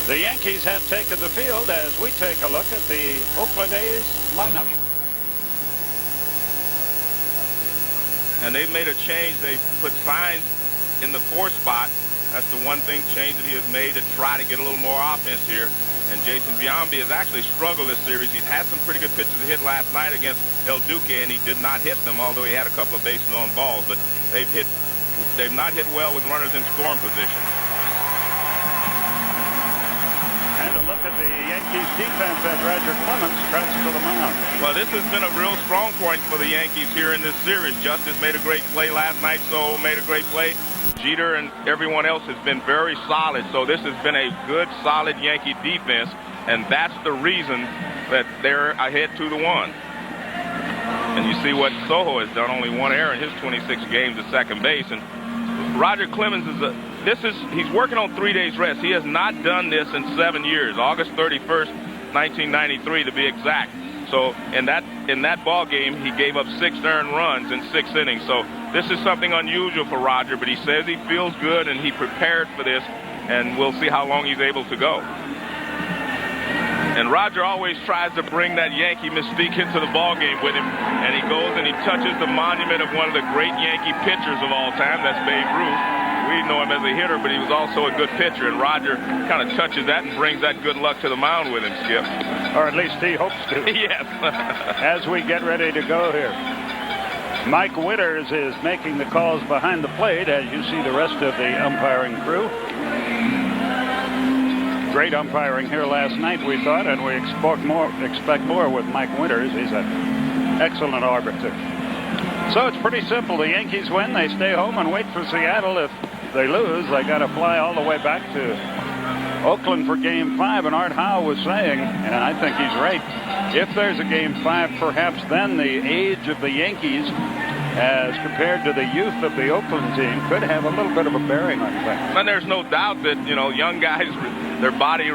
The Yankees have taken the field as we take a look at the Oakland A's lineup. And they've made a change. They put signs in the 4 spot. That's the one change that he has made to try to get a little more offense here. And Jason Giambi has actually struggled this series. He's had some pretty good pitches to hit last night against El Duque, and he did not hit them, although he had a couple of bases on balls. But they've not hit well with runners in scoring position. And a look at the Yankees defense as Roger Clemens trots to the mound. Well, this has been a real strong point for the Yankees here in this series. Justice made a great play last night. So made a great play. Jeter and everyone else has been very solid. So this has been a good, solid Yankee defense. And that's the reason that they're ahead 2-1. And you see what Soho has done. Only 1 error in his 26 games at second base. And Roger Clemens he's working on 3 days rest. He has not done this in 7 years. August 31st, 1993 to be exact. So in that ball game, he gave up 6 earned runs in 6 innings. So this is something unusual for Roger, but he says he feels good and he prepared for this, and we'll see how long he's able to go. And Roger always tries to bring that Yankee mystique into the ball game with him, and he goes and he touches the monument of one of the great Yankee pitchers of all time. That's Babe Ruth. We know him as a hitter, but he was also a good pitcher, and Roger kind of touches that and brings that good luck to the mound with him, Skip. Or at least he hopes to. Yes. As we get ready to go here, Mike Winters is making the calls behind the plate, as you see the rest of the umpiring crew. Great umpiring here last night, we thought, and we expect more with Mike Winters. He's an excellent arbiter. So it's pretty simple. The Yankees win, they stay home and wait for Seattle. If they lose, they got to fly all the way back to Oakland for Game 5. And Art Howe was saying, and I think he's right, if there's a Game 5, perhaps then the age of the Yankees as compared to the youth of the Oakland team could have a little bit of a bearing on things. And there's no doubt that, young guys, their body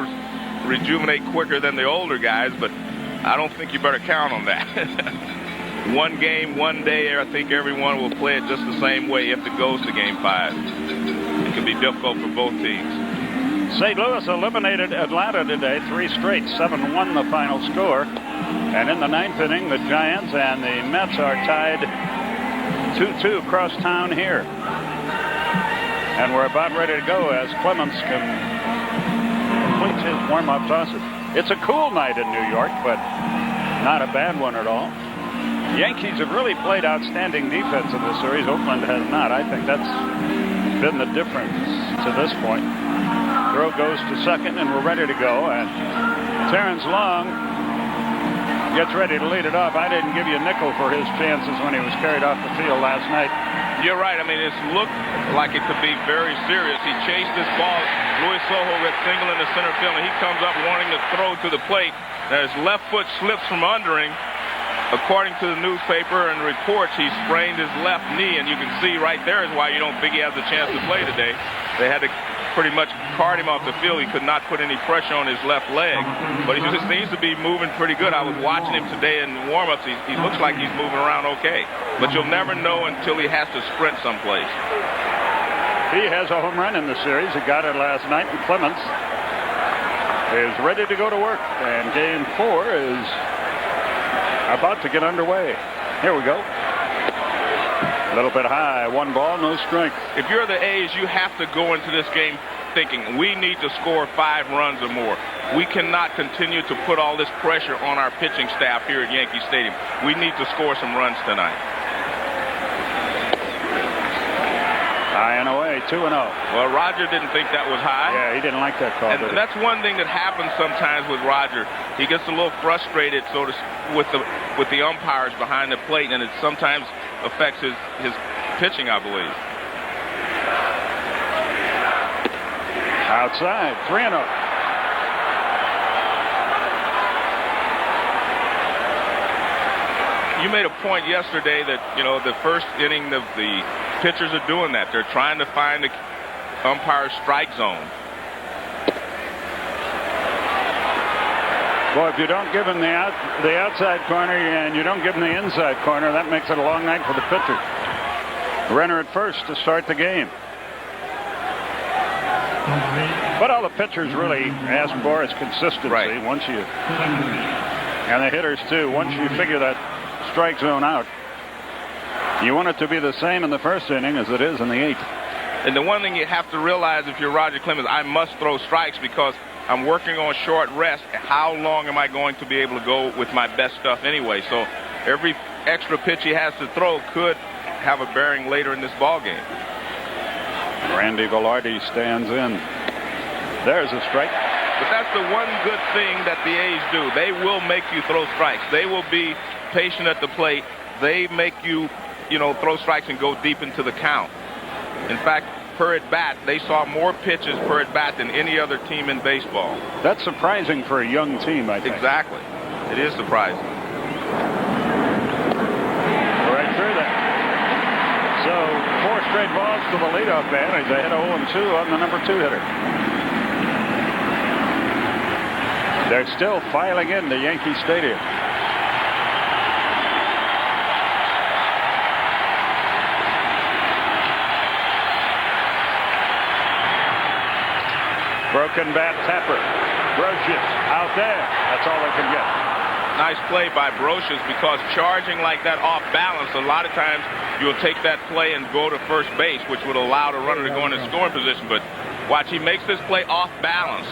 rejuvenate quicker than the older guys, but I don't think you better count on that. One game, one day, I think everyone will play it just the same way if it goes to Game 5. It can be difficult for both teams. St. Louis eliminated Atlanta today, 3 straight, 7-1 the final score. And in the 9th inning, the Giants and the Mets are tied 2-2 across town here. And we're about ready to go as Clemens completes his warm-up tosses. It's a cool night in New York, but not a bad one at all. The Yankees have really played outstanding defense in this series. Oakland has not. I think that's been the difference to this point. Throw goes to second, and we're ready to go. And Terrence Long gets ready to lead it off. I didn't give you a nickel for his chances when he was carried off the field last night. You're right. I mean, it's looked like it could be very serious. He chased this ball. Luis Sojo gets single in the center field, and he comes up wanting to throw to the plate. Now his left foot slips from under him. According to the newspaper and reports, he sprained his left knee, and you can see right there is why you don't think he has a chance to play today. They had to pretty much cart him off the field. He could not put any pressure on his left leg, but he just seems to be moving pretty good. I was watching him today in warm-ups. He looks like he's moving around okay, but you'll never know until he has to sprint someplace. He has a home run in the series. He got it last night, and Clemens is ready to go to work, and Game 4 is about to get underway. Here we go. A little bit high. 1 ball, no strike. If you're the A's, you have to go into this game thinking we need to score 5 runs or more. We cannot continue to put all this pressure on our pitching staff here at Yankee Stadium. We need to score some runs tonight. High and away, 2-0. Well, Roger didn't think that was high. Yeah, he didn't like that call. And that's one thing that happens sometimes with Roger. He gets a little frustrated, with the umpires behind the plate, and it sometimes affects his pitching, I believe. Outside, 3-0. You made a point yesterday that, the first inning of the pitchers are doing that. They're trying to find the umpire's strike zone. Boy, if you don't give him the outside corner and you don't give him the inside corner, that makes it a long night for the pitcher. Runner at first to start the game. But all the pitchers really ask for is consistency. Right. And the hitters too. Once you figure that strike zone out, you want it to be the same in the first inning as it is in the 8th. And the one thing you have to realize if you're Roger Clemens, I must throw strikes because I'm working on short rest. How long am I going to be able to go with my best stuff anyway? So every extra pitch he has to throw could have a bearing later in this ball game. Randy Velarde stands in. There's a strike. But that's the one good thing that the A's do. They will make you throw strikes. They will be patient at the plate. They make you, throw strikes and go deep into the count. In fact, per at bat, they saw more pitches per at bat than any other team in baseball. That's surprising for a young team, I think. Exactly. It is surprising. Right through that. So 4 straight balls to the leadoff man. He's ahead of 0-2 on the number 2 hitter. They're still filing into Yankee Stadium. Broken bat Tapper. Brocious out there. That's all they can get. Nice play by Brocious because charging like that off balance, a lot of times you'll take that play and go to first base, which would allow the runner to go into scoring position. But watch, he makes this play off balance.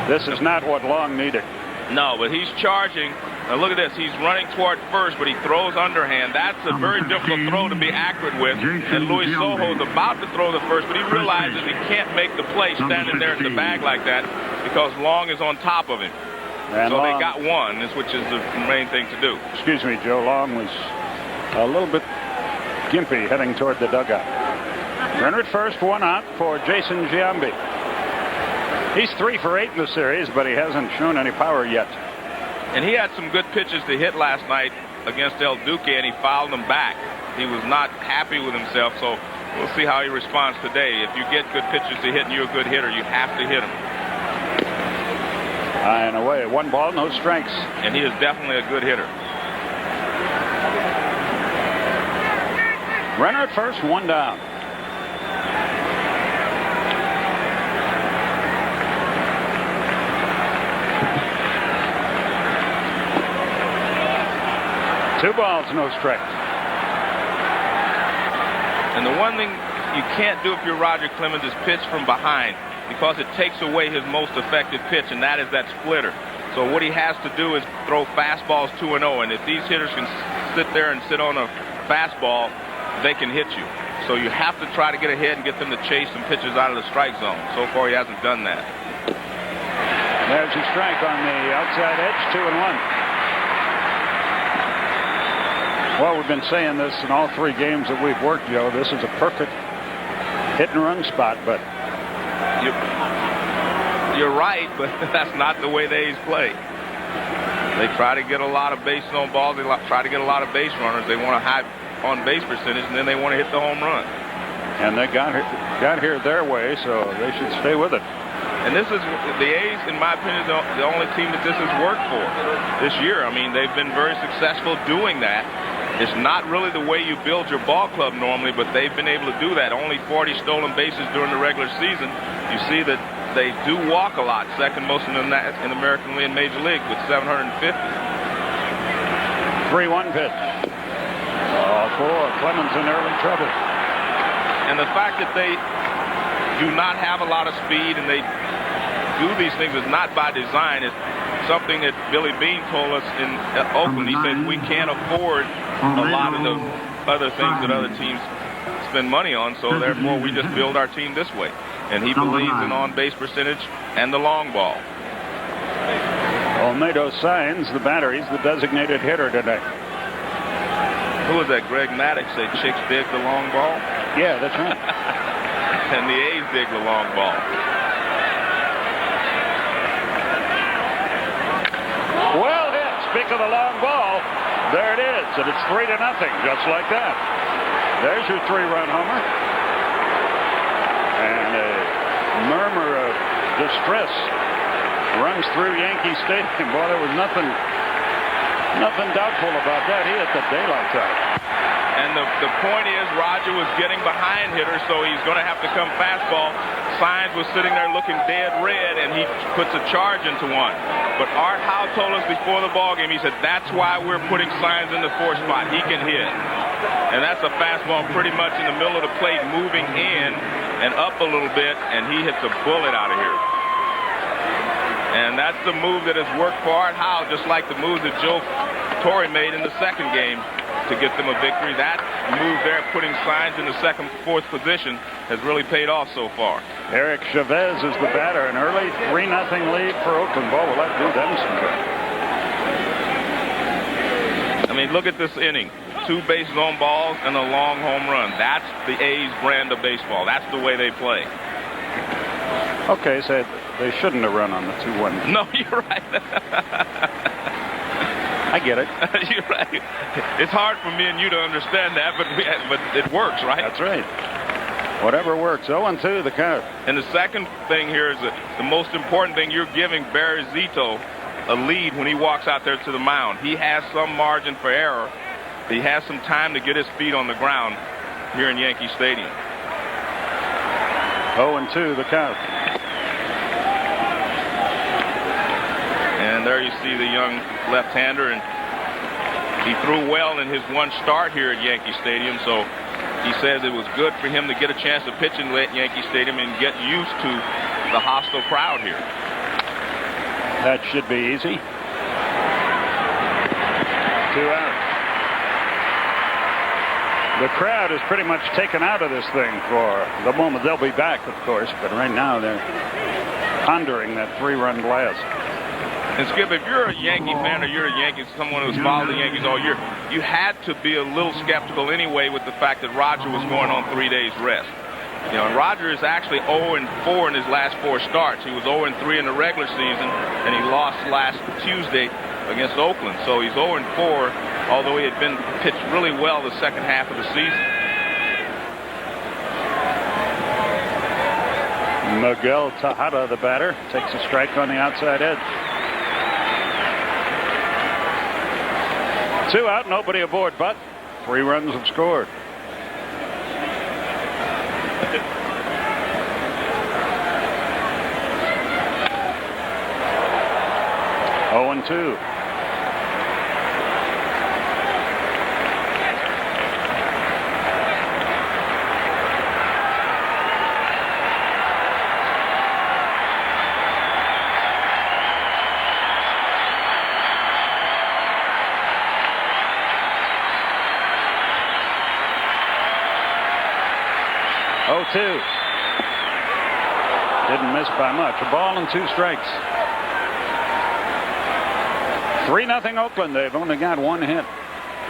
This is not what Long needed. No, but he's charging. Now look at this. He's running toward first, but he throws underhand. That's a very difficult throw to be accurate with. And Luis Sojo's about to throw the first, but he realizes he can't make the play standing there at the bag like that because Long is on top of him. And so Long, they got one, which is the main thing to do. Excuse me, Joe. Long was a little bit gimpy heading toward the dugout. Runner at first, 1 out for Jason Giambi. He's 3 for 8 in the series, but he hasn't shown any power yet. And he had some good pitches to hit last night against El Duque, and he fouled them back. He was not happy with himself, so we'll see how he responds today. If you get good pitches to hit and you're a good hitter, you have to hit them. High and away, 1 ball, no strikes. And he is definitely a good hitter. Runner at first, 1 down. Two balls, no strikes. And the one thing you can't do if you're Roger Clemens is pitch from behind because it takes away his most effective pitch, and that is that splitter. So what he has to do is throw fastballs 2-0, and if these hitters can sit there and sit on a fastball, they can hit you. So you have to try to get ahead and get them to chase some pitches out of the strike zone. So far, he hasn't done that. There's a strike on the outside edge, 2-1. Well, we've been saying this in all 3 games that we've worked, Joe. This is a perfect hit-and-run spot, but you're right, but that's not the way the A's play. They try to get a lot of bases on balls. They try to get a lot of base runners. They want a high on-base percentage, and then they want to hit the home run. And they got here their way, so they should stay with it. And this is the A's, in my opinion, the only team that this has worked for this year. I mean, they've been very successful doing that. It's not really the way you build your ball club normally, but they've been able to do that. Only 40 stolen bases during the regular season. You see that they do walk a lot, second most in the American League and Major League with 750. 3-1 pitch. Oh, boy, Clemens in early trouble. And the fact that they do not have a lot of speed and they do these things is not by design. It's something that Billy Beane told us in Oakland. He said we can't afford a lot of the other things that other teams spend money on, so therefore we just build our team this way. And he believes in on-base percentage and the long ball. Olmedo signs the batter. He's the designated hitter today. Who was that? Greg Maddox said chicks dig the long ball? Yeah, that's right. And the A's dig the long ball. Well hit. Speak of the long ball. There it is, and it's 3-0, just like that. There's your 3-run homer. And a murmur of distress runs through Yankee Stadium. Boy, there was nothing doubtful about that. He hit the daylight out. And the point is, Roger was getting behind hitters, so he's going to have to come fastball. Signs was sitting there looking dead red, and he puts a charge into one. But Art Howe told us before the ball game, he said, that's why we're putting Signs in the 4th spot. He can hit. And that's a fastball pretty much in the middle of the plate, moving in and up a little bit, and he hits a bullet out of here. And that's the move that has worked for Art Howe, just like the move that Joe Torre made in the second game to get them a victory. That move there, putting Signs in the 2nd, 4th position, has really paid off so far. Eric Chavez is the batter. An early 3-0 lead for Oakland. Ball will let do them some good. I mean, look at this inning. 2 bases on balls and a long home run. That's the A's brand of baseball. That's the way they play. Okay, so they shouldn't have run on the 2-1. No, you're right. I get it. You're right. It's hard for me and you to understand that, but it works, right? That's right. Whatever works. 0-2 the count. And the second thing here is that the most important thing, you're giving Barry Zito a lead when he walks out there to the mound. He has some margin for error. He has some time to get his feet on the ground here in Yankee Stadium. 0-2 the count. And there you see the young left-hander, and he threw well in his one start here at Yankee Stadium, so he says it was good for him to get a chance to pitch in Yankee Stadium and get used to the hostile crowd here. That should be easy. 2 out. The crowd is pretty much taken out of this thing for the moment. They'll be back, of course, but right now they're pondering that 3-run blast. And Skip, if you're a Yankee fan or you're a Yankee, someone who's followed the Yankees all year, you had to be a little skeptical anyway with the fact that Roger was going on 3 days rest. You know, and Roger is actually 0-4 in his last 4 starts. He was 0-3 in the regular season, and he lost last Tuesday against Oakland. So he's 0-4, although he had been pitched really well the second half of the season. Miguel Tejada, the batter, takes a strike on the outside edge. 2 out, nobody aboard, but 3 runs have scored. Oh and 2. Didn't miss by much. A ball and 2 strikes. 3-0 Oakland. They've only got 1 hit.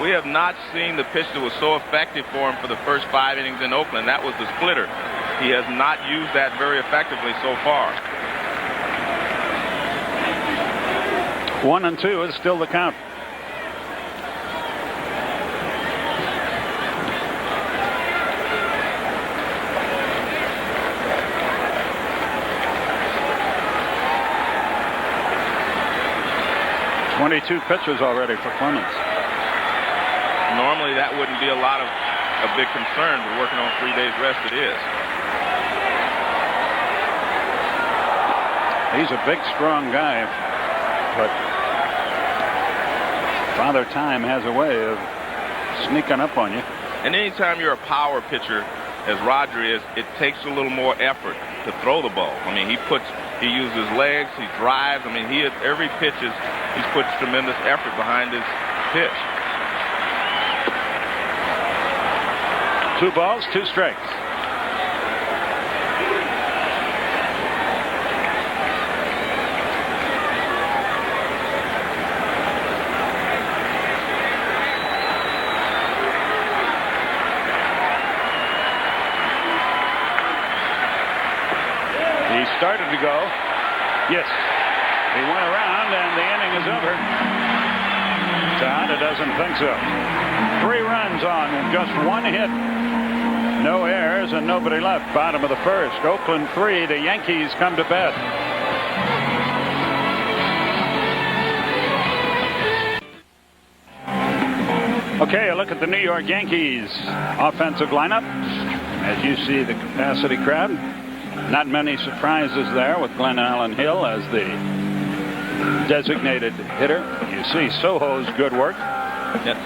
We have not seen the pitch that was so effective for him for the first 5 innings in Oakland. That was the splitter. He has not used that very effectively so far. 1-2 is still the count. "22 pitches already for Clemens." Normally that wouldn't be a big concern, but working on 3 days rest it is. He's a big, strong guy, but Father Time has a way of sneaking up on you. And anytime you're a power pitcher, as Roger is, it takes a little more effort to throw the ball. I mean, he uses his legs, he drives. I mean, every pitch he's put tremendous effort behind his pitch. 2 balls, 2 strikes. He started to go. Yes. He went around and the inning is over. Tejada doesn't think so. 3 runs on just 1 hit. No errors and nobody left. Bottom of the first. Oakland 3. The Yankees come to bat. Okay, a look at the New York Yankees offensive lineup. As you see the capacity crowd, not many surprises there with Glenn Allen Hill as the designated hitter. You see Soho's good work. Yep.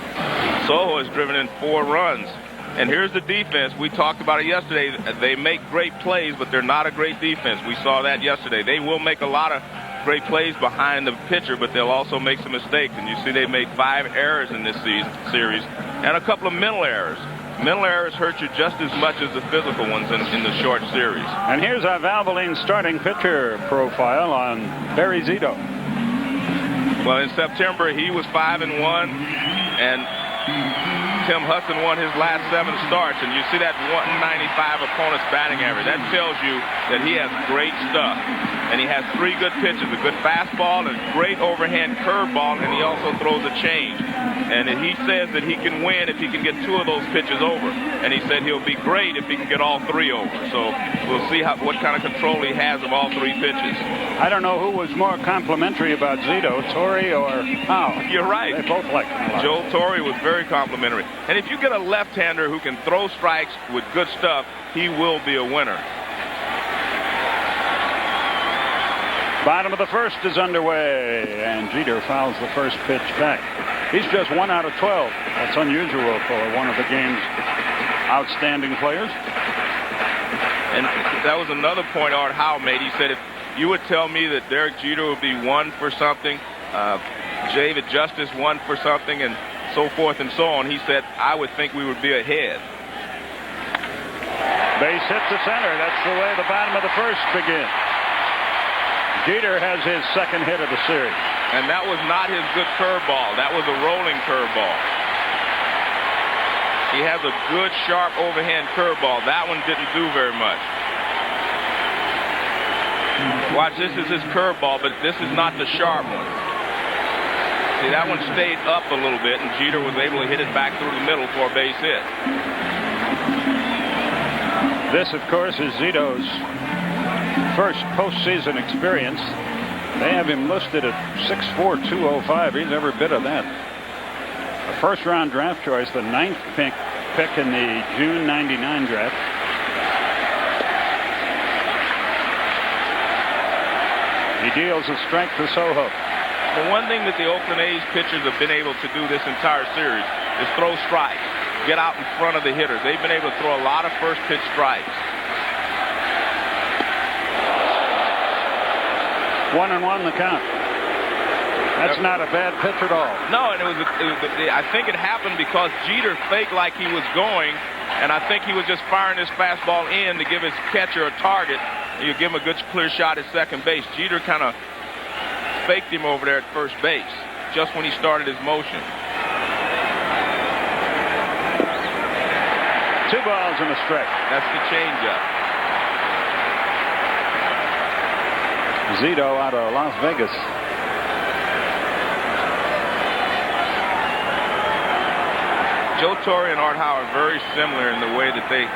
Soho has driven in 4 runs. And here's the defense. We talked about it yesterday. They make great plays, but they're not a great defense. We saw that yesterday. They will make a lot of great plays behind the pitcher, but they'll also make some mistakes. And you see they made 5 errors in this series and a couple of mental errors. Mental errors hurt you just as much as the physical ones in the short series. And here's our Valvoline starting pitcher profile on Barry Zito. Well, in September, he was 5-1, and Tim Hudson won his last 7 starts, and you see that 195 opponent's batting average. That tells you that he has great stuff. And he has 3 good pitches, a good fastball, a great overhand curveball, and he also throws a change. And he says that he can win if he can get 2 of those pitches over. And he said he'll be great if he can get all 3 over. So we'll see what kind of control he has of all 3 pitches. I don't know who was more complimentary about Zito, Torre or Howe. You're right. They both liked him a lot. Joe Torre was very complimentary. And if you get a left-hander who can throw strikes with good stuff, he will be a winner. Bottom of the first is underway, and Jeter fouls the first pitch back. He's just 1 out of 12. That's unusual for one of the game's outstanding players. And that was another point Art Howe made. He said if you would tell me that Derek Jeter would be 1 for something, David Justice 1 for something, and so forth and so on, he said, I would think we would be ahead. Base hit to center. That's the way the bottom of the first begins. Jeter has his 2nd hit of the series. And that was not his good curveball. That was a rolling curveball. He has a good, sharp overhand curveball. That one didn't do very much. Watch, this is his curveball, but this is not the sharp one. See, that one stayed up a little bit, and Jeter was able to hit it back through the middle for a base hit. This, of course, is Zito's first postseason experience. They have him listed at 6'4", 205. He's every bit of that. A first-round draft choice, the 9th pick in the June '99 draft. He deals a strike to Soho. The one thing that the Oakland A's pitchers have been able to do this entire series is throw strikes, get out in front of the hitters. They've been able to throw a lot of first-pitch strikes. 1-1 the count. That's not a bad pitch at all. No, and I think it happened because Jeter faked like he was going, and I think he was just firing his fastball in to give his catcher a target. You give him a good clear shot at second base. Jeter kind of faked him over there at first base just when he started his motion. 2 balls and a strike. That's the changeup. Zito out of Las Vegas. Joe Torre and Art Howe are very similar in the way that they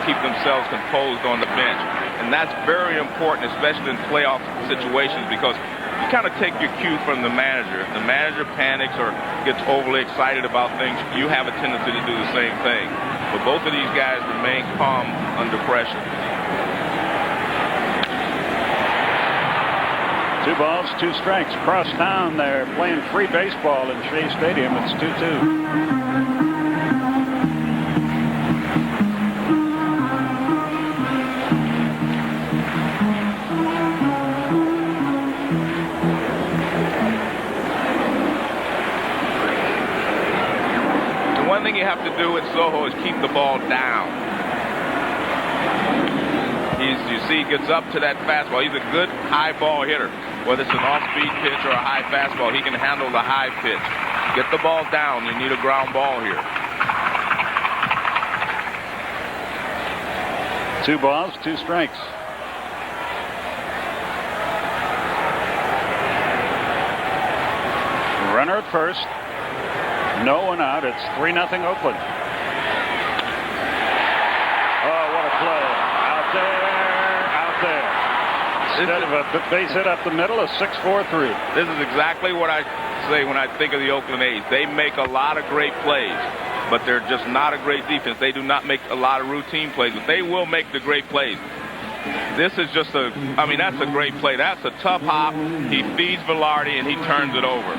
keep themselves composed on the bench. And that's very important, especially in playoff situations, because you kind of take your cue from the manager. If the manager panics or gets overly excited about things, you have a tendency to do the same thing. But both of these guys remain calm under pressure. 2 balls, 2 strikes. Cross town, they're playing free baseball in Shea Stadium. It's 2-2. The one thing you have to do with Soho is keep the ball down. You see, he gets up to that fastball. He's a good high ball hitter. Whether it's an off-speed pitch or a high fastball, he can handle the high pitch. Get the ball down. You need a ground ball here. 2 balls, 2 strikes. Runner at first. No one out. It's 3-0 Oakland. Oh, what a play. Out there. Instead of a base hit up the middle, a 6-4-3. This is exactly what I say when I think of the Oakland A's. They make a lot of great plays, but they're just not a great defense. They do not make a lot of routine plays, but they will make the great plays. This is just that's a great play. That's a tough hop. He feeds Velarde, and he turns it over.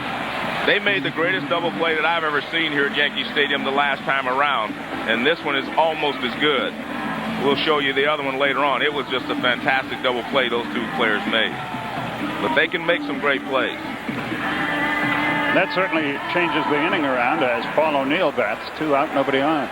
They made the greatest double play that I've ever seen here at Yankee Stadium the last time around, and this one is almost as good. We'll show you the other one later on. It was just a fantastic double play those two players made. But they can make some great plays. That certainly changes the inning around as Paul O'Neill bats. 2 out, nobody on.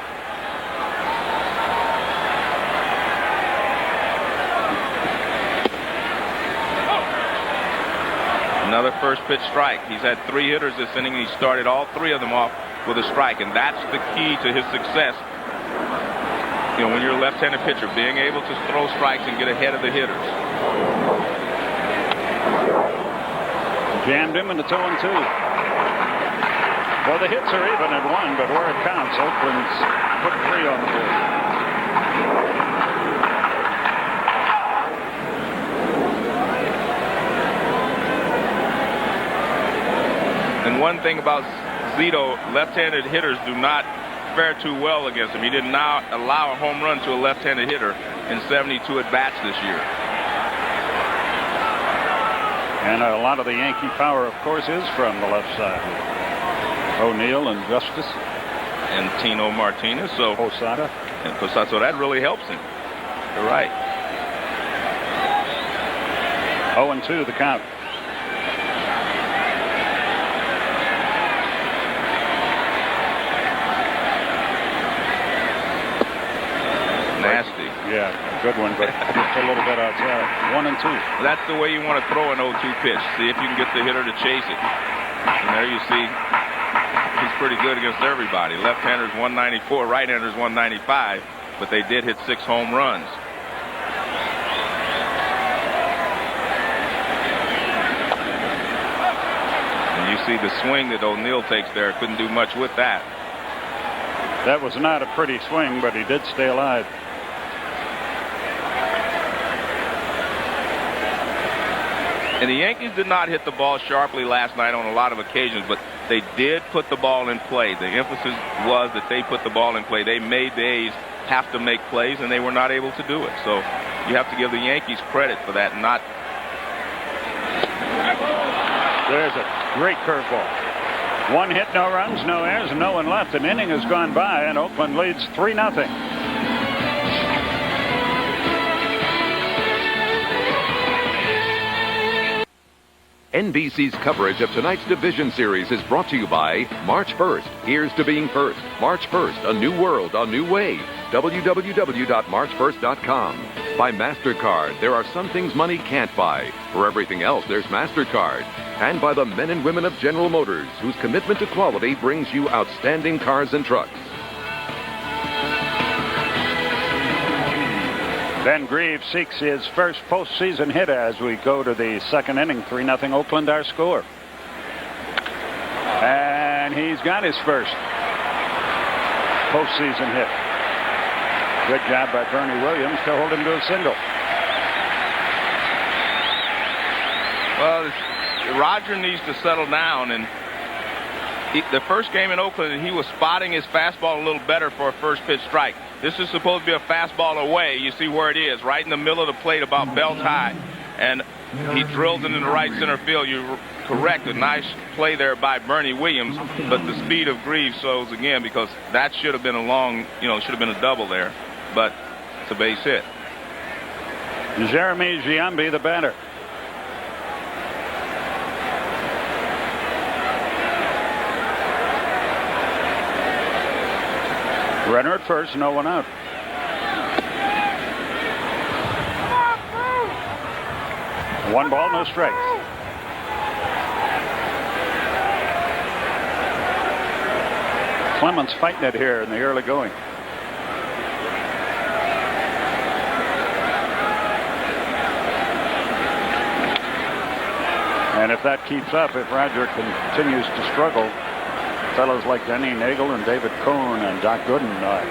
Another first pitch strike. He's had 3 hitters this inning. He started all 3 of them off with a strike, and that's the key to his success. You know, when you're a left-handed pitcher, being able to throw strikes and get ahead of the hitters. Jammed him, and it's 0-2. Well, the hits are even at 1, but where it counts, Oakland's put 3 on the board. And one thing about Zito, left-handed hitters do not fare too well against him. He did not allow a home run to a left-handed hitter in 72 at-bats this year. And a lot of the Yankee power, of course, is from the left side. O'Neill and Justice. And Tino Martinez. So Posada. And Posada. So that really helps him. You're right. 0-2 the count. Nasty. Yeah, good one, but just a little bit outside. 1-2. That's the way you want to throw an 0-2 pitch. See if you can get the hitter to chase it. And there you see he's pretty good against everybody. Left-handers 194, right-handers 195, but they did hit 6 home runs. And you see the swing that O'Neill takes there. Couldn't do much with that. That was not a pretty swing, but he did stay alive. And the Yankees did not hit the ball sharply last night on a lot of occasions, but they did put the ball in play. The emphasis was that they put the ball in play. They made the A's have to make plays, and they were not able to do it. So you have to give the Yankees credit for that. There's a great curveball. 1 hit, no runs, no errors, and no one left. An inning has gone by, and Oakland leads 3-0. NBC's coverage of tonight's division series is brought to you by March 1st. Here's to being first. March 1st, a new world, a new way. www.march1st.com. By MasterCard, there are some things money can't buy. For everything else, there's MasterCard. And by the men and women of General Motors, whose commitment to quality brings you outstanding cars and trucks. Ben Greaves seeks his first postseason hit as we go to the second inning. 3-0 Oakland, our score. And he's got his first postseason hit. Good job by Bernie Williams to hold him to a single. Well, Roger needs to settle down. And the first game in Oakland, he was spotting his fastball a little better for a first pitch strike. This is supposed to be a fastball away. You see where it is, right in the middle of the plate, about belt high. And he drills it into right center field. You're correct. A nice play there by Bernie Williams. But the speed of Greaves shows again, because that should have been a long, should have been a double there. But it's a base hit. Jeremy Giambi, the batter. Runner at first, no one out. One ball, no strikes. Clemens fighting it here in the early going. And if that keeps up, if Roger continues to struggle, fellows like Denny Nagel and David Cohn and Doc Gooden are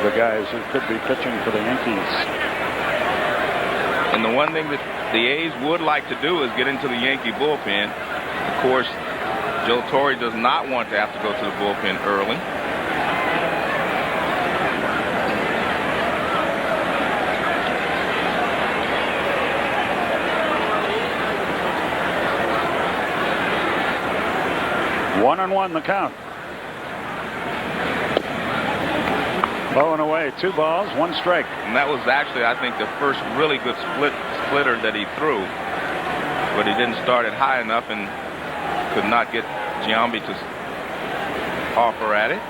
the guys who could be pitching for the Yankees. And the one thing that the A's would like to do is get into the Yankee bullpen Of course, Joe Torre does not want to have to go to the bullpen early. One and one the count. Low and away, 2 balls, 1 strike. And that was actually, I think, the first really good splitter that he threw. But he didn't start it high enough and could not get Giambi to offer at it.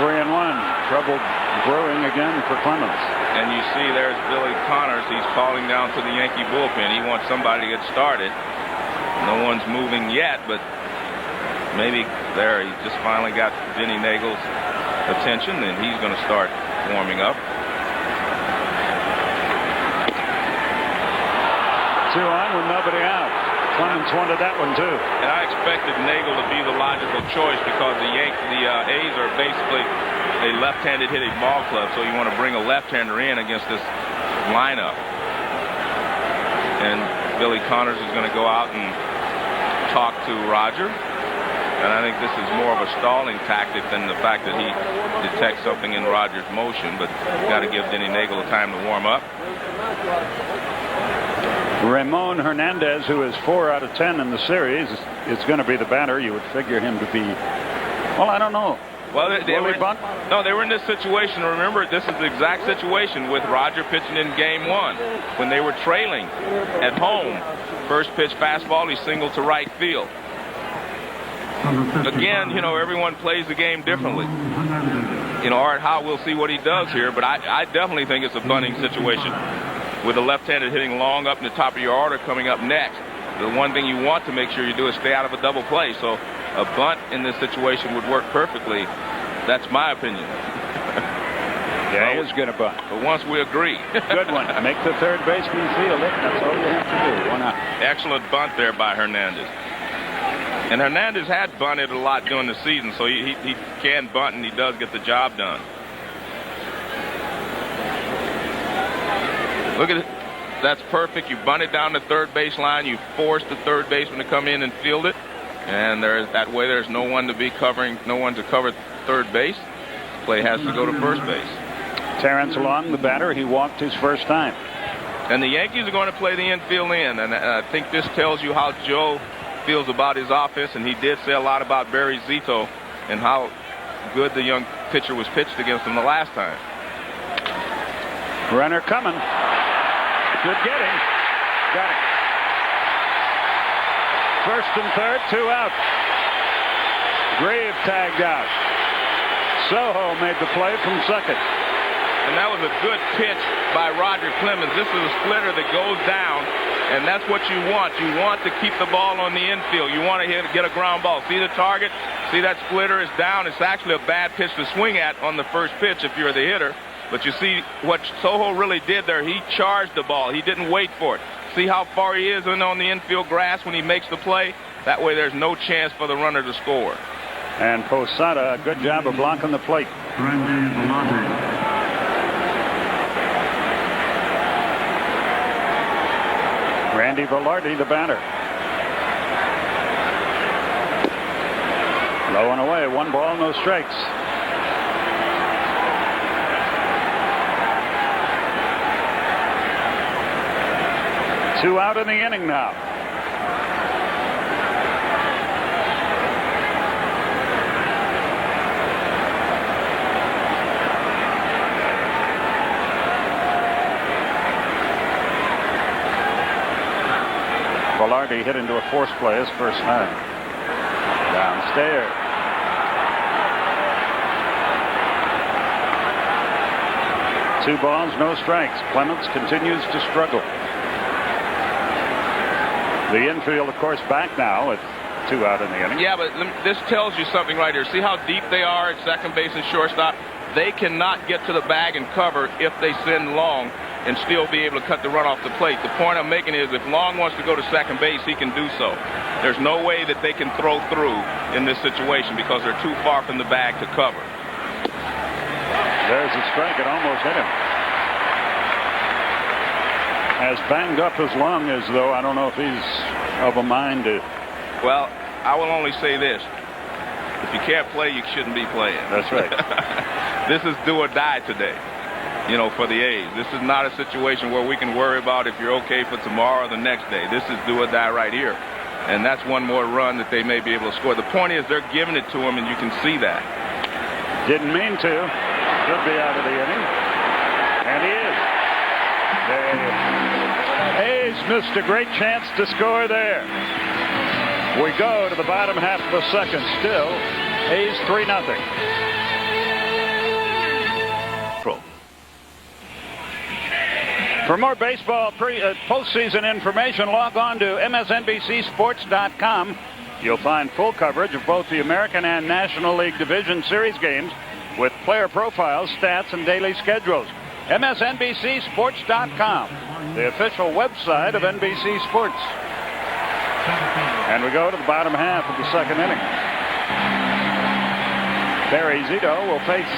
Three and one. Trouble brewing again for Clemens. And you see there's Billy Connors. He's calling down to the Yankee bullpen. He wants somebody to get started. No one's moving yet, but maybe there he just finally got Denny Nagel's attention, and he's going to start warming up. 2 on with nobody out. Clemens wanted that one too. And I expected Nagel to be the logical choice because the A's are basically a left-handed hitting ball club, so you want to bring a left-hander in against this lineup. And Billy Connors is going to go out and talk to Roger. And I think this is more of a stalling tactic than the fact that he detects something in Roger's motion, but got to give Denny Nagel time to warm up. Ramon Hernandez, who is 4 out of 10 in the series, is going to be the batter. You would figure him to be, well, I don't know. Well, they were bunt? No, they were in this situation. Remember, this is the exact situation with Roger pitching in Game 1 when they were trailing at home. First pitch fastball, he singled to right field. Again, you know, everyone plays the game differently. You know, Art Howe, we'll see what he does here, but I definitely think it's a bunting situation with a left-handed hitting long up in the top of your order coming up next. The one thing you want to make sure you do is stay out of a double play. So a bunt in this situation would work perfectly. That's my opinion. Yeah, he is going to bunt. But once we agree. Good one. Make the third baseman feel it. That's all you have to do. 1 out. Excellent bunt there by Hernandez. And Hernandez had bunted a lot during the season, so he can bunt, and he does get the job done. Look at it. That's perfect. You bunt it down the third baseline. You force the third baseman to come in and field it. And that way there's no one to cover third base. Play has to go to first base. Terrence Long, the batter, he walked his first time. And the Yankees are going to play the infield in. And I think this tells you how Joe feels about his offense. And he did say a lot about Barry Zito and how good the young pitcher was pitched against him the last time. Runner coming. Good getting. Got it. First and third, 2 out. Grave tagged out. Soho made the play from second. And that was a good pitch by Roger Clemens. This is a splitter that goes down, and that's what you want. You want to keep the ball on the infield. You want to get a ground ball. See the target? See that splitter is down. It's actually a bad pitch to swing at on the first pitch if you're the hitter. But you see what Soho really did there. He charged the ball. He didn't wait for it. See how far he is in on the infield grass when he makes the play? That way there's no chance for the runner to score. And Posada, a good job of blocking the plate. Randy Velarde, the batter. Low and away, 1 ball, no strikes. Two out in the inning now. Velarde hit into a force play his first time. Downstairs. Two balls, no strikes. Clemens continues to struggle. The infield, of course, back now with 2 out in the inning. Yeah, but this tells you something right here. See how deep they are at second base and shortstop? They cannot get to the bag and cover if they send Long and still be able to cut the run off the plate. The point I'm making is if Long wants to go to second base, he can do so. There's no way that they can throw through in this situation because they're too far from the bag to cover. There's a strike. It almost hit him. As banged up his lung as though, I don't know if he's of a mind to. Well, I will only say this. If you can't play, you shouldn't be playing. That's right. This is do or die today, for the A's. This is not a situation where we can worry about if you're okay for tomorrow or the next day. This is do or die right here. And that's one more run that they may be able to score. The point is they're giving it to him, and you can see that. Didn't mean to. Should be out of the inning. And he is. The A's missed a great chance to score there. We go to the bottom half of the second. Still, A's 3-0. For more baseball postseason information, log on to MSNBCSports.com. You'll find full coverage of both the American and National League Division Series games with player profiles, stats, and daily schedules. MSNBCSports.com, the official website of NBC Sports. And we go to the bottom half of the second inning. Barry Zito will face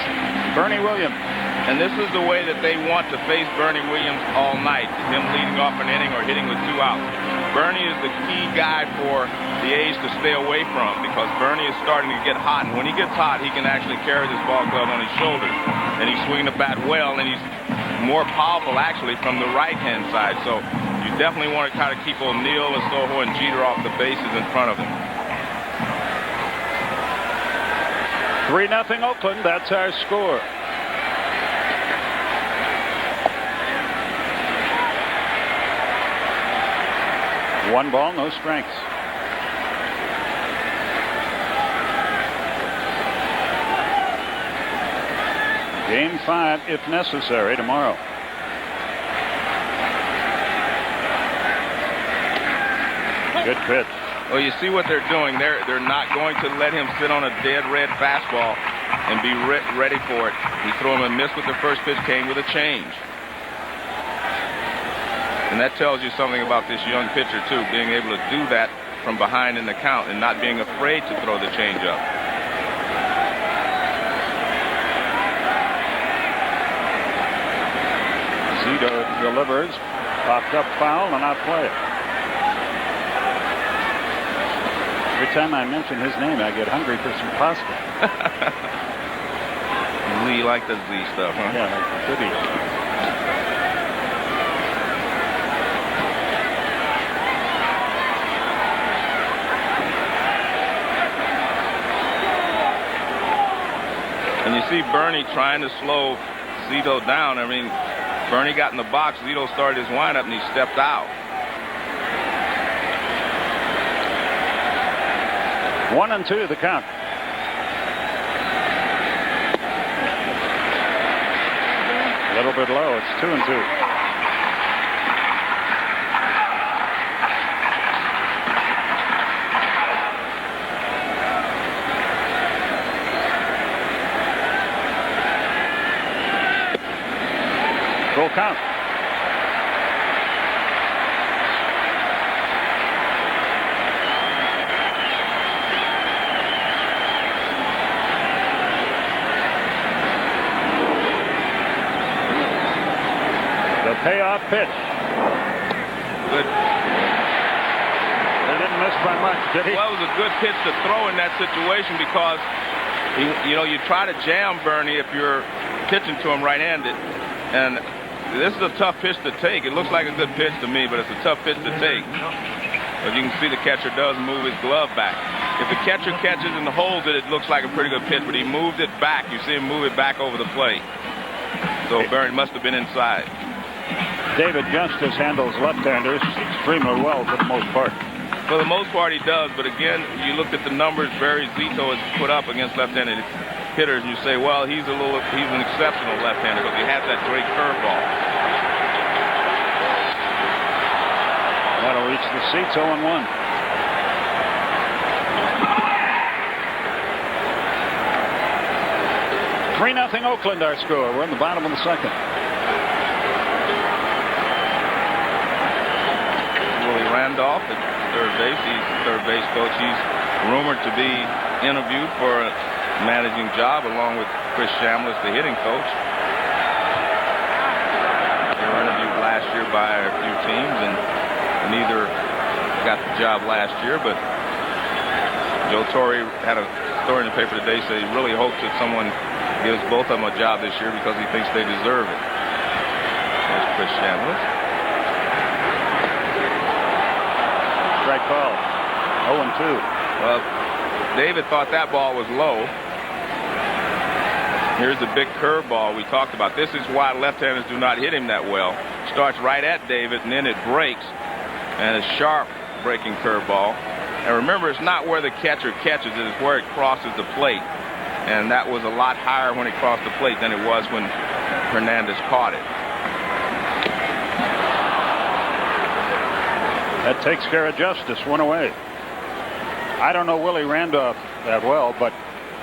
Bernie Williams. And this is the way that they want to face Bernie Williams all night, him leading off an inning or hitting with 2 outs. Bernie is the key guy for the A's to stay away from because Bernie is starting to get hot. And when he gets hot, he can actually carry this ball glove on his shoulders. And he's swinging the bat well, and he's more powerful, actually, from the right-hand side. So you definitely want to kind of keep O'Neill and Soho and Jeter off the bases in front of him. 3-0 Oakland. That's our score. One ball, no strikes. Game 5, if necessary, tomorrow. Good pitch. Well, you see what they're doing. They're not going to let him sit on a dead red fastball and be ready for it. He threw him a miss with the first pitch, came with a change. And that tells you something about this young pitcher, too, being able to do that from behind in the count and not being afraid to throw the changeup. Zito delivers, popped up foul, and out play. Every time I mention his name, I get hungry for some pasta. You like the Z stuff, huh? Yeah, good eat. And you see Bernie trying to slow Zito down. I mean, Bernie got in the box. Zito started his windup, and he stepped out. 1-2 the count. A little bit low. It's 2-2. Full count. The payoff pitch. Good. They didn't miss by much, did he? Well, it was a good pitch to throw in that situation because, you try to jam Bernie if you're pitching to him right-handed. And this is a tough pitch to take. It looks like a good pitch to me, but it's a tough pitch to take. But you can see the catcher does move his glove back. If the catcher catches and holds it, it looks like a pretty good pitch, but he moved it back. You see him move it back over the plate. So Bernie must have been inside. David Justice handles left-handers extremely well for the most part. For the most part, he does. But again, you look at the numbers Barry Zito has put up against left-handed hitters, and you say, well, he's an exceptional left-hander because he has that great curveball. That'll reach the seats. 0-1. Three-0 Oakland, our score. We're in the bottom of the second. Willie Randolph at third base. He's third base coach. He's rumored to be interviewed for a managing job along with Chris Chambliss, the hitting coach. last year by a few teams, and neither got the job last year. But Joe Torre had a story in the paper today saying he really hopes that someone gives both of them a job this year because he thinks they deserve it. There's Chris Chambliss. Strike call. 0-2. Well, David thought that ball was low. Here's the big curveball we talked about. This is why left-handers do not hit him that well. Starts right at David, and then it breaks. And a sharp breaking curveball. And remember, it's not where the catcher catches it, it's where it crosses the plate. And that was a lot higher when it crossed the plate than it was when Hernandez caught it. That takes care of justice. One away. I don't know Willie Randolph that well, but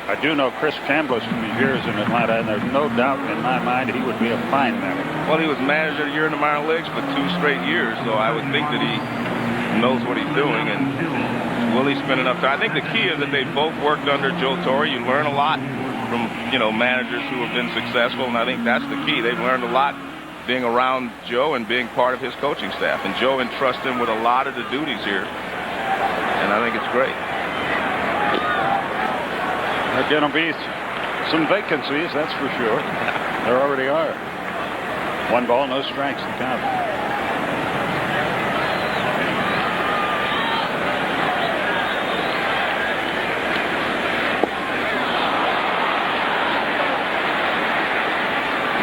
I do know Chris Chambliss from his years in Atlanta, and there's no doubt in my mind he would be a fine manager. Well, he was manager of the year in the minor leagues for 2 straight years, so I would think that he knows what he's doing. And will he spend enough time? I think the key is that they both worked under Joe Torre. You learn a lot from, managers who have been successful, and I think that's the key. They've learned a lot being around Joe and being part of his coaching staff. And Joe entrusts him with a lot of the duties here, and I think it's great. There's going to be some vacancies, that's for sure. There already are. 1 ball, no strikes to count.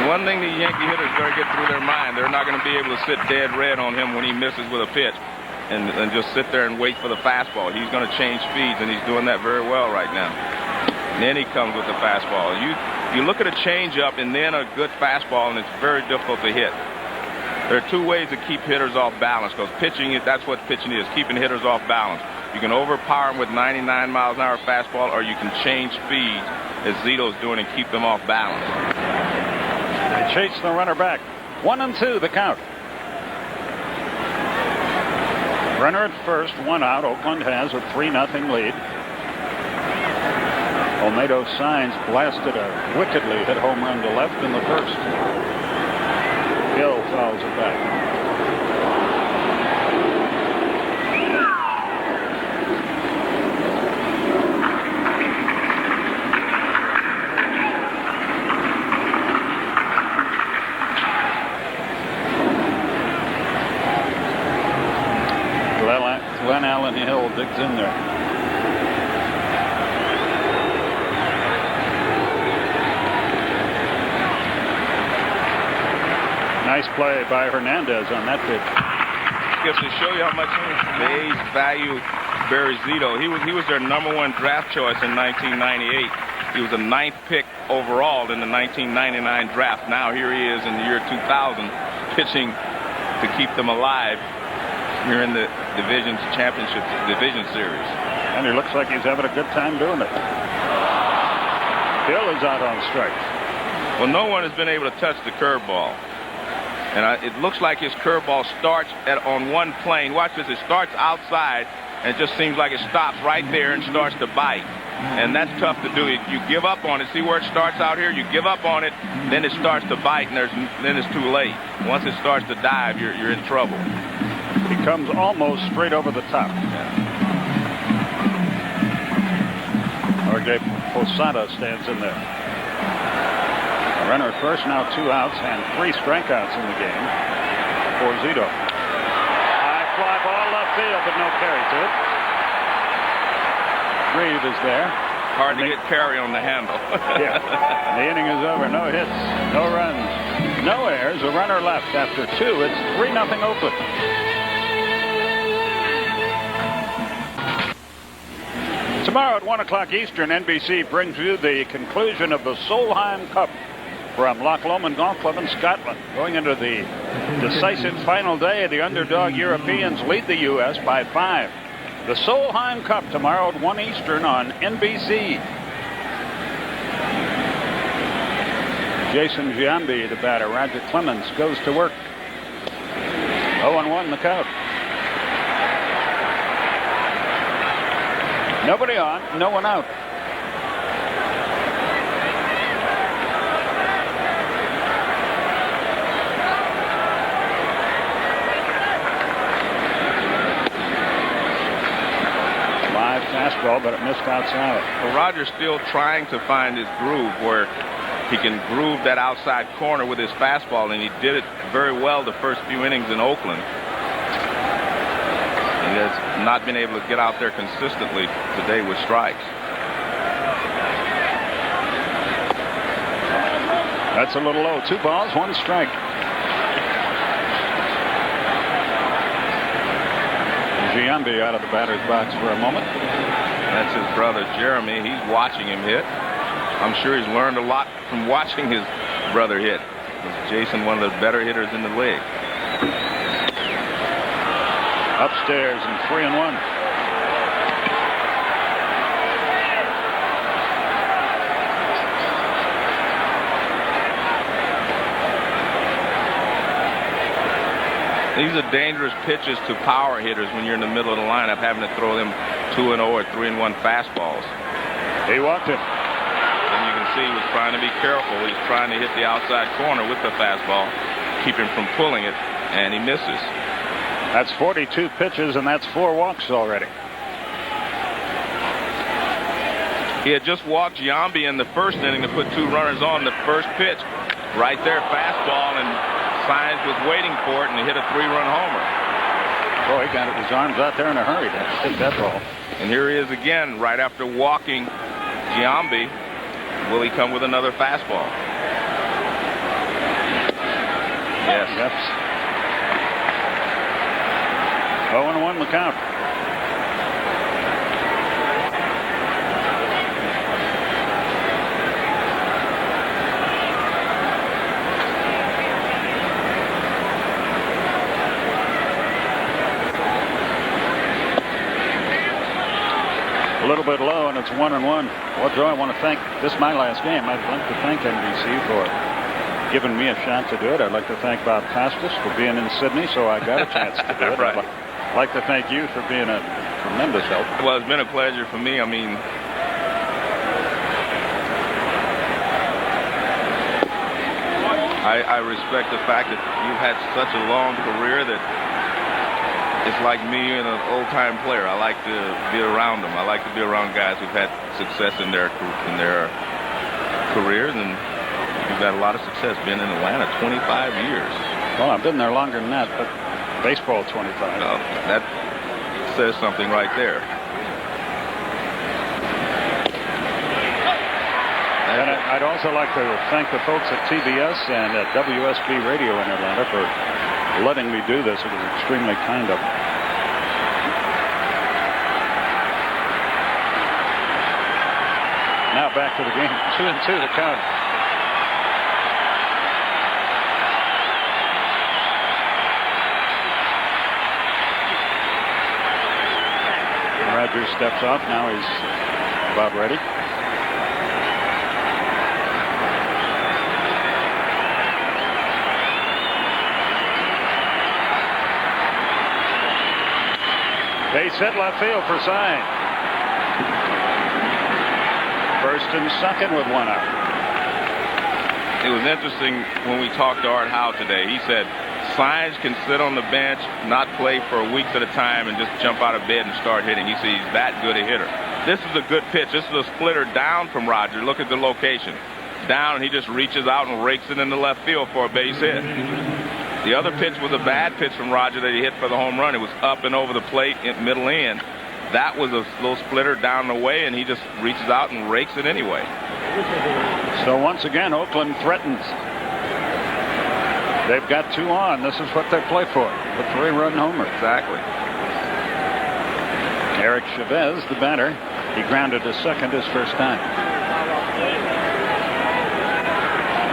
One thing the Yankee hitters got to get through their mind, they're not going to be able to sit dead red on him when he misses with a pitch and just sit there and wait for the fastball. He's going to change speeds, and he's doing that very well right now. And then he comes with the fastball. You look at a changeup and then a good fastball, and it's very difficult to hit. There are 2 ways to keep hitters off balance, because pitching, that's what pitching is, keeping hitters off balance. You can overpower them with 99 miles an hour fastball, or you can change speeds, as Zito's doing, and keep them off balance. They chase the runner back. 1-2 the count. Runner at first, 1 out. Oakland has a 3-0 lead. Olmedo Signs blasted a wickedly hit home run to left in the first. Hill fouls it back. Glenn Allen Hill digs in there. Nice play by Hernandez on that pitch. Just to show you how much the A's value Barry Zito. He was their #1 draft choice in 1998. He was the 9th pick overall in the 1999 draft. Now here he is in the year 2000 pitching to keep them alive here in the division series. And he looks like he's having a good time doing it. Hill is out on strikes. Well, no one has been able to touch the curveball. And it looks like his curveball starts on one plane. Watch this. It starts outside, and it just seems like it stops right there and starts to bite. And that's tough to do. You give up on it. See where it starts out here? You give up on it, then it starts to bite, and then it's too late. Once it starts to dive, you're in trouble. He comes almost straight over the top. Jorge Posada stands in there. A runner at first, now 2 outs and 3 strikeouts in the game for Zito. High fly ball left field, but no carry to it. Reeve is there. Hard to get carry on the handle. Yeah. The inning is over. No hits, no runs, no errors. A runner left after 2. It's 3-0 Oakland. Tomorrow at 1 o'clock Eastern, NBC brings you the conclusion of the Solheim Cup from Loch Lomond Golf Club in Scotland. Going into the decisive final day, the underdog Europeans lead the U.S. by 5. The Solheim Cup tomorrow at 1 Eastern on NBC. Jason Giambi, the batter. Roger Clemens goes to work. 0-1 the count. Nobody on, no one out. fastball, but it missed outside. Well, Roger's still trying to find his groove where he can groove that outside corner with his fastball, and he did it very well the first few innings in Oakland. He has not been able to get out there consistently today with strikes. That's a little low. 2 balls, 1 strike. Giambi out of the batter's box for a moment. That's his brother Jeremy. He's watching him hit. I'm sure he's learned a lot from watching his brother hit. Jason, one of the better hitters in the league. Upstairs and 3-1. These are dangerous pitches to power hitters when you're in the middle of the lineup, having to throw them 2-0 or 3-1 fastballs. He walked it. And you can see he was trying to be careful. He's trying to hit the outside corner with the fastball, keep him from pulling it, and he misses. That's 42 pitches, and that's 4 walks already. He had just walked Giambi in the first inning to put 2 runners on the first pitch. Right there, fastball, and Signs was waiting for it, and he hit a 3-run homer. Boy, he got his arms out there in a hurry to hit that ball. And here he is again, right after walking Giambi. Will he come with another fastball? Yes. Yes. 0-1 the count. A little bit low, and it's 1-1. Well, Joe, I want to thank, this is my last game. I'd like to thank NBC for giving me a shot to do it. I'd like to thank Bob Costas for being in Sydney, so I got a chance to do it. Right. I'd like to thank you for being a tremendous help. Well, it's been a pleasure for me. I mean, I respect the fact that you've had such a long career that it's like me and an old-time player. I like to be around them. I like to be around guys who've had success in their careers, and you've had a lot of success being in Atlanta 25 years. Well, I've been there longer than that, but baseball 25. Well, that says something right there. And I'd also like to thank the folks at TBS and at WSB Radio in Atlanta for letting me do this. It was extremely kind of them. Now back to the game. 2-2 the count. Rogers steps off. Now he's about ready. Base hit left field for Sign. First and second with 1 out. It was interesting when we talked to Art Howe today. He said Signs can sit on the bench, not play for weeks at a time, and just jump out of bed and start hitting. He said he's that good a hitter. This is a good pitch. This is a splitter down from Roger. Look at the location. Down, and he just reaches out and rakes it into left field for a base hit. The other pitch was a bad pitch from Roger that he hit for the home run. It was up and over the plate in middle end. That was a little splitter down the way, and he just reaches out and rakes it anyway. So once again, Oakland threatens. They've got 2 on. This is what they play for. The 3-run homer. Exactly. Eric Chavez, the batter. He grounded to second his first time.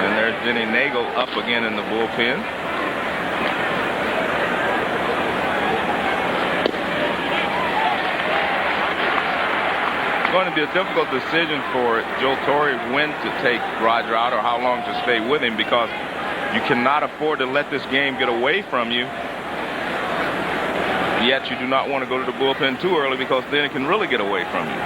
And there's Denny Nagel up again in the bullpen. It's going to be a difficult decision for Joe Torre when to take Roger out or how long to stay with him, because you cannot afford to let this game get away from you. Yet you do not want to go to the bullpen too early, because then it can really get away from you.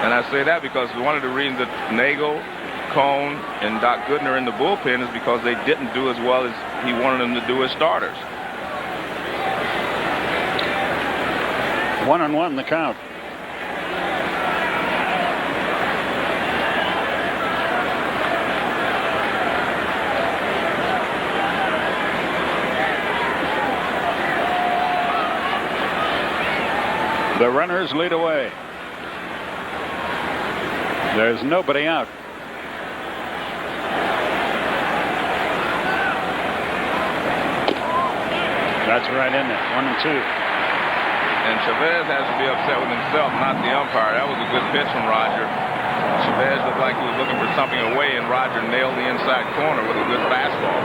And I say that because one of the reasons that Nagel, Cone, and Doc Goodner in the bullpen is because they didn't do as well as he wanted them to do as starters. 1-1 the count. The runners lead away. There's nobody out. That's right in there. 1-2. And Chavez has to be upset with himself, not the umpire. That was a good pitch from Roger. Chavez looked like he was looking for something away, and Roger nailed the inside corner with a good fastball.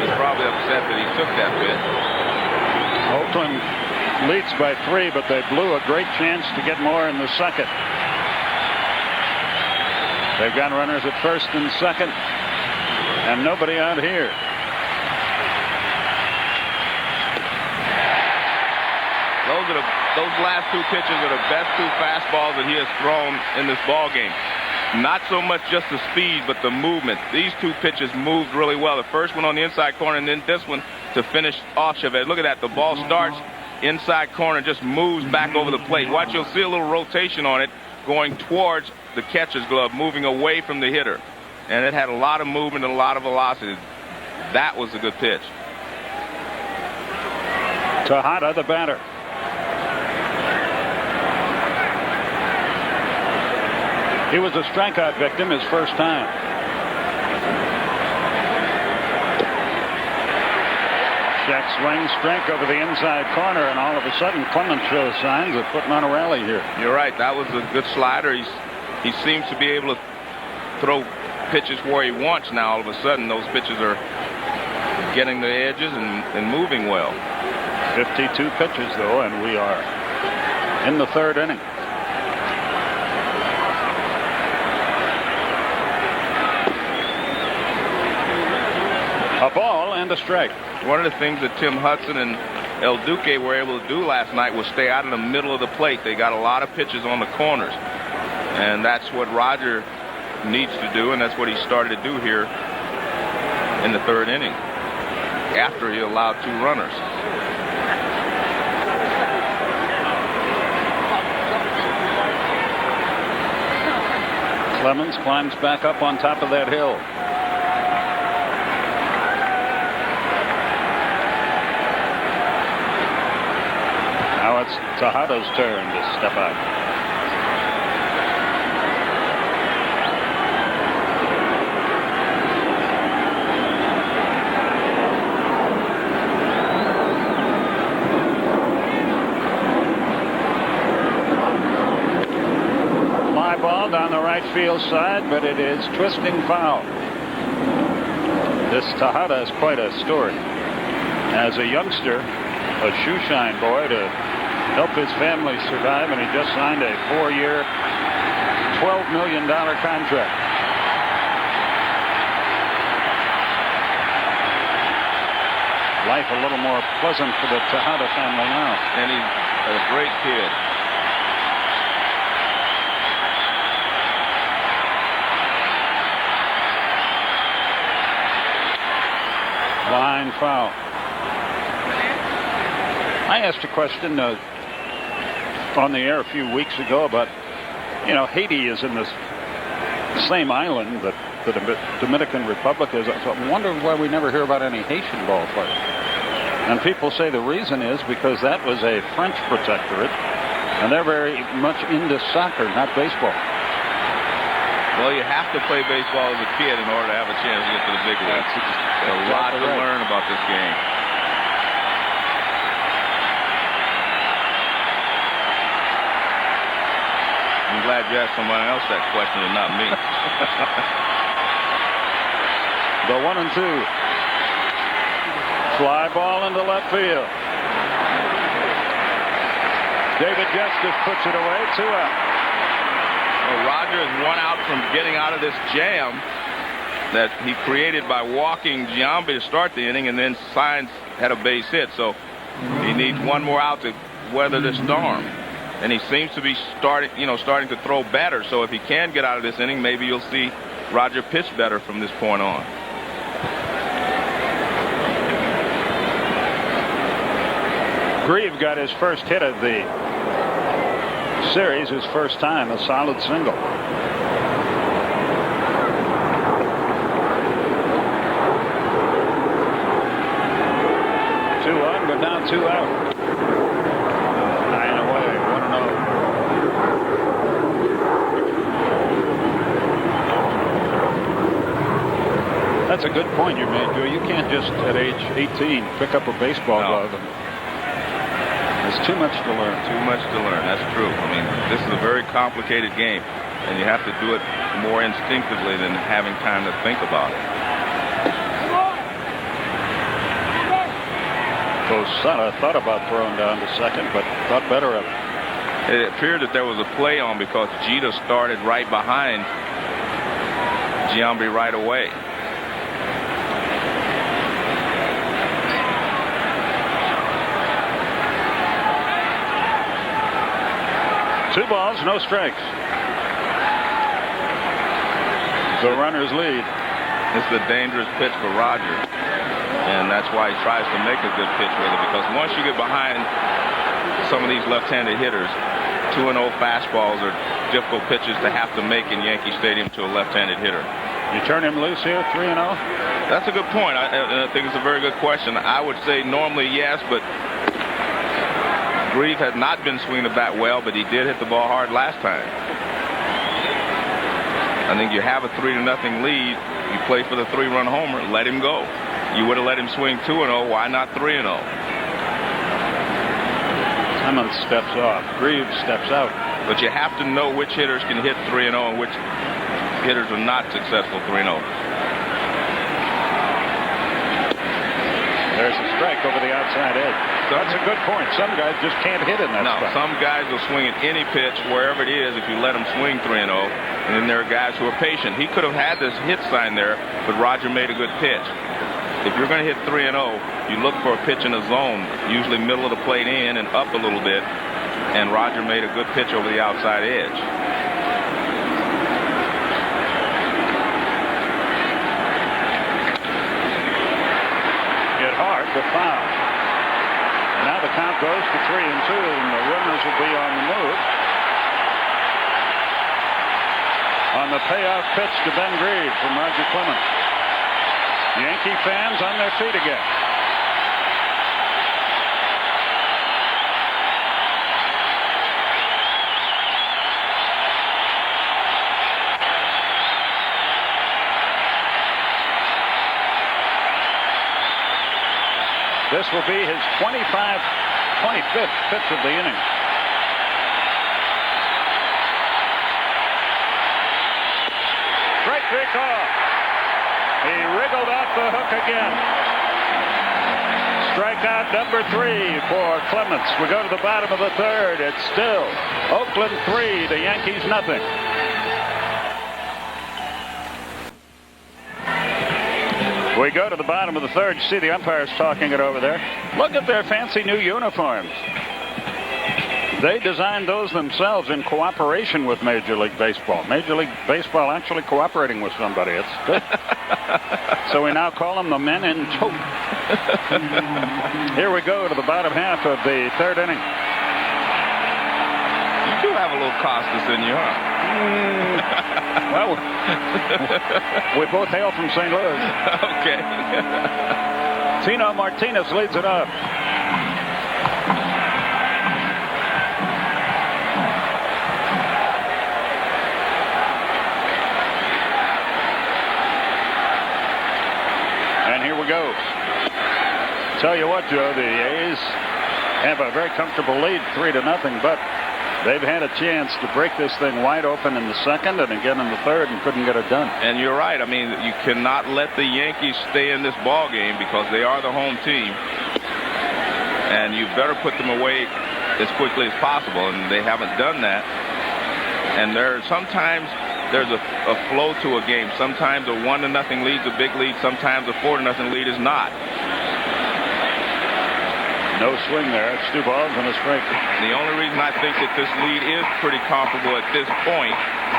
He's probably upset that he took that pitch. Oakland leads by 3, but they blew a great chance to get more in the second. They've got runners at first and second, and nobody out here. Those last 2 pitches are the best 2 fastballs that he has thrown in this ball game. Not so much just the speed, but the movement. These 2 pitches moved really well. The first one on the inside corner, and then this one to finish off Chavez. Look at that. The ball starts inside corner, just moves back over the plate. Watch, you'll see a little rotation on it going towards the catcher's glove, moving away from the hitter. And it had a lot of movement and a lot of velocity. That was a good pitch. Tejada, the batter. He was a strikeout victim his first time. Check swing, strike over the inside corner, and all of a sudden Clemens shows signs of putting on a rally here. You're right. That was a good slider. He seems to be able to throw pitches where he wants now. All of a sudden, those pitches are getting the edges and moving well. 52 pitches, though, and we are in the 3rd inning. A ball and a strike. One of the things that Tim Hudson and El Duque were able to do last night was stay out of the middle of the plate. They got a lot of pitches on the corners. And that's what Roger needs to do, and that's what he started to do here in the 3rd inning after he allowed 2 runners. Clemens climbs back up on top of that hill. Now it's Tejada's turn to step out. Fly ball down the right field side, but it is twisting foul. This Tejada is quite a story. As a youngster, a shoeshine boy to help his family survive, and he just signed a 4-year, $12 million contract. Life a little more pleasant for the Tejada family now. And he's a great kid. Line foul. I asked a question on the air a few weeks ago about, Haiti is in this same island that the Dominican Republic is. So I wonder why we never hear about any Haitian ball players. And people say the reason is because that was a French protectorate, and they're very much into soccer, not baseball. Well, you have to play baseball as a kid in order to have a chance to get to the big leagues. There's a lot to learn about this game. I'm glad you asked someone else that question and not me. The 1-2. Fly ball into left field. David Justice puts it away. 2 out. Well, Roger is 1 out from getting out of this jam that he created by walking Giambi to start the inning, and then Saenz had a base hit. So he needs 1 more out to weather this storm. And he seems to be starting to throw better. So if he can get out of this inning, maybe you'll see Roger pitched better from this point on. Grieve got his first hit of the series, his first time, a solid single. 2-1, but now 2 out. 9 away, 1-0. That's a good point you made, Joe. You can't just at age 18 pick up a baseball glove. There's too much to learn. Too much to learn. That's true. I mean, this is a very complicated game, and you have to do it more instinctively than having time to think about it. Posada thought about throwing down to second, but thought better of it. It appeared that there was a play on because Jeter started right behind Giambi right away. Two balls, no strikes. The runners lead. It's a dangerous pitch for Roger, and that's why he tries to make a good pitch with it, because once you get behind some of these left-handed hitters, 2-0 fastballs are difficult pitches to have to make in Yankee Stadium to a left-handed hitter. You turn him loose here, 3-0? That's a good point. I think it's a very good question. I would say normally yes, but Grieve has not been swinging the bat well, but he did hit the ball hard last time. I think you have a 3-0 lead. You play for the 3-run homer, let him go. You would have let him swing 2-0. Why not 3-0? Simmons steps off. Grieve steps out. But you have to know which hitters can hit 3-0 and which hitters are not successful 3-0. There's a strike over the outside edge. That's a good point. Some guys just can't hit in that spot. Some guys will swing at any pitch, wherever it is, if you let them swing 3-0. And then there are guys who are patient. He could have had this hit sign there, but Roger made a good pitch. If you're going to hit 3-0, you look for a pitch in a zone, usually middle of the plate in and up a little bit. And Roger made a good pitch over the outside edge. Hit hard, but foul. Now the count goes to 3-2, and the runners will be on the move. On the payoff pitch to Ben Grieve from Roger Clemens. Yankee fans on their feet again. This will be his 25th pitch of the inning. Strike 3 call. He wriggled off the hook again. Strikeout number 3 for Clemens. We go to the bottom of the third. It's still Oakland 3, the Yankees nothing. We go to the bottom of the third. You see the umpires talking it over there. Look at their fancy new uniforms. They designed those themselves in cooperation with Major League Baseball. Major League Baseball actually cooperating with somebody. It's good. So we now call them the men in tow. Here we go to the bottom half of the third inning. You do have a little Costas in you, huh? Well, we both hail from St. Louis. Okay. Tino Martinez leads it up. And here we go. Tell you what, Joe, the A's have a very comfortable lead, 3-0, but they've had a chance to break this thing wide open in the second and again in the third and couldn't get it done. And you're right. I mean, you cannot let the Yankees stay in this ball game because they are the home team. And you better put them away as quickly as possible, and they haven't done that. And sometimes there's a flow to a game. Sometimes a 1-0 lead's a big lead. Sometimes a 4-0 lead is not. No swing there. It's 2 balls and a strike. The only reason I think that this lead is pretty comfortable at this point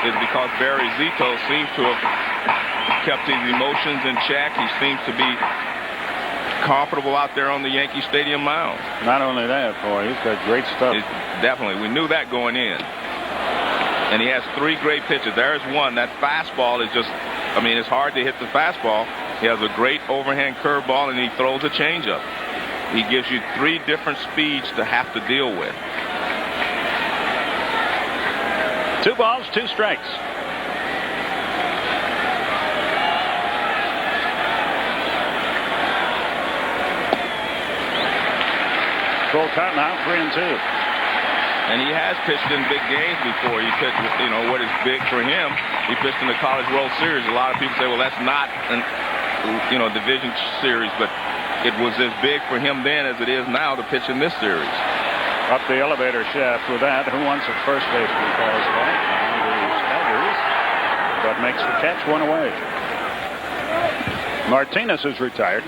is because Barry Zito seems to have kept his emotions in check. He seems to be comfortable out there on the Yankee Stadium mound. Not only that, boy, he's got great stuff. Definitely. We knew that going in. And he has 3 great pitches. There's one. That fastball is just, I mean, it's hard to hit the fastball. He has a great overhand curveball, and he throws a changeup. He gives you 3 different speeds to have to deal with. 2 balls, 2 strikes. Full count now, 3-2. And he has pitched in big games before. He pitched, you know, what is big for him. He pitched in the College World Series. A lot of people say, well, that's not an, you know, division series, but it was as big for him then as it is now to pitch in this series. Up the elevator shaft with that. Who wants a first baseman calls back? And he staggers, but makes the catch, 1 away. Martinez is retired.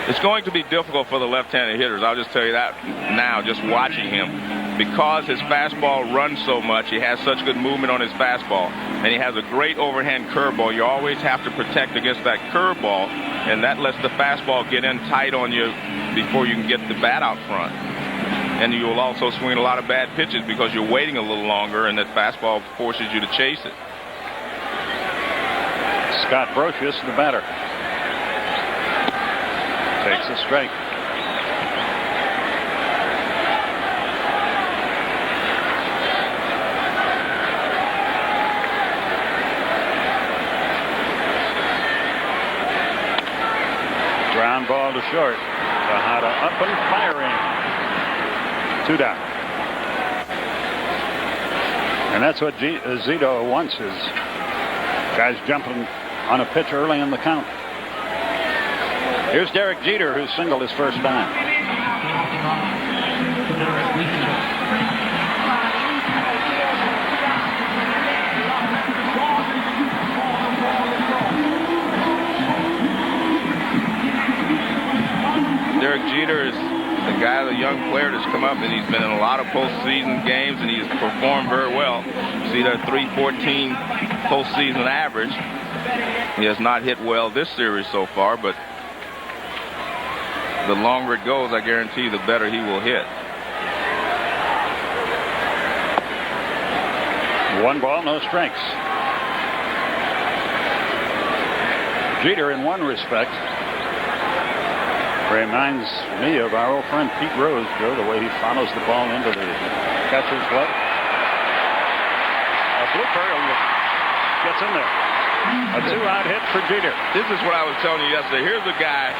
It's going to be difficult for the left-handed hitters. I'll just tell you that now, just watching him. Because his fastball runs so much, he has such good movement on his fastball, and he has a great overhand curveball. You always have to protect against that curveball, and that lets the fastball get in tight on you before you can get the bat out front. And you will also swing a lot of bad pitches because you're waiting a little longer, and that fastball forces you to chase it. Scott Brocious, the batter. Takes a strike. Ground ball to short. Tejada up and firing. 2 down. And that's what Zito wants, is guys jumping on a pitch early in the count. Here's Derek Jeter, who singled his first time. Derek Jeter is the guy, the young player that's come up, and he's been in a lot of postseason games, and he's performed very well. See that 314 postseason average. He has not hit well this series so far, but the longer it goes, I guarantee you, the better he will hit. 1 ball, no strikes. Jeter, in one respect, reminds me of our old friend Pete Rose, Joe, the way he follows the ball into the catcher's glove. A blooper gets in there. A 2-out hit for Jeter. This is what I was telling you yesterday. Here's a guy,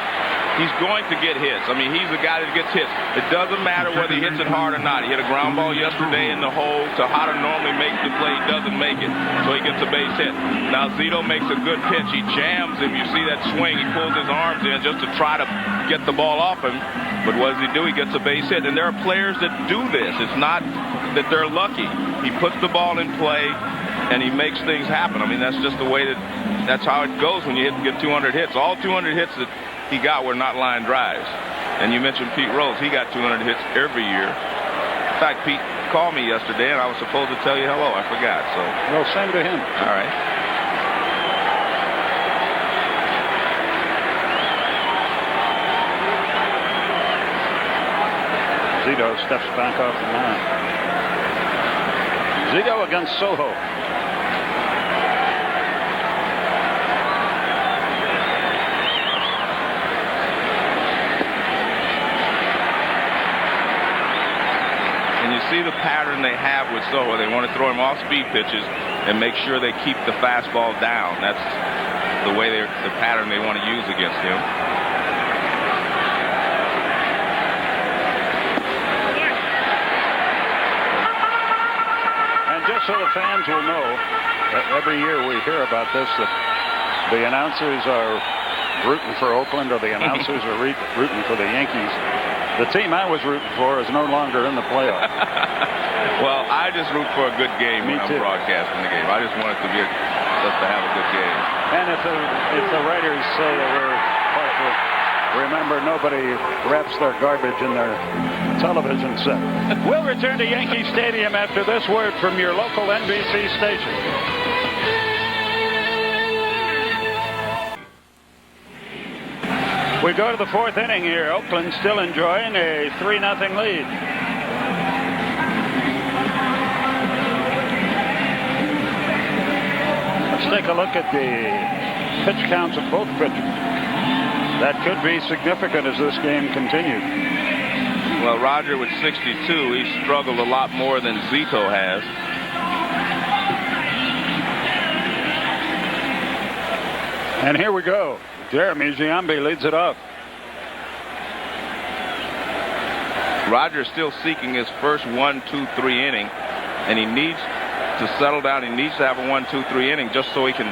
he's going to get hits. I mean, he's a guy that gets hits. It doesn't matter whether he hits it hard or not. He hit a ground ball yesterday in the hole. Tejada normally makes the play, doesn't make it, so he gets a base hit. Now Zito makes a good pitch. He jams him. You see that swing. He pulls his arms in just to try to get the ball off him. But what does he do? He gets a base hit. And there are players that do this. It's not that they're lucky. He puts the ball in play, and he makes things happen. I mean, that's just the way that's how it goes when you get 200 hits. All 200 hits that he got were not line drives. And you mentioned Pete Rose. He got 200 hits every year. In fact, Pete called me yesterday, and I was supposed to tell you hello. I forgot. So. Well, same to him. All right. Zito steps back off the mound. Zito against Soho. See the pattern they have with Soho. They want to throw him off speed pitches and make sure they keep the fastball down. That's the way the pattern they want to use against him. And just so the fans will know, every year we hear about this, that the announcers are rooting for Oakland or the announcers are rooting for the Yankees. The team I was rooting for is no longer in the playoffs. Well, I just root for a good game when I'm broadcasting the game. I just want it to be just to have a good game. And if the writers say that we're partial, remember, nobody wraps their garbage in their television set. We'll return to Yankee Stadium after this word from your local NBC station. We go to the fourth inning here. Oakland still enjoying a 3-0 lead. Let's take a look at the pitch counts of both pitchers. That could be significant as this game continues. Well, Roger with 62, he's struggled a lot more than Zito has. And here we go. Jeremy Giambi leads it off. Roger's still seeking his first 1-2-3 inning, and he needs to settle down. He needs to have a 1-2-3 inning just so he can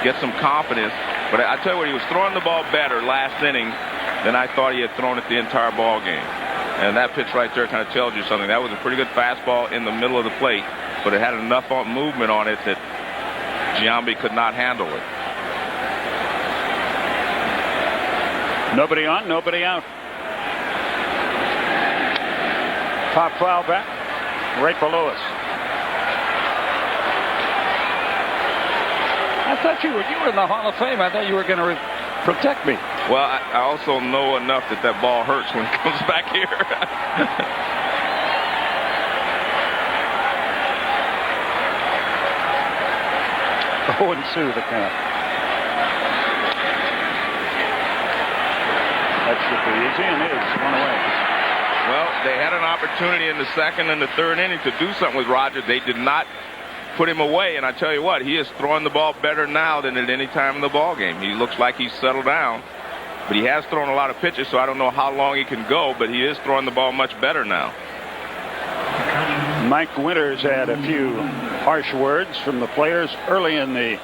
get some confidence. But I tell you what, he was throwing the ball better last inning than I thought he had thrown it the entire ball game. And that pitch right there kind of tells you something. That was a pretty good fastball in the middle of the plate, but it had enough movement on it that Giambi could not handle it. Nobody on, nobody out. Pop foul back, right below us. I thought you were in the Hall of Fame. I thought you were going to protect me. Well, I also know enough that ball hurts when it comes back here. 0-2 the count. That should be easy, and it is. One away. Well, they had an opportunity in the second and the third inning to do something with Roger. They did not put him away, and I tell you what, he is throwing the ball better now than at any time in the ball game. He looks like he's settled down, but he has thrown a lot of pitches, so I don't know how long he can go, but he is throwing the ball much better now. Mike Winters had a few harsh words from the players early in the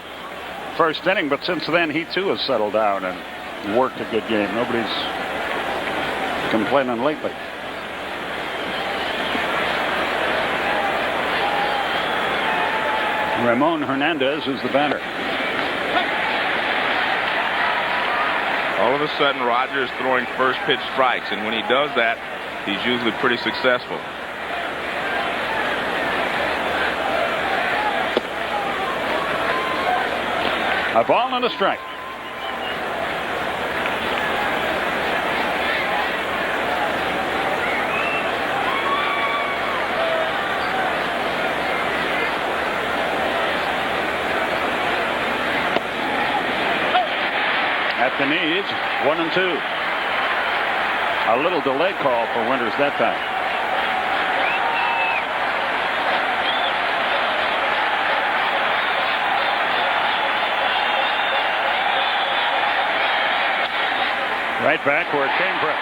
first inning, but since then he too has settled down and worked a good game. Nobody's complaining lately. Ramon Hernandez is the batter. All of a sudden, Roger is throwing first pitch strikes, and when he does that, he's usually pretty successful. A ball and a strike. At the knees, 1-2. A little delay call for Winters that time. Right back where it came from.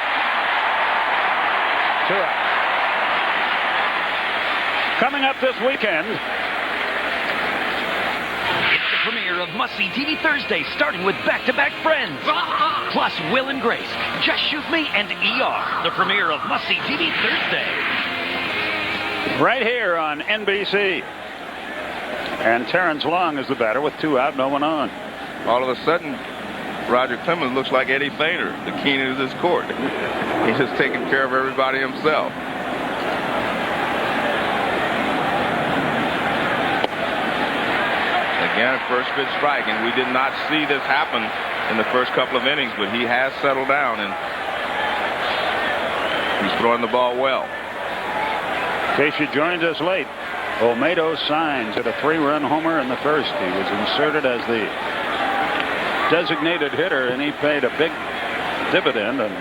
2 out. Coming up this weekend, premiere of must-see TV Thursday, starting with back-to-back Friends, plus Will and Grace, Just Shoot Me, and ER. The premiere of must-see TV Thursday. right here on NBC. And Terrence Long is the batter with 2 out, no one on. All of a sudden, Roger Clemens looks like Eddie Feiner, the king of this court. He's just taking care of everybody himself. Again, first pitch strike, and we did not see this happen in the first couple of innings, but he has settled down, and he's throwing the ball well. In case you joined us late, Olmedo Signs hit a 3-run homer in the first. He was inserted as the designated hitter, and he paid a big dividend, and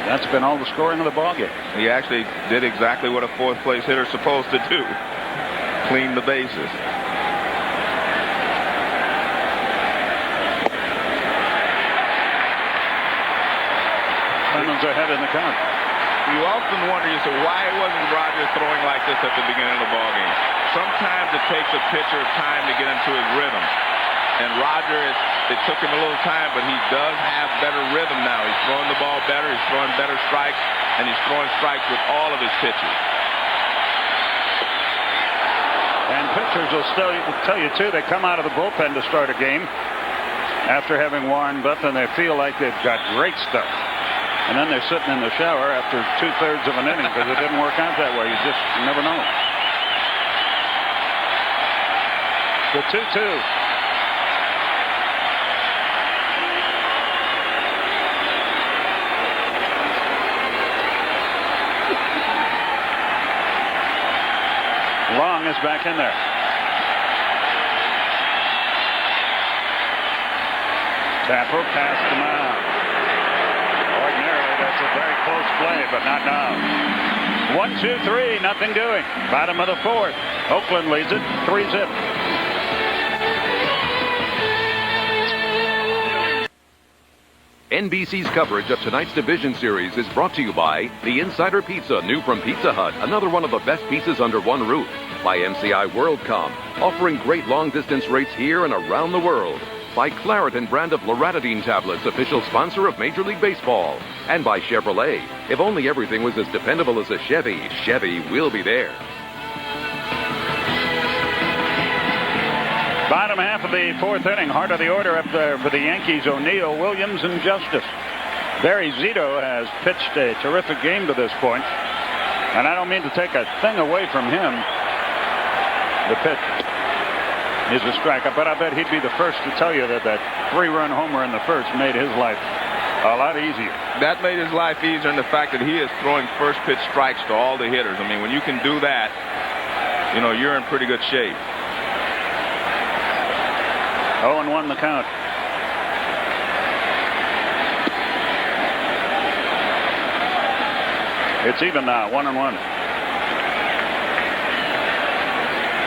that's been all the scoring of the ballgame. He actually did exactly what a fourth-place hitter's supposed to do, clean the bases. Clemens ahead in the count. You often wonder, you say, why wasn't Roger throwing like this at the beginning of the ballgame? Sometimes it takes a pitcher time to get into his rhythm. And Roger, it took him a little time, but he does have better rhythm now. He's throwing the ball better, he's throwing better strikes, and he's throwing strikes with all of his pitches. And pitchers will still tell you, too, they come out of the bullpen to start a game after having warmed up, and they feel like they've got great stuff. And then they're sitting in the shower after 2/3 of an inning because it didn't work out that way. You just never know. The 2-2. Long is back in there. Tapper past the mound. Ordinarily, that's a very close play, but not now. 1-2-3, nothing doing. Bottom of the 4th. Oakland leads it 3-zip. NBC's coverage of tonight's division series is brought to you by the Insider Pizza, new from Pizza Hut, another one of the best pizzas under one roof. By MCI WorldCom, offering great long-distance rates here and around the world. By Claritin brand of Loratadine tablets, official sponsor of Major League Baseball. And by Chevrolet. If only everything was as dependable as a Chevy, Chevy will be there. Bottom half of the 4th inning, heart of the order up there for the Yankees, O'Neill, Williams, and Justice. Barry Zito has pitched a terrific game to this point, and I don't mean to take a thing away from him. The pitch is a strikeout, but I bet he'd be the first to tell you that 3-run homer in the first made his life a lot easier. That made his life easier in the fact that he is throwing first pitch strikes to all the hitters. I mean, when you can do that, you know, you're in pretty good shape. 0-1 the count. It's even now, 1-1.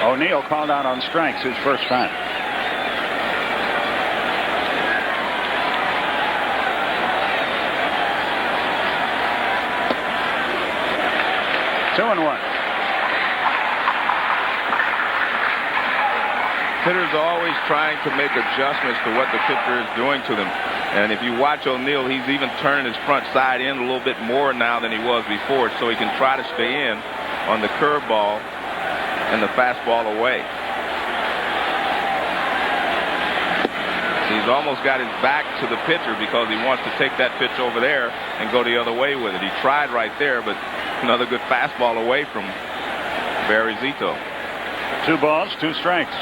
O'Neill called out on strikes his first time. Two and 1. Hitters are always trying to make adjustments to what the pitcher is doing to them. And if you watch O'Neill, he's even turning his front side in a little bit more now than he was before, so he can try to stay in on the curveball and the fastball away. He's almost got his back to the pitcher because he wants to take that pitch over there and go the other way with it. He tried right there, but another good fastball away from Barry Zito. 2 balls, 2 strikes.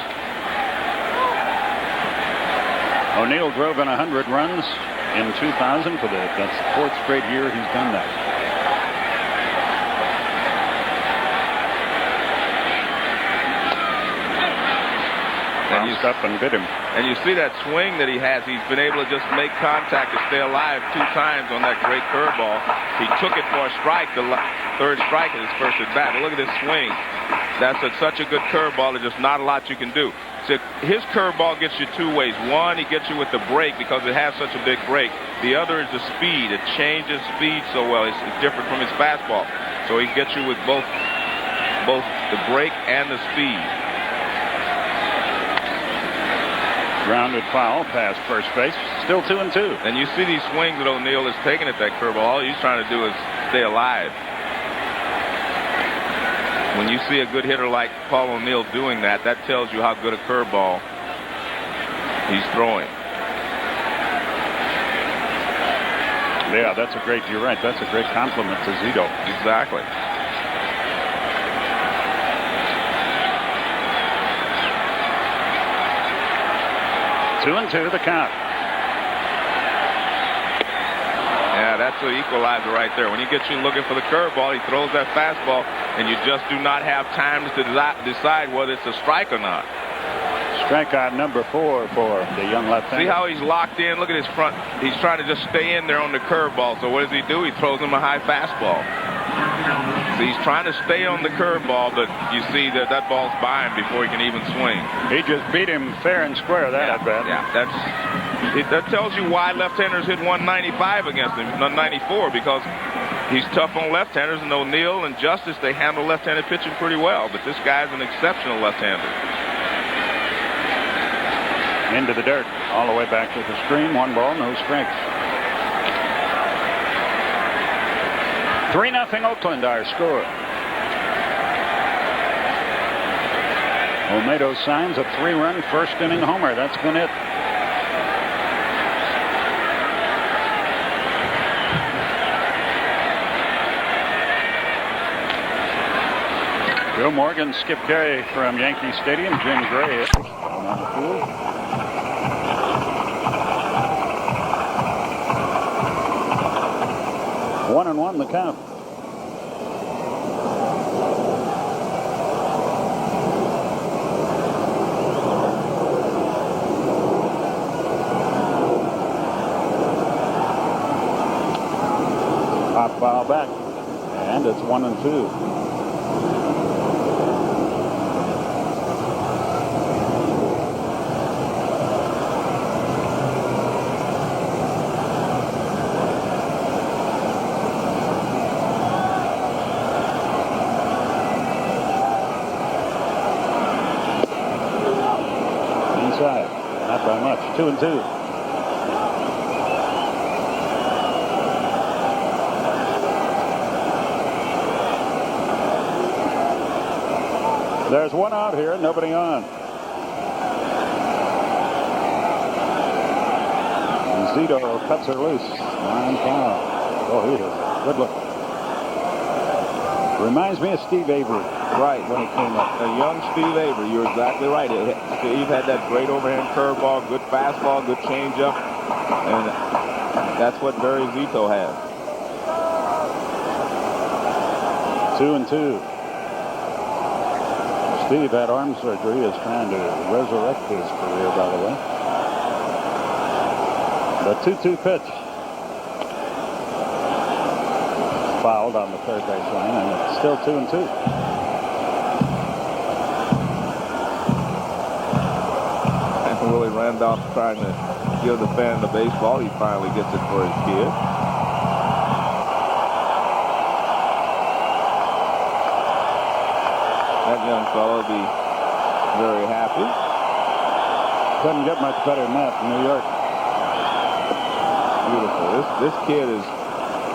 O'Neill drove in 100 runs in 2000 for that's the 4th straight year he's done that. Bounced up and bit him. And you see that swing that he has. He's been able to just make contact to stay alive 2 times on that great curveball. He took it for a strike, the 3rd strike in his first at bat. But look at this swing. That's such a good curveball. There's just not a lot you can do. So his curveball gets you 2 ways. One, he gets you with the break because it has such a big break. The other is the speed. It changes speed so well. It's different from his fastball. So he gets you with both the break and the speed. Grounded foul past first base. Still 2-2. And you see these swings that O'Neill is taking at that curveball. All he's trying to do is stay alive. When you see a good hitter like Paul O'Neill doing that, that tells you how good a curveball he's throwing. Yeah, that's a great, you're right, that's a great compliment to Zito. Exactly. Two and 2 the count. Yeah, that's the equalizer right there. When he gets you looking for the curveball, he throws that fastball, and you just do not have time to decide whether it's a strike or not. Strikeout number 4 for the young left-hander. See how he's locked in? Look at his front. He's trying to just stay in there on the curveball. So what does he do? He throws him a high fastball. So he's trying to stay on the curveball, but you see that ball's by him before he can even swing. He just beat him fair and square, that at bat. Yeah, that tells you why left-handers hit 195 against him, not 94, because he's tough on left-handers, and O'Neill and Justice, they handle left-handed pitching pretty well, but this guy's an exceptional left-hander. Into the dirt, all the way back to the screen. 1 ball, no strikes. 3-0 Oakland, our score. Olmedo signs a 3-run first inning homer. That's been it. Joe Morgan, Skip Carey from Yankee Stadium, Jim Gray on the field. One and one the count. Hop foul back, and it's 1-2. Inside, not by much. 2-2. There's one out here, nobody on. And Zito cuts her loose. 9 foul. Oh, he is good look. Reminds me of Steve Avery. Right, when he came up. A young Steve Avery, you're exactly right. Steve had that great overhand curveball, good fastball, good changeup. And that's what Barry Zito has. 2-2. Steve had arm surgery, is trying to resurrect his career, by the way. The 2-2 pitch. Fouled on the third baseline, and it's still 2-2. And Willie Randolph trying to give the fan the baseball. He finally gets it for his kid. That young fellow will be very happy. Couldn't get much better than that in New York. Beautiful. This kid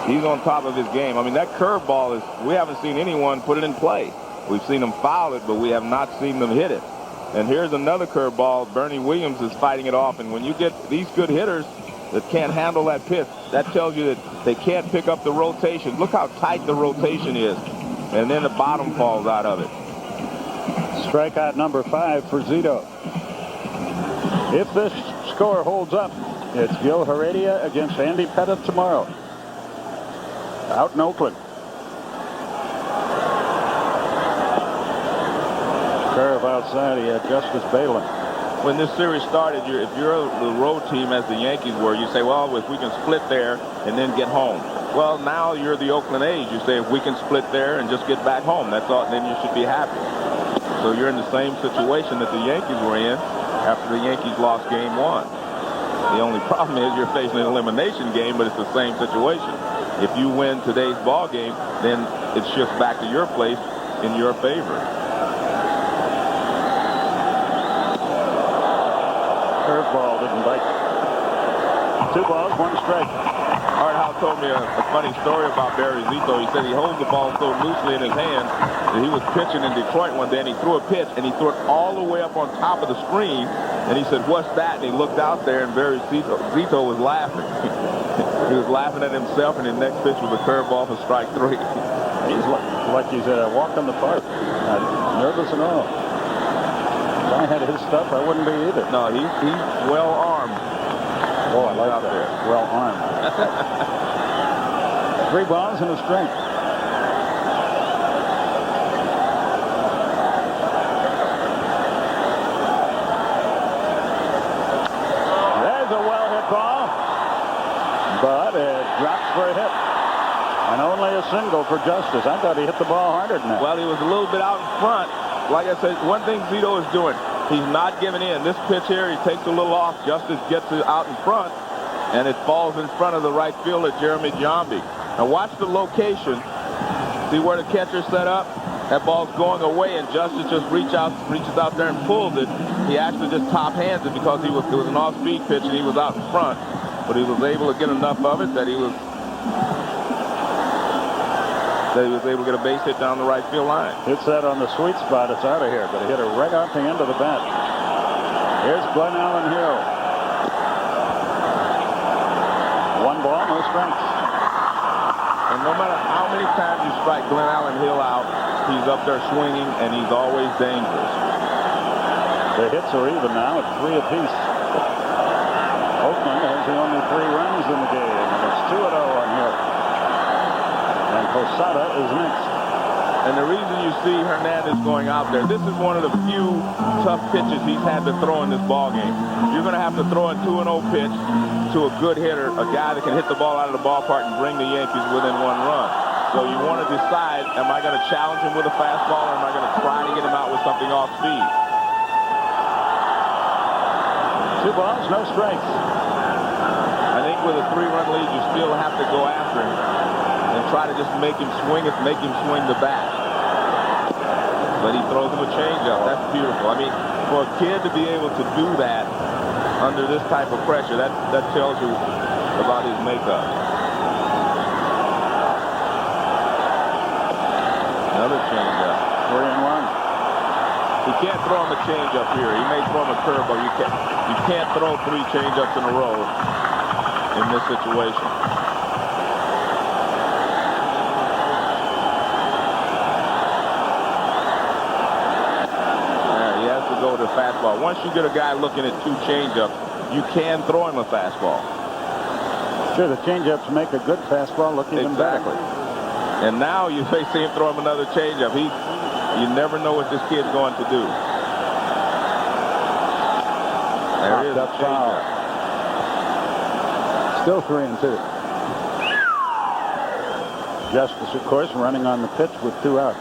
he's on top of his game. I mean, that curveball we haven't seen anyone put it in play. We've seen them foul it, but we have not seen them hit it. And here's another curveball. Bernie Williams is fighting it off. And when you get these good hitters that can't handle that pitch, that tells you that they can't pick up the rotation. Look how tight the rotation is. And then the bottom falls out of it. Strikeout number 5 for Zito. If this score holds up, it's Gil Heredia against Andy Pettit tomorrow. Out in Oakland. Curve outside, he had Justice Balin. When this series started, if you're the road team as the Yankees were, you say, well, if we can split there and then get home. Well, now you're the Oakland A's. You say, if we can split there and just get back home, that's all, then you should be happy. So you're in the same situation that the Yankees were in after the Yankees lost Game 1. The only problem is you're facing an elimination game, but it's the same situation. If you win today's ball game, then it shifts back to your place in your favor. Curveball didn't bite. 2 balls, 1 strike. Art Howe told me a funny story about Barry Zito. He said he holds the ball so loosely in his hand that he was pitching in Detroit one day, and he threw a pitch, and he threw it all the way up on top of the screen. And he said, "What's that?" And he looked out there, and Barry Zito was laughing. He was laughing at himself, and his next pitch was a curveball for strike 3. He's like he's walked in the park. Not nervous at all. If I had his stuff, I wouldn't be either. No, he's well armed. Oh, I like that. Well armed. 3 balls and a strike. There's a well-hit ball, but it drops for a hit. And only a single for Justice. I thought he hit the ball harder than that. Well, he was a little bit out in front. Like I said, one thing Zito is doing, he's not giving in. This pitch here, he takes a little off. Justice gets it out in front, and it falls in front of the right fielder, Jeremy Giambi. Now watch the location. See where the catcher set up? That ball's going away, and Justice just reaches out there and pulls it. He actually just top hands it because it was an off-speed pitch, and he was out in front. But he was able to get enough of it that he was able to get a base hit down the right field line. Hits that on the sweet spot. It's out of here, but he hit it right off the end of the bat. Here's Glenn Allen Hill. 1 ball, no strikes. And no matter how many times you strike Glenn Allen Hill out, he's up there swinging, and he's always dangerous. The hits are even now at 3 apiece. Oakland has the only 3 runs in the game, and it's 2-0 on Hill. And Posada is next. And the reason you see Hernandez going out there, this is one of the few tough pitches he's had to throw in this ball game. You're going to have to throw a 2-0 pitch to a good hitter, a guy that can hit the ball out of the ballpark and bring the Yankees within 1 run. So you want to decide, am I going to challenge him with a fastball, or am I going to try to get him out with something off speed? 2 balls, no strikes. I think with a 3-run lead, you still have to go after him and try to just make him swing it, make him swing the bat. But he throws him a changeup. That's beautiful. I mean, for a kid to be able to do that under this type of pressure, that tells you about his makeup. Another changeup. 3-1. He can't throw him a changeup here. He may throw him a curveball. You can't throw 3 changeups in a row in this situation. Go to fastball. Once you get a guy looking at 2 changeups, you can throw him a fastball. Sure, the changeups make a good fastball look even exactly better. And now you may see him throw him another changeup. You never know what this kid's going to do. There it is. Up foul. Still 3-2. Justice, of course, running on the pitch with 2 out.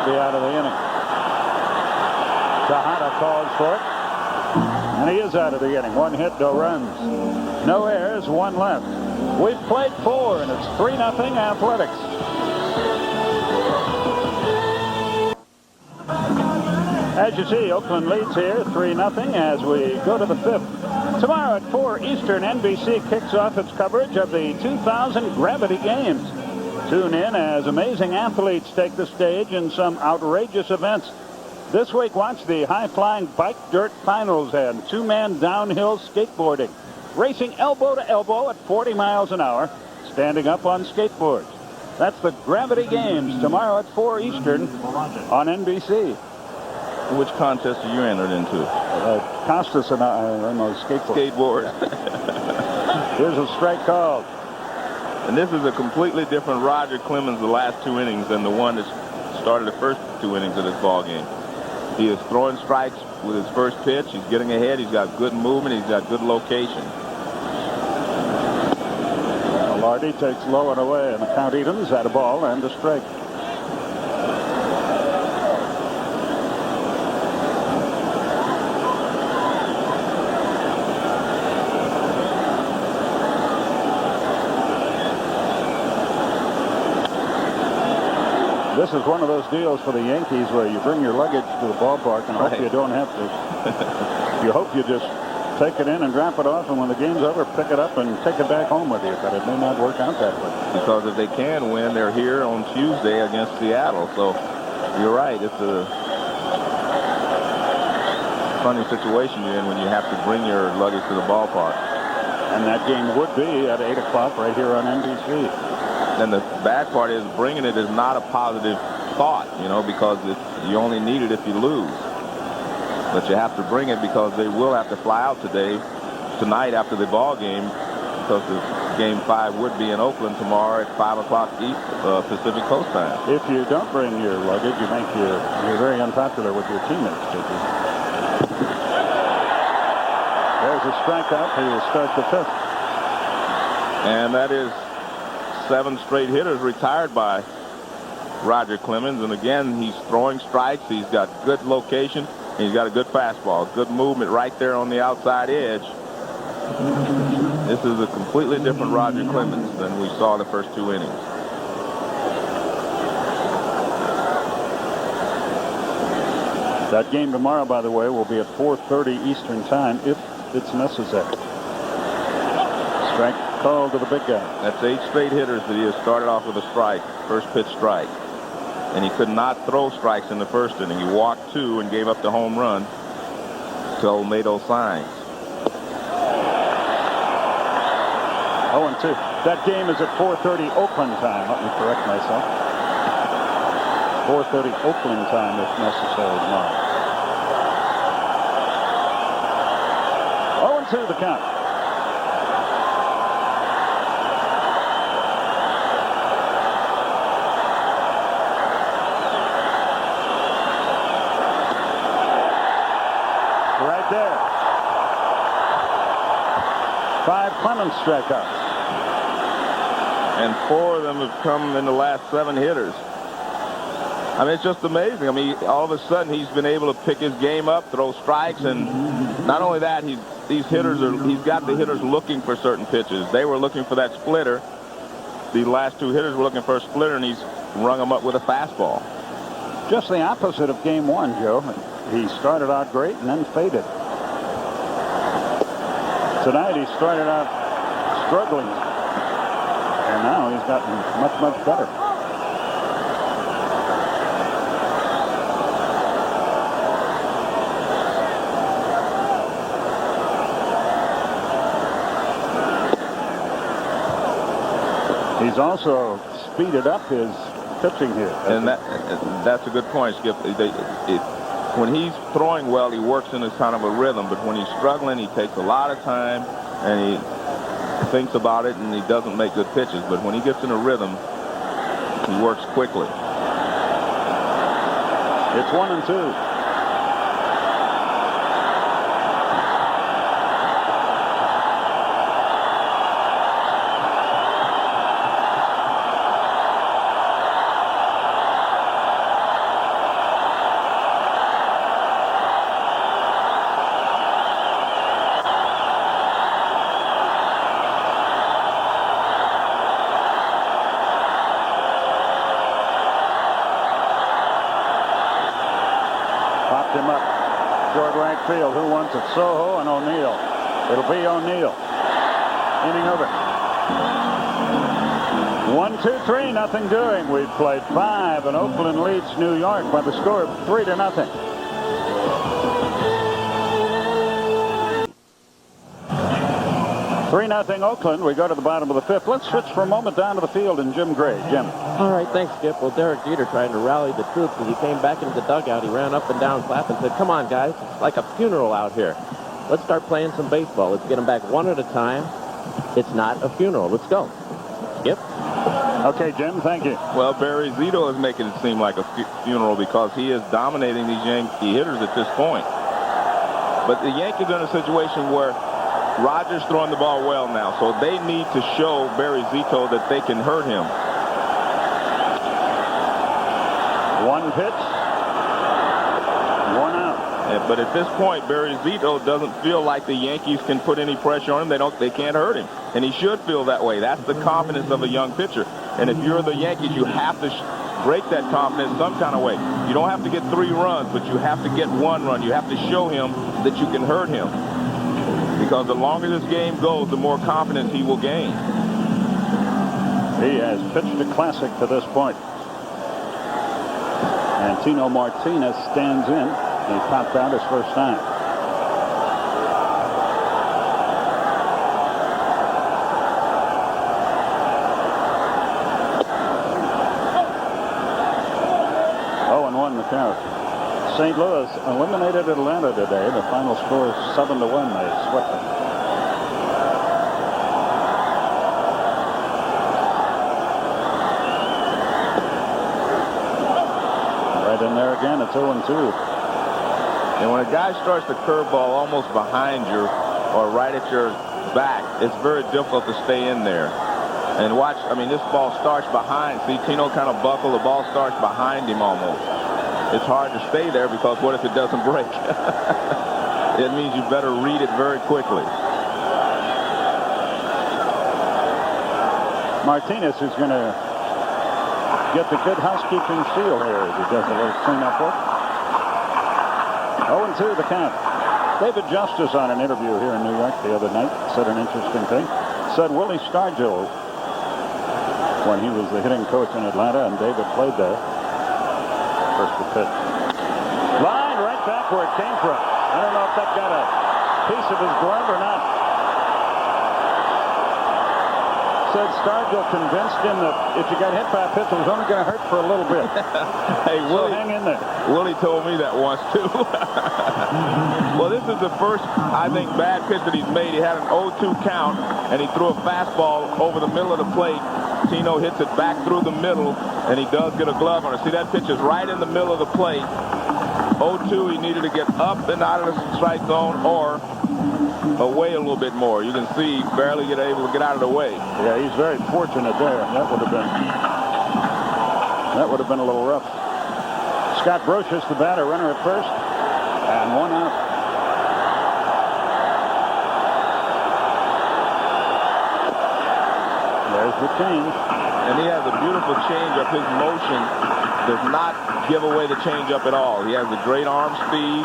Be out of the inning. Tejada calls for it, and he is out of the inning. 1 hit, no runs, no errors, 1 left. We've played 4, and it's 3-0 Athletics. As you see, Oakland leads here 3-0 as we go to the 5th. Tomorrow at 4 Eastern, NBC kicks off its coverage of the 2000 Gravity Games. Tune in as amazing athletes take the stage in some outrageous events. This week, watch the high-flying bike dirt finals and 2-man downhill skateboarding. Racing elbow to elbow at 40 miles an hour, standing up on skateboards. That's the Gravity Games tomorrow at 4 Eastern on NBC. Which contest are you entered into? Costas and I are on those skateboards. Here's a strike called. And this is a completely different Roger Clemens the last 2 innings than the one that started the first 2 innings of this ball game. He is throwing strikes with his first pitch. He's getting ahead. He's got good movement. He's got good location. Lardy takes low and away, and the count evens at a ball and a strike. This is one of those deals for the Yankees where you bring your luggage to the ballpark and hope you don't have to. You hope you just take it in and drop it off, and when the game's over, pick it up and take it back home with you. But it may not work out that way. Because if they can win, they're here on Tuesday against Seattle. So you're right. It's a funny situation you're in when you have to bring your luggage to the ballpark. And that game would be at 8 o'clock right here on NBC. And the bad part is bringing it is not a positive thought, you know, because you only need it if you lose. But you have to bring it because they will have to fly out tonight after the ball game, because the game 5 would be in Oakland tomorrow at 5 o'clock East Pacific Coast time. If you don't bring your luggage, you think you're very unpopular with your teammates. There's a strikeout. He will start the 5th. And that is 7 straight hitters retired by Roger Clemens. And again, he's throwing strikes. He's got good location. He's got a good fastball, good movement right there on the outside edge. This is a completely different Roger Clemens than we saw the first 2 innings. That game tomorrow, by the way, will be at 4:30 Eastern time if it's necessary. Strike called to the big guy. That's 8 straight hitters that he has started off with a strike, first pitch strike. And he could not throw strikes in the first inning. He walked 2 and gave up the home run to Olmedo Signs. 0-2. That game is at 4:30 Oakland time. Let me correct myself. 4:30 Oakland time if necessary tomorrow. 0-2 the count. Right there. 5 Clemens strikeouts. And 4 of them have come in the last 7 hitters. I mean, it's just amazing. I mean, all of a sudden he's been able to pick his game up, throw strikes, and not only that, he's got the hitters looking for certain pitches. They were looking for that splitter. The last 2 hitters were looking for a splitter, and he's rung them up with a fastball. Just the opposite of game 1, Joe. He started out great and then faded. Tonight he started out struggling, and now he's gotten much, much better. He's also speeded up his pitching here. And that's a good point, Skip. When he's throwing well, he works in a kind of a rhythm, but when he's struggling, he takes a lot of time and he thinks about it, and he doesn't make good pitches. But when he gets in a rhythm, he works quickly. It's 1-2. Him up. Short right field. Who wants it? Soho and O'Neill. It'll be O'Neill. Inning over. 1-2-3. Nothing doing. We've played 5, and Oakland leads New York by the score of 3-0. 3-0 Oakland. We go to the bottom of the 5th. Let's switch for a moment down to the field and Jim Gray. Jim. All right, thanks, Skip. Well, Derek Jeter trying to rally the troops as he came back into the dugout. He ran up and down clapping and said, "Come on, guys. It's like a funeral out here. Let's start playing some baseball. Let's get them back one at a time. It's not a funeral. Let's go." Skip? Okay, Jim, thank you. Well, Barry Zito is making it seem like a funeral because he is dominating these Yankee hitters at this point. But the Yankees are in a situation where Rogers throwing the ball well now, so they need to show Barry Zito that they can hurt him. 1 pitch, 1 out. But at this point, Barry Zito doesn't feel like the Yankees can put any pressure on him. They can't hurt him, and he should feel that way. That's the confidence of a young pitcher. And if you're the Yankees, you have to break that confidence some kind of way. You don't have to get 3 runs, but you have to get 1 run. You have to show him that you can hurt him. Because the longer this game goes, the more confidence he will gain. He has pitched a classic to this point. And Tino Martinez stands in. He popped out his first time. Oh, and 1 the count. St. Louis eliminated Atlanta today. The final score is 7-1. They swept them. Right in there again. It's 0-2. And when a guy starts the curveball almost behind you or right at your back, it's very difficult to stay in there. And watch, I mean, this ball starts behind. See, Tino kind of buckled. The ball starts behind him almost. It's hard to stay there because what if it doesn't break? It means you better read it very quickly. Martinez is going to get the good housekeeping feel here as he does a little cleanup work. 0-2 the count. David Justice on an interview here in New York the other night said an interesting thing. said Willie Stargell when he was the hitting coach in Atlanta, and David played there. First the pitch. Line right back where it came from. I don't know if that got a piece of his glove or not. Said Stargell convinced him that if you got hit by a pitch, it was only going to hurt for a little bit. Hey, So Willie, hang in there. Willie told me that once, too. Well, this is the first, I think, bad pitch that he's made. He had an 0-2 count, and he threw a fastball over the middle of the plate. Tino hits it back through the middle, and he does get a glove on it. See, that pitch is right in the middle of the plate. 0-2, he needed to get up and out of the strike zone or away a little bit more. You can see he barely able to get out of the way. Yeah, he's very fortunate there. That would have been a little rough. Scott Brocious, the batter, runner at first, and one out. There's the change. And he has a beautiful change-up. His motion does not give away the change-up at all. He has a great arm speed,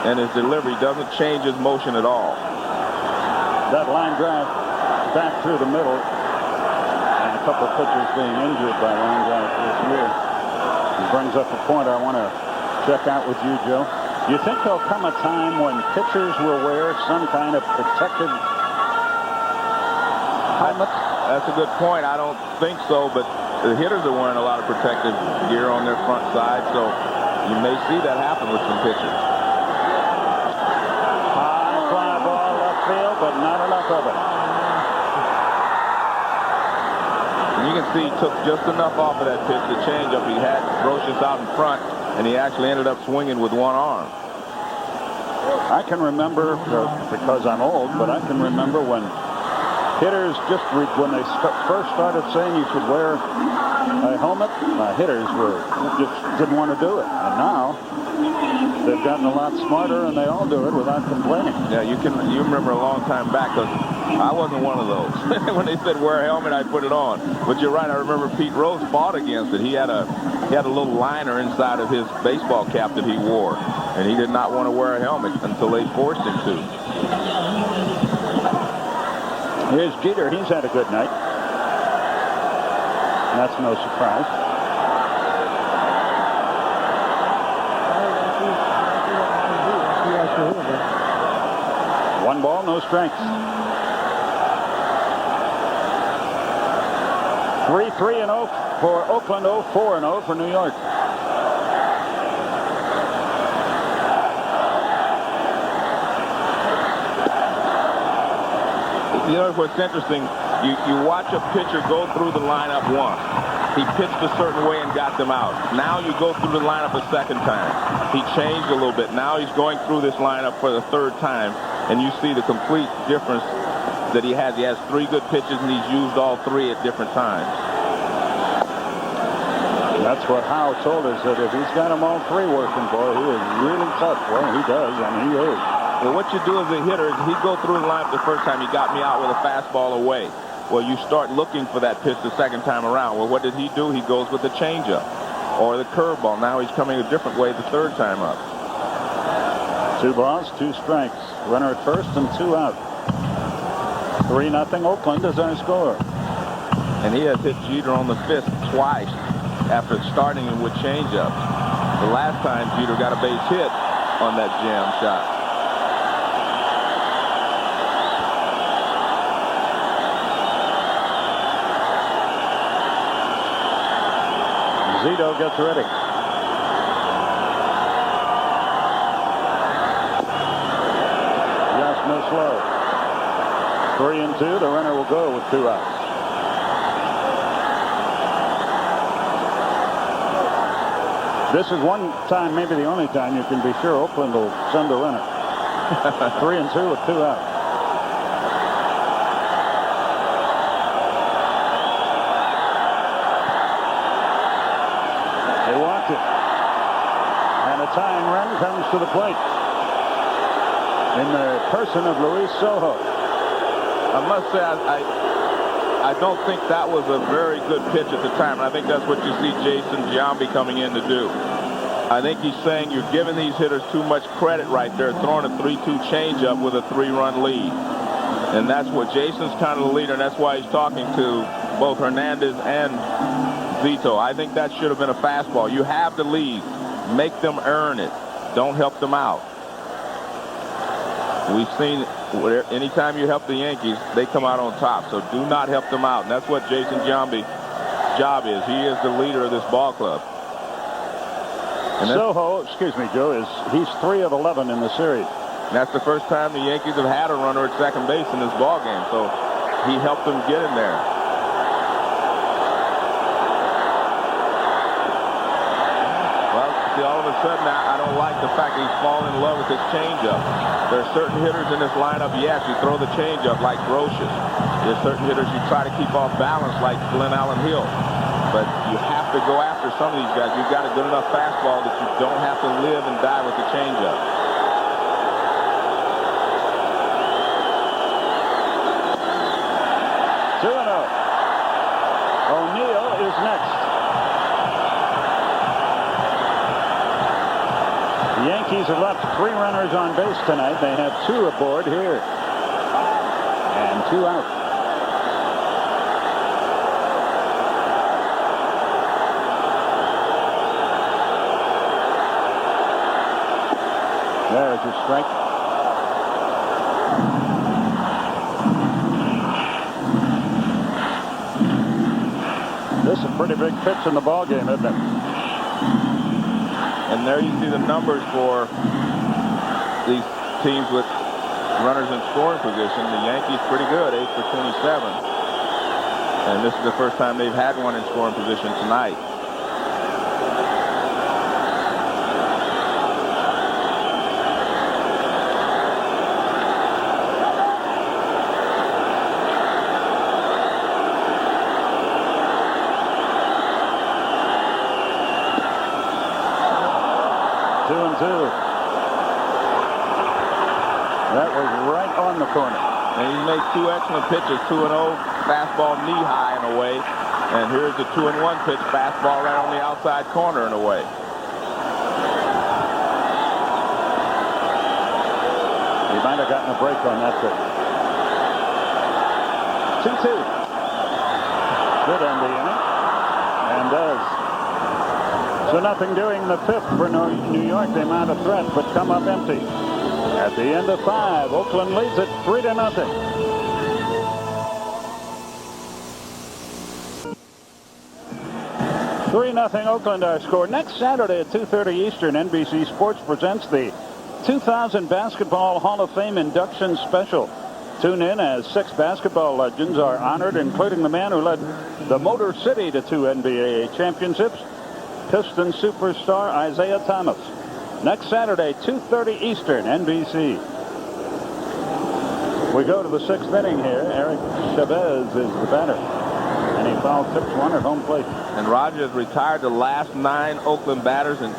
and his delivery doesn't change his motion at all. That line drive back through the middle, and a couple of pitchers being injured by line drives this year. It brings up a point I want to check out with you, Joe. Do you think there'll come a time when pitchers will wear some kind of protective helmet? That's a good point. I don't think so, but the hitters are wearing a lot of protective gear on their front side, so you may see that happen with some pitchers. High fly ball left field, but not enough of it. And you can see he took just enough off of that pitch, the changeup. He had Brocious out in front, and he actually ended up swinging with one arm. I can remember, because I'm old, but I can remember when hitters when they first started saying you should wear a helmet, hitters just didn't want to do it. And now they've gotten a lot smarter, and they all do it without complaining. Yeah, you remember a long time back, because I wasn't one of those. When they said wear a helmet, I put it on. But you're right. I remember Pete Rose fought against it. He had a little liner inside of his baseball cap that he wore, and he did not want to wear a helmet until they forced him to. Here's Jeter. He's had a good night. That's no surprise. One ball, no strikes. 3-3-0 for Oakland, 0-4-0 for New York. You know what's interesting? You watch a pitcher go through the lineup once. He pitched a certain way and got them out. Now you go through the lineup a second time. He changed a little bit. Now he's going through this lineup for the third time, and you see the complete difference that he has. He has 3 good pitches, and he's used all 3 at different times. That's what Howe told us, that if he's got them all 3 working, boy, he is really tough. Well, he does, and he is. Well, what you do as a hitter is he'd go through the lineup the first time. He got me out with a fastball away. Well, you start looking for that pitch the second time around. Well, what did he do? He goes with the changeup or the curveball. Now he's coming a different way the third time up. 2 balls, 2 strikes. Runner at first and 2 out. 3-0 Oakland is our score. And he has hit Jeter on the fist twice after starting him with changeups. The last time Jeter got a base hit on that jam shot. Zito gets ready. Just no slow. 3-2. The runner will go with 2 outs. This is one time, maybe the only time, you can be sure Oakland will send a runner. 3-2 with 2 outs. They walked it. And a tying run comes to the plate in the person of Luis Sojo. I must say, I don't think that was a very good pitch at the time. And I think that's what you see Jason Giambi coming in to do. I think he's saying you're giving these hitters too much credit right there, throwing a 3-2 changeup with a 3-run lead. And that's what Jason's kind of the leader, and that's why he's talking to both Hernandez and Zito. I think that should have been a fastball. You have the lead. Make them earn it. Don't help them out. We've seen anytime you help the Yankees, they come out on top. So do not help them out. And that's what Jason Giambi's job is. He is the leader of this ball club. And Soho, excuse me, Joe, he's 3 of 11 in the series. that's the first time the Yankees have had a runner at second base in this ball game. So he helped them get in there. Well, see, all of a sudden, I don't like the fact that he's fallen in love with his changeup. There are certain hitters in this lineup, yes, you throw the changeup like Grotius. There's certain hitters you try to keep off balance like Glenn Allen Hill. But you have to go after some of these guys. You've got a good enough fastball that you don't have to live and die with the changeup. 2-0. O'Neill is next. The Yankees have left 3 runners on base tonight. They have 2 aboard here. And 2 out. There's your strike. This is a pretty big pitch in the ball game, isn't it? And there you see the numbers for these teams with runners in scoring position. The Yankees pretty good, 8 for 27. And this is the first time they've had one in scoring position tonight. That was right on the corner. And he's made 2 excellent pitches, 2-0, fastball knee high and away. And here's the 2-1 pitch, fastball right on the outside corner and away. He might have gotten a break on that pitch. 2-2. Good end the inning. And does. So nothing doing the 5th for New York. They mount a threat, but come up empty. At the end of 5, Oakland leads it 3-0. 3-0 Oakland our score. Next Saturday at 2:30 Eastern, NBC Sports presents the 2000 Basketball Hall of Fame induction special. Tune in as 6 basketball legends are honored, including the man who led the Motor City to 2 NBA championships, Piston superstar Isaiah Thomas. Next Saturday, 2:30 Eastern, NBC. We go to the 6th inning here. Eric Chavez is the batter. And he fouled tips 1 at home plate. And Roger has retired the last 9 Oakland batters, and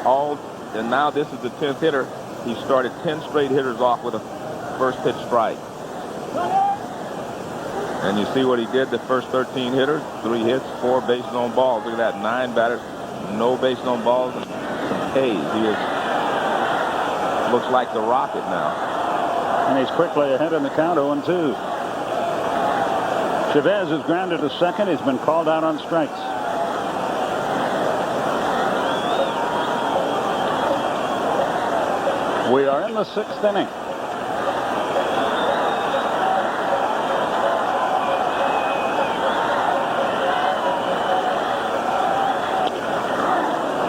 now this is the 10th hitter. He started 10 straight hitters off with a first pitch strike. And you see what he did the first 13 hitters. 3 hits, 4 bases on balls. Look at that, 9 batters, no bases on balls, and some K's. He looks like the Rocket now. And he's quickly ahead in the count, 0-2. Chavez is grounded to second. He's been called out on strikes. We are in the 6th inning.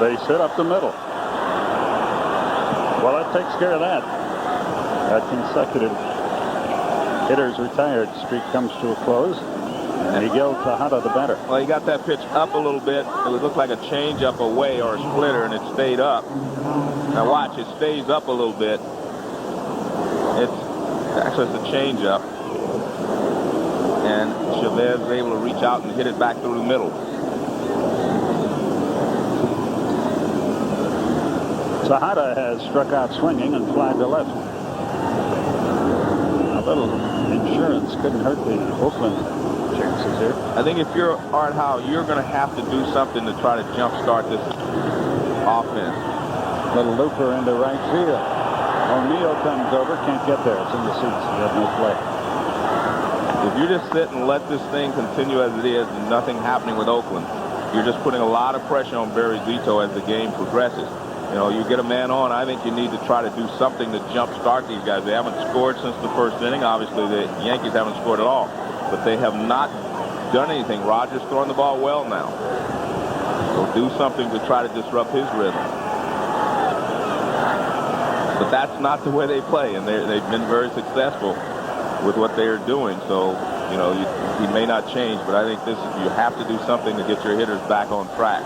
They sit up the middle. Well, that takes care of that. That consecutive hitters retired streak comes to a close. And Miguel Tejada, the batter. Well, he got that pitch up a little bit. It would look like a change-up away or a splitter, and it stayed up. Now watch, it stays up a little bit. It's actually a change-up. And Chavez is able to reach out and hit it back through the middle. Tejada has struck out swinging and flied to left. A little insurance couldn't hurt the Oakland chances here. I think if you're Art Howe, you're going to have to do something to try to jumpstart this offense. Little looper into right field. O'Neill comes over, can't get there. It's in the seats. He had no play. If you just sit and let this thing continue as it is and nothing happening with Oakland, you're just putting a lot of pressure on Barry Zito as the game progresses. You know, you get a man on, I think you need to try to do something to jumpstart these guys. They haven't scored since the first inning. Obviously, the Yankees haven't scored at all. But they have not done anything. Rogers throwing the ball well now. So do something to try to disrupt his rhythm. But that's not the way they play, and they've been very successful with what they are doing. So, you know, he may not change, but I think you have to do something to get your hitters back on track.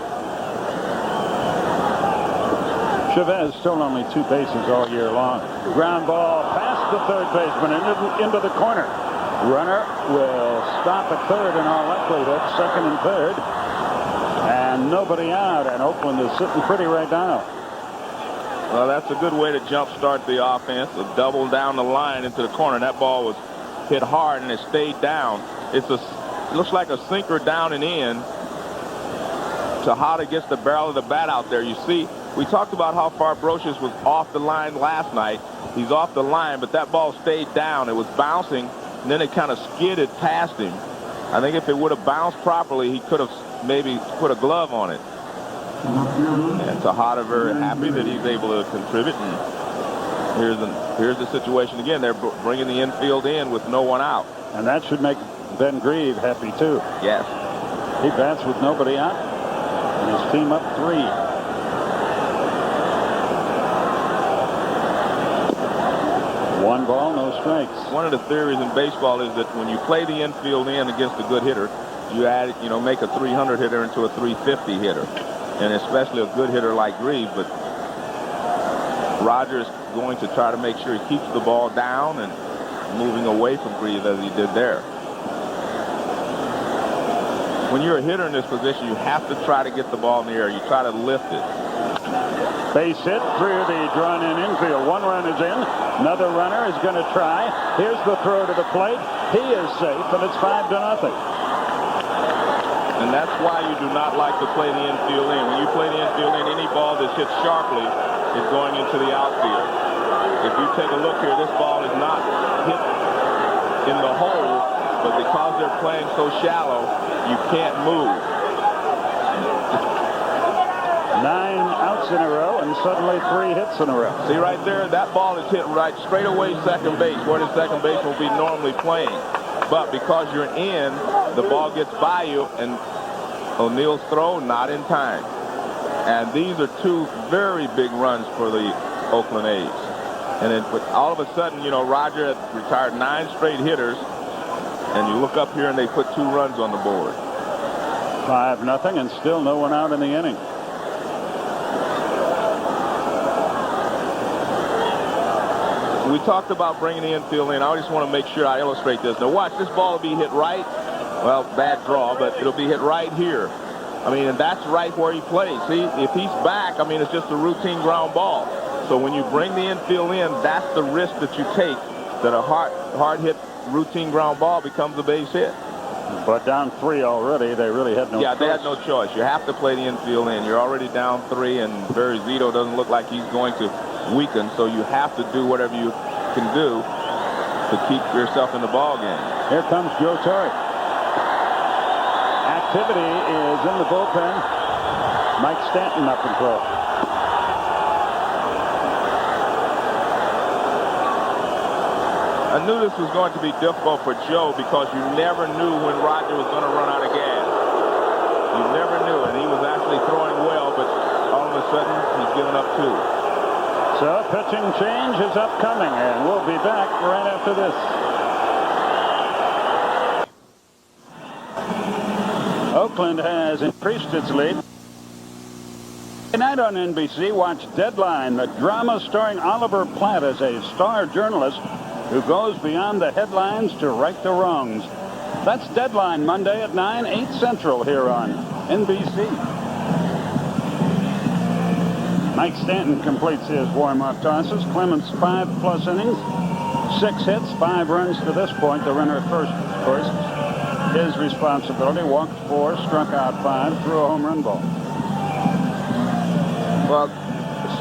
Chavez still only 2 bases all year long. Ground ball past the third baseman into the corner. Runner will stop at third in all likelihood, second and third. And nobody out, and Oakland is sitting pretty right now. Well, that's a good way to jumpstart the offense. A double down the line into the corner. That ball was hit hard and it stayed down. It looks like a sinker down and in. Tejada gets the barrel of the bat out there. You see, we talked about how far Brocious was off the line last night. He's off the line, but that ball stayed down. It was bouncing, and then it kind of skidded past him. I think if it would have bounced properly, he could have maybe put a glove on it. And Tejada very happy that he's able to contribute. And here's the situation again. They're bringing the infield in with no one out. And that should make Ben Grieve happy, too. Yes. He bats with nobody out, and his team up 3. One ball, no strikes. One of the theories in baseball is that when you play the infield in against a good hitter, you make a 300 hitter into a 350 hitter. And especially a good hitter like Grieve, but Rogers going to try to make sure he keeps the ball down and moving away from Grieve as he did there. When you're a hitter in this position, you have to try to get the ball in the air. You try to lift it. Base hit through the drawn-in infield. 1 run is in. Another runner is going to try. Here's the throw to the plate. He is safe, and it's 5-0. And that's why you do not like to play the infield in. When you play the infield in, any ball that's hit sharply is going into the outfield. If you take a look here, this ball is not hit in the hole, but because they're playing so shallow, you can't move. 9 outs in a row, and suddenly 3 hits in a row. See right there, that ball is hit right straight away second base, where the second base will be normally playing. But because you're in, the ball gets by you, and O'Neill's throw not in time. And these are 2 very big runs for the Oakland A's. And then all of a sudden, you know, Roger had retired 9 straight hitters, and you look up here and they put 2 runs on the board. 5-0, and still no one out in the inning. We talked about bringing the infield in. I just want to make sure I illustrate this. Now watch, this ball will be hit right. Well, bad draw, but it'll be hit right here. I mean, and that's right where he plays. See, if he's back, I mean, it's just a routine ground ball. So when you bring the infield in, that's the risk that you take, that a hard hit routine ground ball becomes a base hit. But down 3 already, they really had no choice. They had no choice. You have to play the infield in. You're already down 3, and Barry Zito doesn't look like he's going to weaken, so you have to do whatever you can do to keep yourself in the ball game. Here comes Joe Torre. Activity is in the bullpen. Mike Stanton up and close. I knew this was going to be difficult for Joe because you never knew when Roger was going to run out of gas. You never knew, and he was actually throwing well, but all of a sudden he's given up 2. So pitching change is upcoming, and we'll be back right after this. Oakland has increased its lead. Tonight on NBC, watch Deadline, the drama starring Oliver Platt as a star journalist who goes beyond the headlines to right the wrongs. That's Deadline, Monday at 9, 8 Central here on NBC. Mike Stanton completes his warm-up tosses. Clemens 5+ innings, 6 hits, 5 runs to this point. The runner at first, of course, his responsibility. Walked 4, struck out 5, threw a home run ball. Well,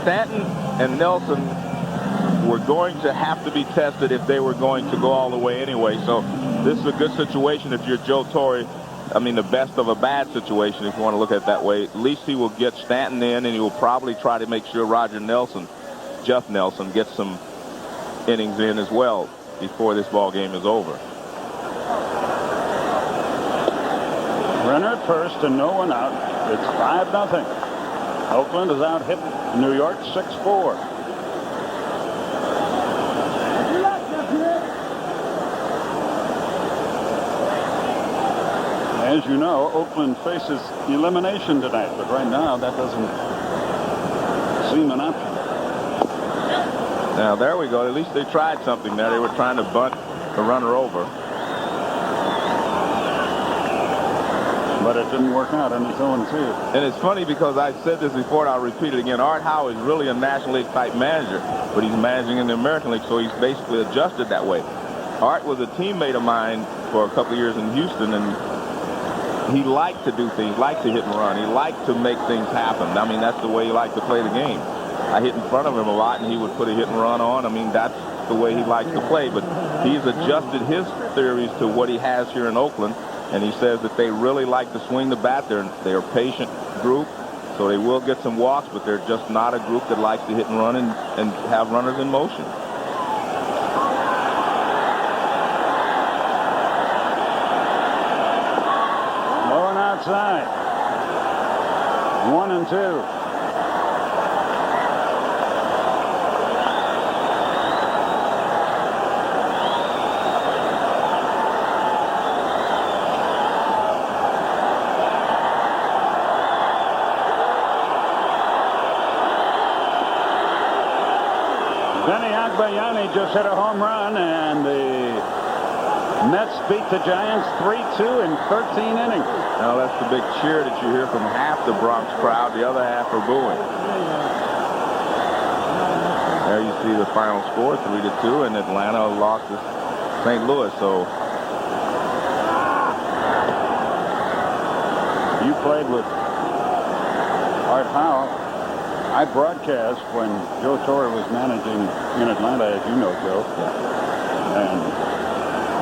Stanton and Nelson were going to have to be tested if they were going to go all the way anyway. So this is a good situation if you're Joe Torre. I mean, the best of a bad situation, if you want to look at it that way. At least he will get Stanton in, and he will probably try to make sure Jeff Nelson, gets some innings in as well before this ball game is over. Runner at first and no one out. It's 5-0. Oakland is out hit New York 6-4. As you know, Oakland faces elimination tonight, but right now that doesn't seem an option. Now there we go. At least they tried something there. They were trying to bunt the runner over. But it didn't work out, and it's 0-2. And it's funny because I said this before, and I'll repeat it again. Art Howe is really a National League type manager, but he's managing in the American League, so he's basically adjusted that way. Art was a teammate of mine for a couple of years in Houston, and he liked to do things, liked to hit and run. He liked to make things happen. I mean, that's the way he liked to play the game. I hit in front of him a lot, and he would put a hit and run on. I mean, that's the way he likes to play. But he's adjusted his theories to what he has here in Oakland, and he says that they really like to swing the bat. They're a patient group, so they will get some walks, but they're just not a group that likes to hit and run and have runners in motion. Low and outside. 1-2. Bayani just hit a home run, and the Mets beat the Giants 3-2 in 13 innings. Now that's the big cheer that you hear from half the Bronx crowd. The other half are booing. There you see the final score, 3-2, and Atlanta lost to St. Louis. So you played with Art Howe. I broadcast when Joe Torre was managing in Atlanta, as you know, Joe. And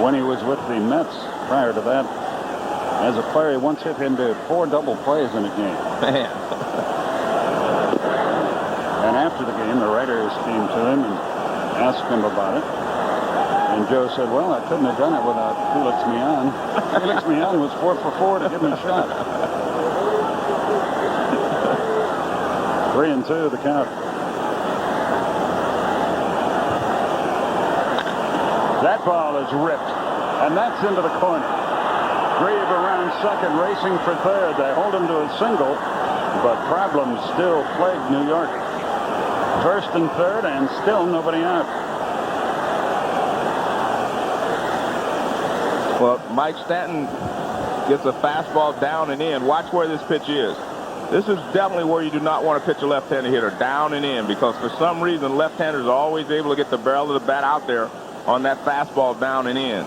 when he was with the Mets prior to that, as a player, he once hit into 4 double plays in a game. Man. And after the game, the writers came to him and asked him about it. And Joe said, well, I couldn't have done it without Felix Millan. Felix Millan was 4 for 4 to give me a shot. 3-2 the count. That ball is ripped, and that's into the corner. Grieve around second, racing for third. They hold him to a single, but problems still plague New York. First and third, and still nobody out. Well, Mike Stanton gets a fastball down and in. Watch where this pitch is. This is definitely where you do not want to pitch a left-handed hitter, down and in, because for some reason left-handers are always able to get the barrel of the bat out there on that fastball down and in.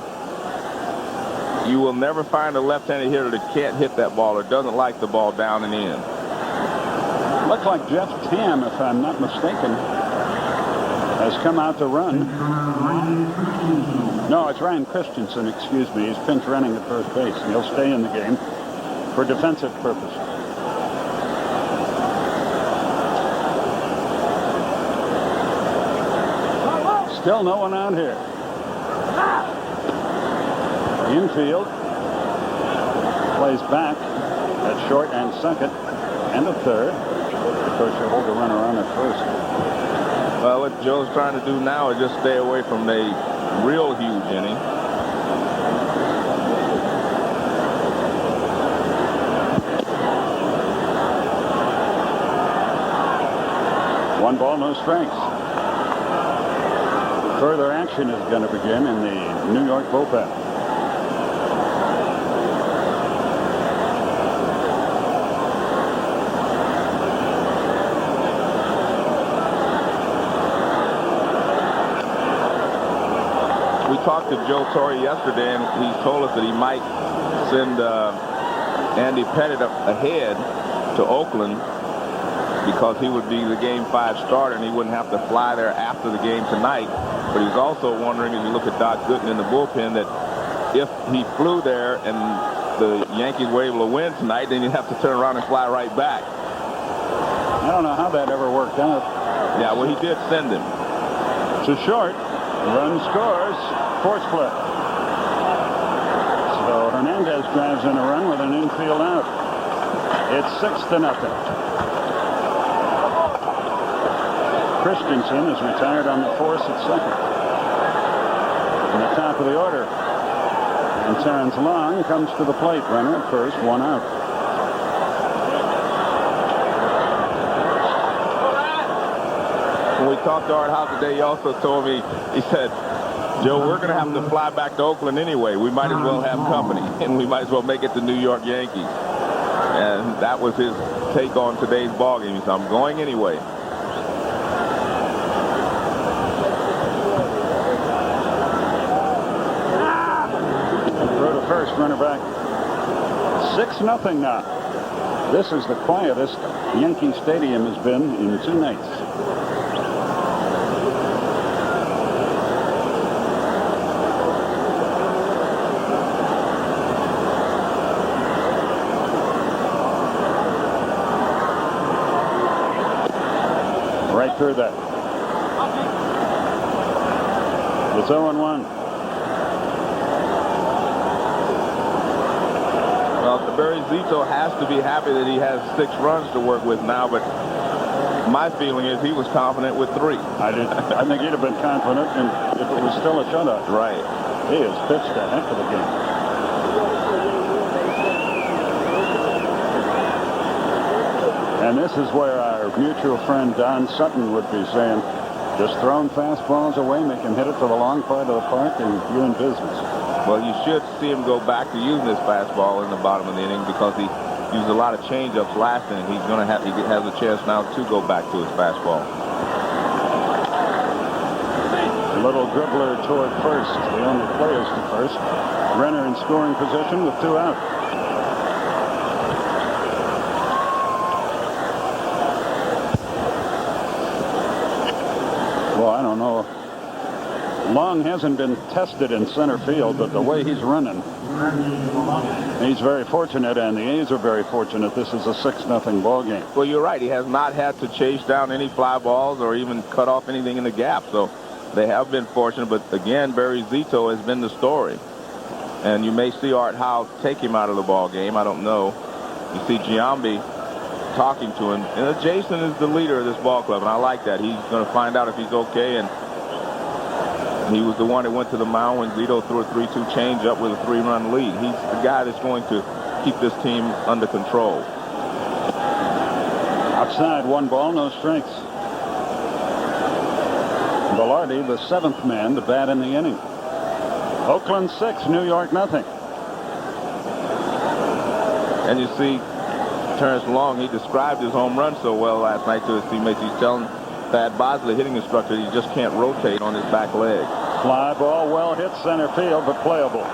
You will never find a left-handed hitter that can't hit that ball or doesn't like the ball down and in. Looks like Jeff Tam, if I'm not mistaken, has come out to run. No, it's Ryan Christensen, excuse me. He's pinch running at first base. He'll stay in the game for defensive purposes. Still no one out here. Infield plays back at short and second and a third. Of course, you hold the runner on at first. Well, what Joe's trying to do now is just stay away from a real huge inning. One ball, no strikes. Further action is going to begin in the New York bullpen. We talked to Joe Torre yesterday, and he told us that he might send Andy Pettit up ahead to Oakland because he would be the Game 5 starter and he wouldn't have to fly there after the game tonight. But he's also wondering, as you look at Doc Gooden in the bullpen, that if he flew there and the Yankees were able to win tonight, then he'd have to turn around and fly right back. I don't know how that ever worked out. Yeah, well, he did send him. To short. Run scores. Force play. So Hernandez drives in a run with an infield out. It's 6-0. Christensen is retired on the force at second. In the top of the order. And Terrence Long comes to the plate. Runner at first, 1 out. When we talked to Art Howe today, he also told me, he said, Joe, we're going to have to fly back to Oakland anyway. We might as well have company, and we might as well make it the New York Yankees. And that was his take on today's ballgame. He said, I'm going anyway. Throw to first, runner back. 6-0 now. This is the quietest Yankee Stadium has been in 2 nights. Right through that. It's 0-1. Well, Barry Zito has to be happy that he has 6 runs to work with now, but my feeling is he was confident with 3. I think he'd have been confident if it was still a shutout. Right. He has pitched a heck of a game. And this is where our mutual friend Don Sutton would be saying, just throw fastballs away, make him hit it to the long part of the park, and you're in business. Well, you should see him go back to using his fastball in the bottom of the inning because he used a lot of changeups last inning. He has a chance now to go back to his fastball. A little dribbler toward first. The only players to first. Renner in scoring position with 2 out. Well, I don't know. Long hasn't been tested in center field, but the way he's running, he's very fortunate, and the A's are very fortunate. This is a 6-0 ball game. Well, you're right. He has not had to chase down any fly balls or even cut off anything in the gap. So they have been fortunate. But again, Barry Zito has been the story. And you may see Art Howe take him out of the ball game. I don't know. You see Giambi talking to him. And Jason is the leader of this ball club, and I like that. He's going to find out if he's okay. And he was the one that went to the mound when Zito threw a 3-2 changeup with a 3-run lead. He's the guy that's going to keep this team under control. Outside, 1 ball, no strikes. Velarde, the 7th man to bat in the inning. Oakland 6, New York nothing. And you see Terrence Long, he described his home run so well last night to his teammates. He's telling Thad Bosley, hitting instructor, he just can't rotate on his back leg. Fly ball, well hit center field, but playable.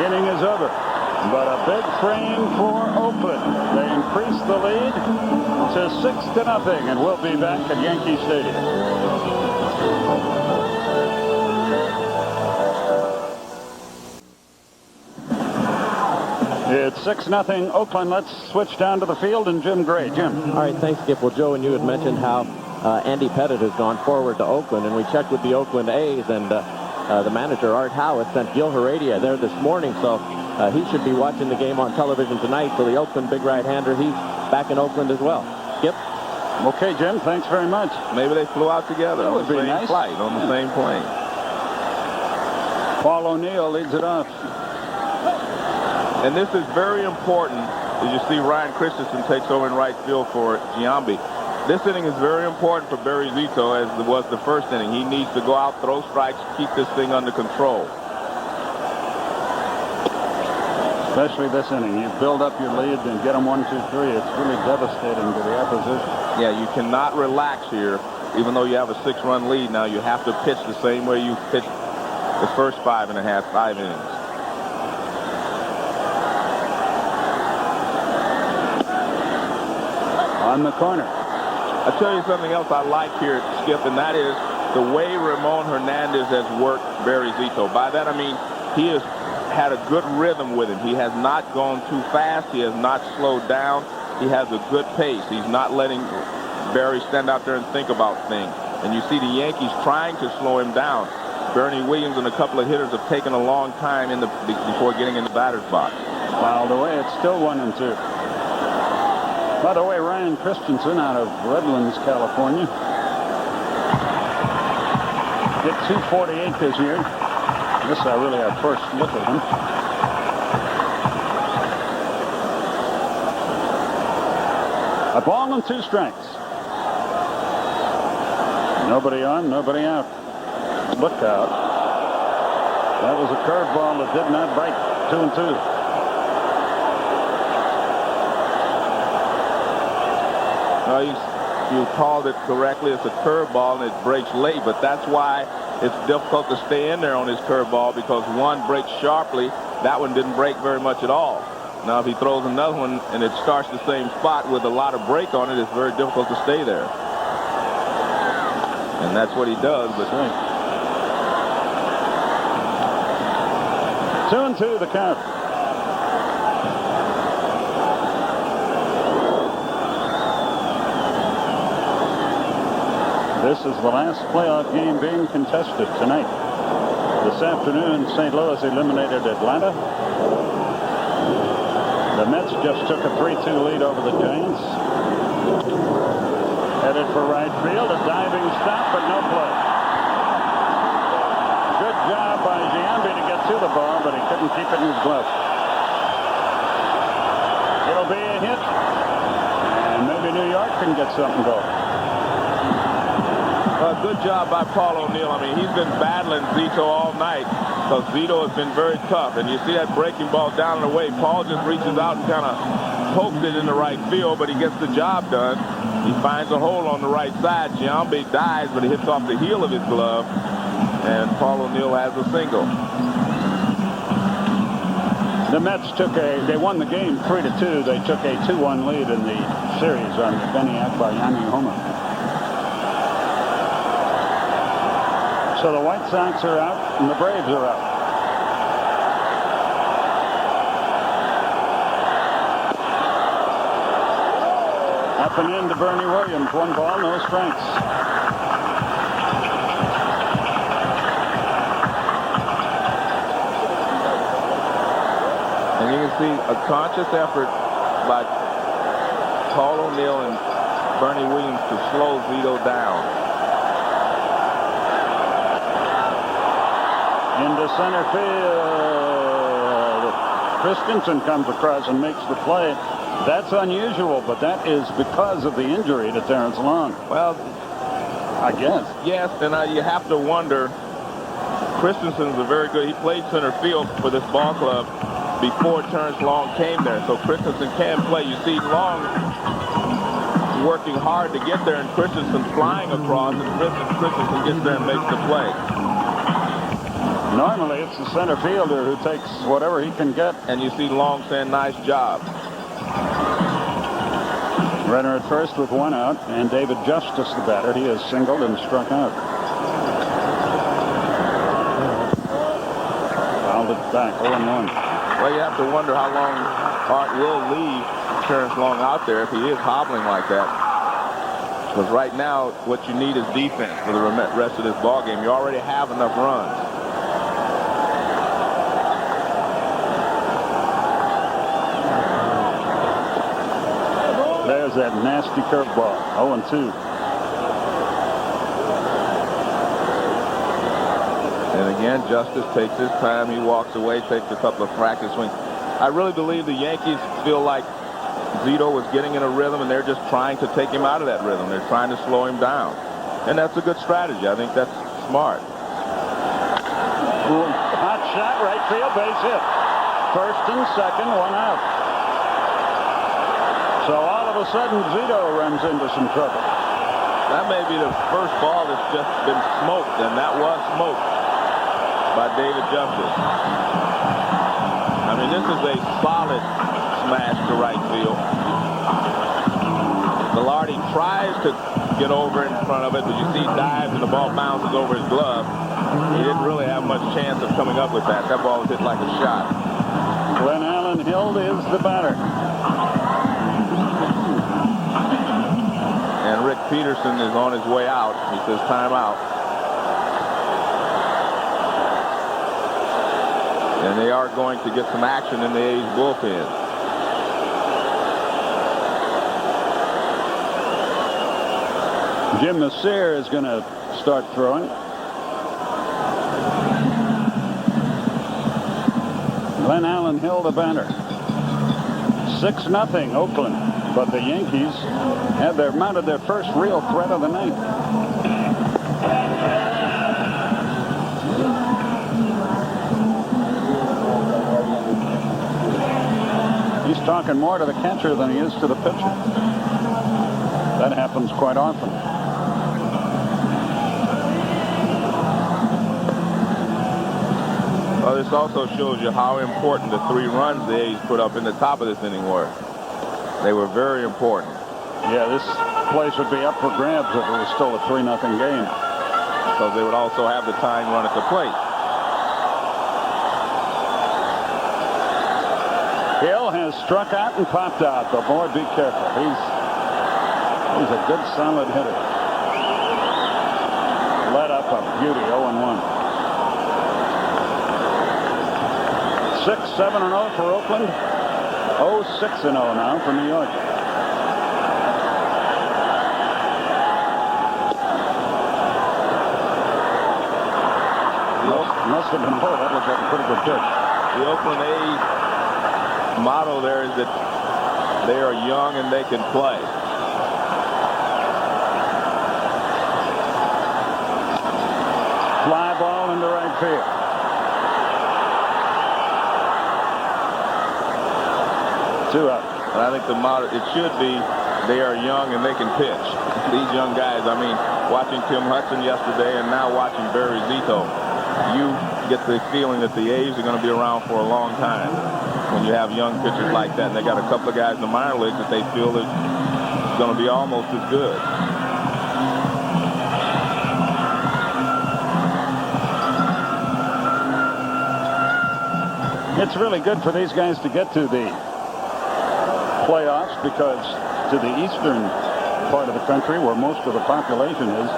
Inning is over. But a big frame for Oakland. They increase the lead to 6-0, and we'll be back at Yankee Stadium. It's 6-0 Oakland. Let's switch down to the field and Jim Gray. Jim. All right, thanks, Skip. Well, Joe, and you had mentioned how Andy Pettit has gone forward to Oakland, and we checked with the Oakland A's, and the manager, Art Howe, sent Gil Heredia there this morning, so he should be watching the game on television tonight. So the Oakland big right-hander, he's back in Oakland as well. Skip? Okay, Jim, thanks very much. Maybe they flew out together on the same nice flight, on the same plane. Paul O'Neill leads it off. And this is very important. As you see, Ryan Christensen takes over in right field for Giambi. This inning is very important for Barry Zito, as it was the first inning. He needs to go out, throw strikes, keep this thing under control. Especially this inning. You build up your lead and get them 1, 2, 3. It's really devastating to the opposition. Yeah, you cannot relax here. Even though you have a 6-run lead now, you have to pitch the same way you pitched the first 5 innings. on the corner. I'll tell you something else I like here, Skip, and that is the way Ramon Hernandez has worked Barry Zito. By that I mean he has had a good rhythm with him. He has not gone too fast. He has not slowed down. He has a good pace. He's not letting Barry stand out there and think about things. And you see the Yankees trying to slow him down. Bernie Williams and a couple of hitters have taken a long time before getting in the batter's box. Fouled away. It's still 1-2. By the way, Ryan Christensen out of Redlands, California, hit .248 this year. This is really our first look at him. A ball and 2 strikes. Nobody on, nobody out. Look out. That was a curveball that did not bite. 2-2. You called it correctly. It's a curveball and it breaks late, but that's why it's difficult to stay in there on his curveball, because one breaks sharply. That one didn't break very much at all. Now, if he throws another one and it starts the same spot with a lot of break on it, it's very difficult to stay there. And that's what he does. But 2-2 the count. This is the last playoff game being contested tonight. This afternoon, St. Louis eliminated Atlanta. The Mets just took a 3-2 lead over the Giants. Headed for right field, a diving stop, but no play. Good job by Giambi to get to the ball, but he couldn't keep it in his glove. It'll be a hit, and maybe New York can get something going. Good job by Paul O'Neill. I mean, he's been battling Zito all night because Zito has been very tough. And you see that breaking ball down and away. Paul just reaches out and kind of pokes it in the right field, but he gets the job done. He finds a hole on the right side. Giambi dives, but he hits off the heel of his glove. And Paul O'Neill has a single. The Mets they won the game 3-2. They took a 2-1 lead in the series on the Benny Akbayani homer. So the White Sox are out and the Braves are out. Up and in to Bernie Williams. 1 ball, no strikes. And you can see a conscious effort by Paul O'Neill and Bernie Williams to slow Zito down. Into center field. Christensen comes across and makes the play. That's unusual, but that is because of the injury to Terrence Long. Well, I guess. Yes, and you have to wonder. Christensen's a very good. He played center field for this ball club before Terrence Long came there, so Christensen can play. You see Long working hard to get there, and Christensen flying across, and Christensen gets there and makes the play. Normally, it's the center fielder who takes whatever he can get. And you see Long saying, nice job. Runner at first with 1 out, and David Justice, the batter. He has singled and struck out. Fouled it back, 0-1. Well, you have to wonder how long Art will leave Terrence Long out there if he is hobbling like that. Because right now, what you need is defense for the rest of this ball game. You already have enough runs. There's that nasty curveball. 0-2. And again, Justice takes his time. He walks away, takes a couple of practice swings. I really believe the Yankees feel like Zito was getting in a rhythm, and they're just trying to take him out of that rhythm. They're trying to slow him down. And that's a good strategy. I think that's smart. Hot shot, right field, base hit. First and second, 1 out. So all of a sudden, Zito runs into some trouble. That may be the first ball that's just been smoked, and that was smoked by David Justice. I mean, this is a solid smash to right field. The tries to get over in front of it, but you see dives and the ball bounces over his glove. He didn't really have much chance of coming up with that. That ball was hit like a shot. Glenn Allen Hild is the batter. And Rick Peterson is on his way out. He says timeout. And they are going to get some action in the A's bullpen. Jim Nasir is going to start throwing. Glenn Allen Hild the batter. 6-0 Oakland. But the Yankees have mounted their first real threat of the night. He's talking more to the catcher than he is to the pitcher. That happens quite often. Well, this also shows you how important the 3 runs the A's put up in the top of this inning were. They were very important. Yeah, this place would be up for grabs if it was still a 3-0 game. Because they would also have the tying run at the plate. Hill has struck out and popped out, but boy, be careful. He's a good, solid hitter. Let up a beauty, 0-1. 6-7-0 for Oakland. 0-6-0 now for New York. Must have been more. That looked like a pretty good pitch. The Oakland A's motto there is that they are young and they can play. Fly ball into right field. Two out. And I think the motto, it should be, they are young and they can pitch. These young guys, I mean, watching Tim Hudson yesterday and now watching Barry Zito, you get the feeling that the A's are going to be around for a long time when you have young pitchers like that. And they got a couple of guys in the minor leagues that they feel is going to be almost as good. It's really good for these guys to get to the playoffs, because to the eastern part of the country where most of the population is,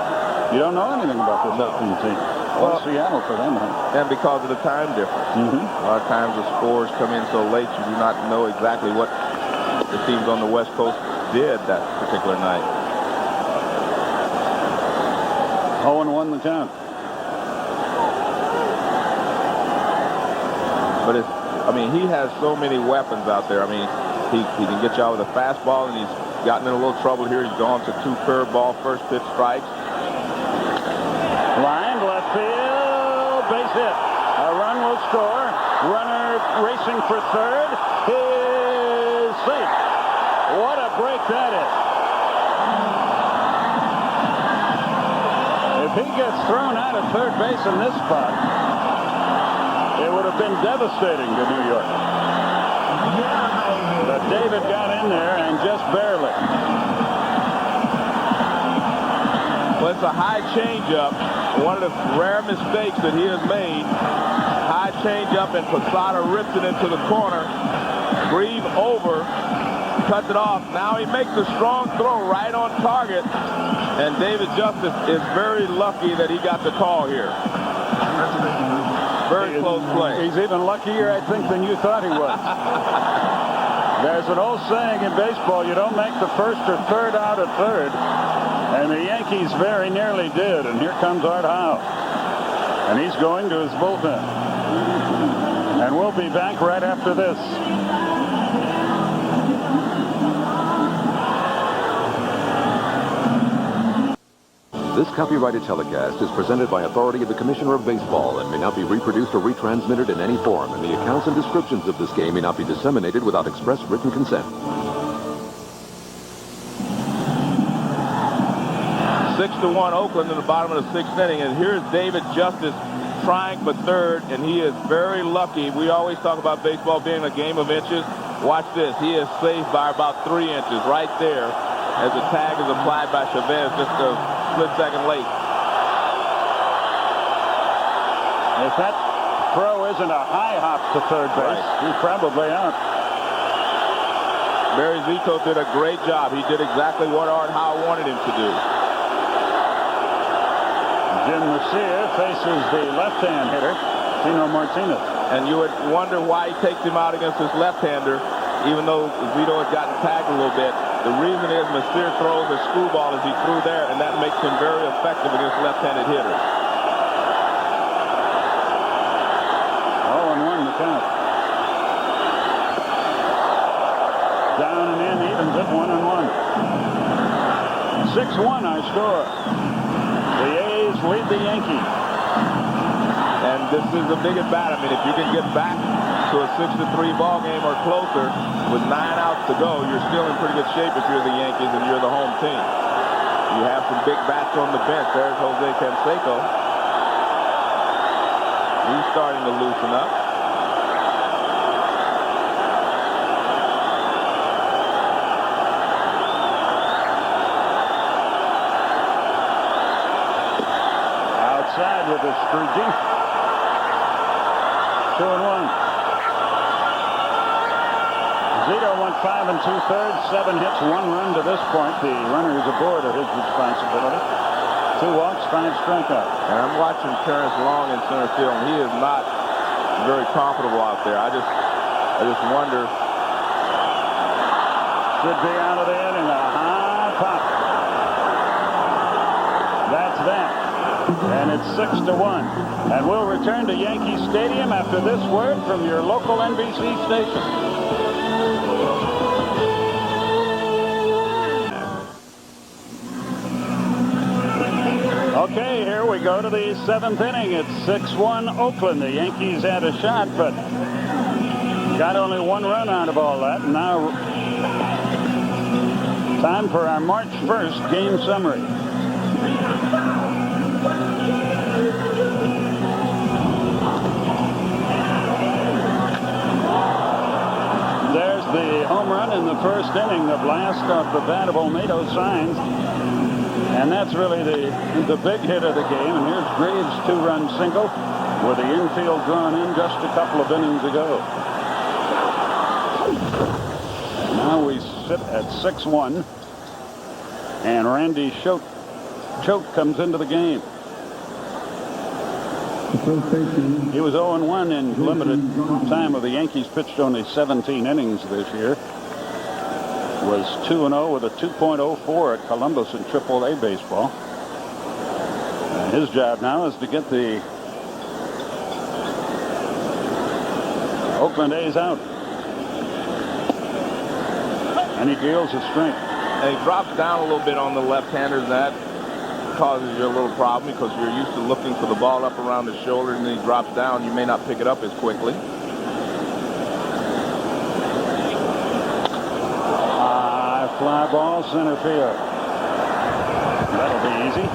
you don't know anything about this Oakland team. Well, Seattle for them, huh? And because of the time difference. A lot of times the scores come in so late you do not know exactly what the teams on the West Coast did that particular night. 0-1 the count. But it's, I mean, he has so many weapons out there. I mean, he can get you out with a fastball, and he's gotten in a little trouble here. He's gone to 2 curveball first pitch strikes. Line left field, base hit. A run will score. Runner racing for third is safe. What a break that is. If he gets thrown out at third base in this spot, it would have been devastating to New York. But David got in there and just barely. Well, it's a high changeup. One of the rare mistakes that he has made. High changeup, and Posada rips it into the corner. Grieve over, cuts it off. Now he makes a strong throw right on target. And David Justice is very lucky that he got the call here. Very close play. He's even luckier, I think, than you thought he was. There's an old saying in baseball, you don't make the first or third out at third. And the Yankees very nearly did. And here comes Art Howe. And he's going to his bullpen. And we'll be back right after this. This copyrighted telecast is presented by authority of the Commissioner of Baseball and may not be reproduced or retransmitted in any form, and the accounts and descriptions of this game may not be disseminated without express written consent. 6-1 Oakland in the bottom of the 6th inning, and here's David Justice trying for third, and he is very lucky. We always talk about baseball being a game of inches. Watch this. He is safe by about 3 inches right there. as the tag is applied by Chavez just a split second late. If that throw isn't a high hop to third base, he's probably out. Barry Zito did a great job. He did exactly what Art Howe wanted him to do. Jim Messier faces the left-hand hitter, Tino Martinez. And you would wonder why he takes him out against his left-hander, even though Zito had gotten tagged a little bit. The reason is Messier throws a screwball as he threw there, and that makes him very effective against left-handed hitters. 0-1 the count. Down and in, evens at 1-1. 6-1 our score. The A's lead the Yankees. And this is a big at bat. I mean, if you can get back to a 6-3 ball game or closer with 9 outs to go, you're still in pretty good shape if you're the Yankees and you're the home team. You have some big bats on the bench. There's Jose Canseco. He's starting to loosen up. Outside with a Scrooge. 2-1. Zito went 5 2/3, 7 hits, 1 run to this point. The runners aboard are his responsibility. 2 walks, 5 strikeouts. And I'm watching Terrence Long in center field, and he is not very comfortable out there. I just wonder. Should be out of the inning. A high pop. That's that. And it's 6-1. And we'll return to Yankee Stadium after this word from your local NBC station. Okay, here we go to the 7th inning. It's 6-1 Oakland. The Yankees had a shot, but got only 1 run out of all that. And now time for our March 1st game summary. There's the home run in the first inning, the blast off the bat of Olmedo Signs. And that's really the big hit of the game. And here's Graves' 2-run single with the infield drawn in just a couple of innings ago. And now we sit at 6-1. And Randy Choate comes into the game. He was 0-1 in limited time of the Yankees. Pitched only 17 innings this year. Was 2-0 with a 2.04 at Columbus in Triple-A baseball. And his job now is to get the Oakland A's out. And he deals a strike. And he drops down a little bit on the left-handers. That causes you a little problem because you're used to looking for the ball up around the shoulder, and then he drops down. You may not pick it up as quickly. Fly ball, center field. That'll be easy.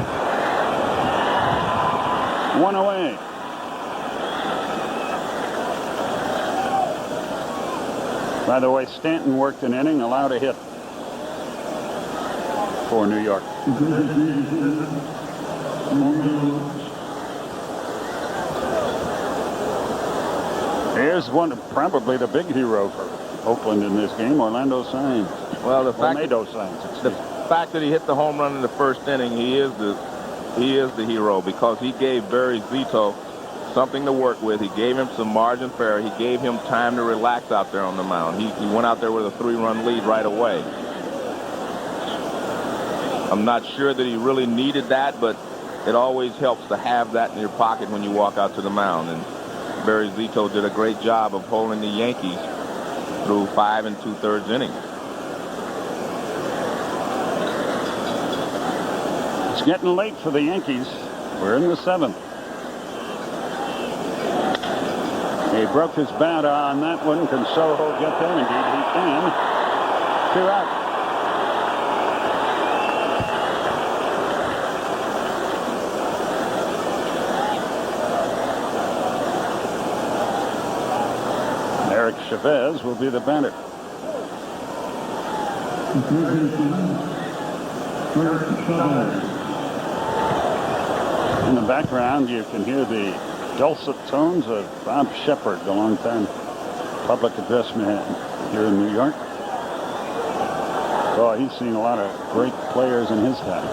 1 away. By the way, Stanton worked an inning, allowed a hit for New York. Here's one, probably the big hero for Oakland in this game, Orlando Signs. Well, the fact that he hit the home run in the first inning, he is the hero because he gave Barry Zito something to work with. He gave him some margin for error. He gave him time to relax out there on the mound. He went out there with a 3-run lead right away. I'm not sure that he really needed that, but it always helps to have that in your pocket when you walk out to the mound. And Barry Zito did a great job of holding the Yankees through 5 2/3 innings. It's getting late for the Yankees. We're in the 7th. He broke his bat on that one. Can Soho get there? Indeed he can. 2 out. Eric Chavez will be the batter. In the background, you can hear the dulcet tones of Bob Shepard, the longtime public address man here in New York. Oh, he's seen a lot of great players in his time.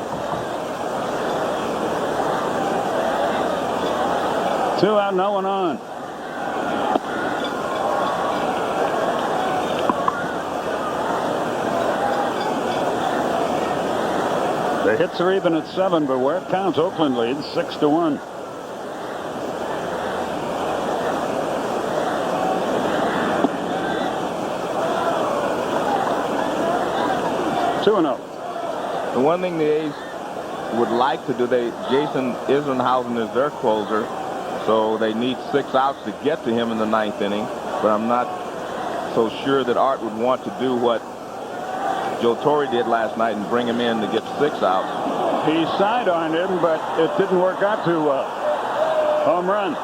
2 out, no one on. The hits are even at 7, but where it counts, Oakland leads 6-1. Two and 0. The one thing the A's would like to do, Jason Isringhausen is their closer, so they need 6 outs to get to him in the 9th inning. But I'm not so sure that Art would want to do what Joe Torre did last night and bring him in to get 6 outs. He sidearmed him, but it didn't work out too well. Home run.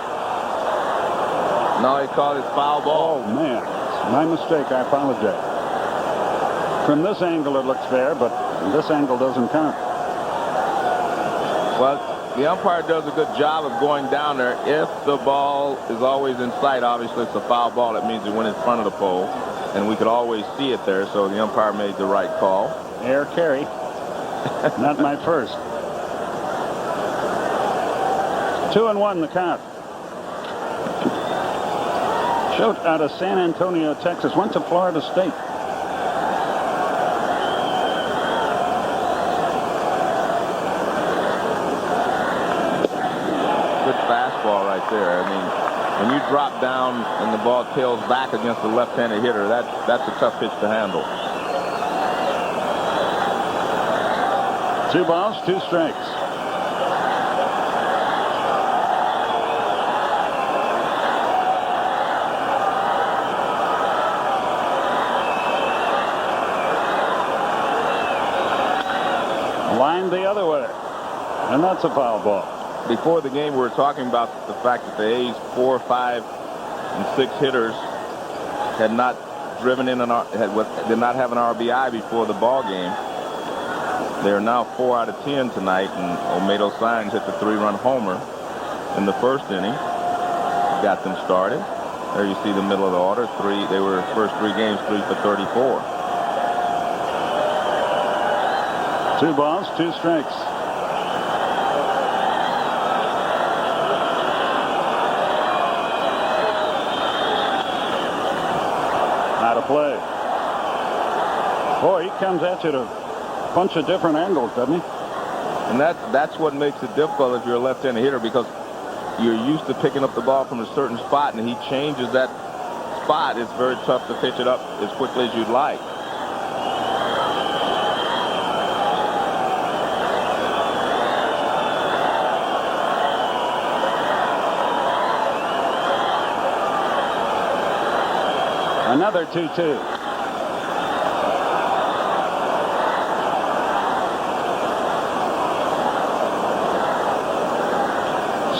No, he called it foul ball. Oh, man. It's my mistake. I apologize. From this angle, it looks fair, but this angle doesn't count. Well, the umpire does a good job of going down there. If the ball is always in sight, obviously it's a foul ball. That means it went in front of the pole, and we could always see it there, so the umpire made the right call. Air carry. Not my first. 2-1 the count. Schultz out of San Antonio, Texas, went to Florida State. Good fastball right there. I mean, when you drop down and the ball tails back against the left-handed hitter, that's a tough pitch to handle. 2 balls, 2 strikes. Lined the other way, and that's a foul ball. Before the game, we were talking about the fact that the A's 4, 5, and 6 hitters had not driven in did not have an RBI before the ball game. They are now 4 out of 10 tonight, and Olmedo Signs hit the 3-run homer in the first inning. Got them started. There you see the middle of the order. They were first 3 games 3 for 34. 2 balls, 2 strikes. Out of play. Boy, he comes at you to a bunch of different angles, doesn't he? And that's what makes it difficult if you're a left-handed hitter, because you're used to picking up the ball from a certain spot, and he changes that spot. It's very tough to pitch it up as quickly as you'd like. Another 2-2.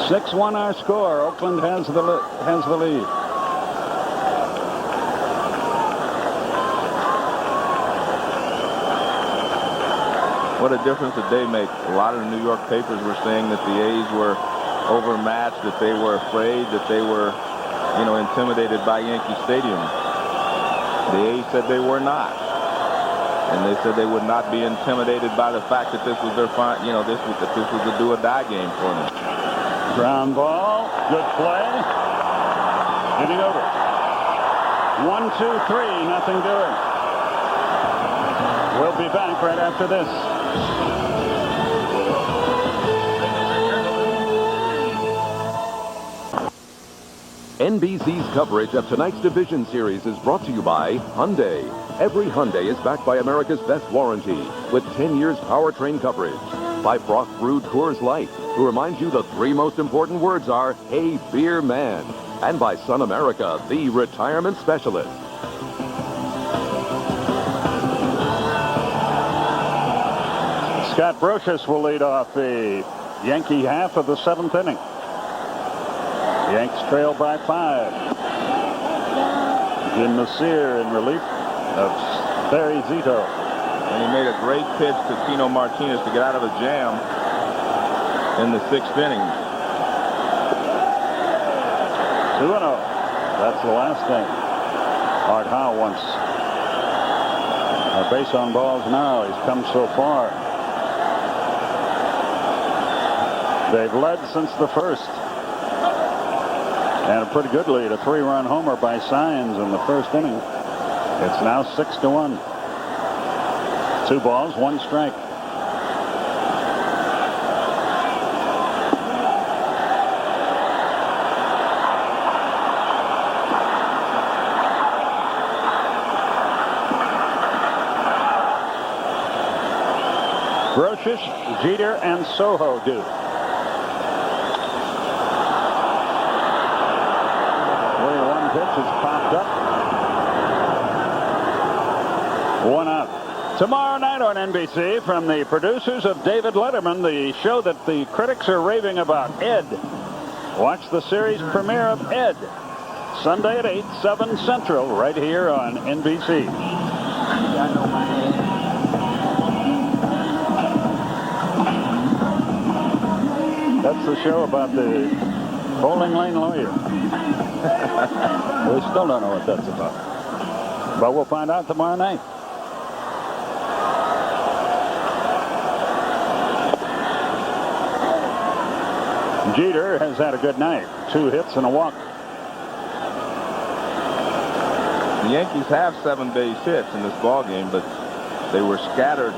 (6-1) our score. Oakland has the lead. What a difference a day makes. A lot of the New York papers were saying that the A's were overmatched, that they were afraid, that they were, intimidated by Yankee Stadium. The A's said they were not. And they said they would not be intimidated by the fact that this was their this was a do-or-die game for them. Ground ball, good play. Hitting over. 1, 2, 3, nothing doing. We'll be back right after this. NBC's coverage of tonight's Division Series is brought to you by Hyundai. Every Hyundai is backed by America's best warranty with 10 years powertrain coverage. By Frost Brewed Coors Light, who reminds you the 3 most important words are, "Hey, beer man." And by Sun America, the retirement specialist. Scott Brocious will lead off the Yankee half of the 7th inning. The Yanks trail by 5. Jim Nasir in relief of Barry Zito. And he made a great pitch to Tino Martinez to get out of a jam in the 6th inning. 2-0. That's the last thing Art Howe wants. A base on balls now. He's come so far. They've led since the first. And a pretty good lead. A 3-run homer by Signs in the first inning. It's now 6-1. 2 balls, 1 strike. Brocious, Jeter, and Soho do. Pitch has popped up. 1 out. Tomorrow night on NBC, from the producers of David Letterman, the show that the critics are raving about, Ed. Watch the series premiere of Ed. Sunday at 8, 7 Central, right here on NBC. That's the show about the bowling lane lawyer. We still don't know what that's about. But we'll find out tomorrow night. Jeter has had a good night. 2 hits and a walk. The Yankees have 7 base hits in this ball game, but they were scattered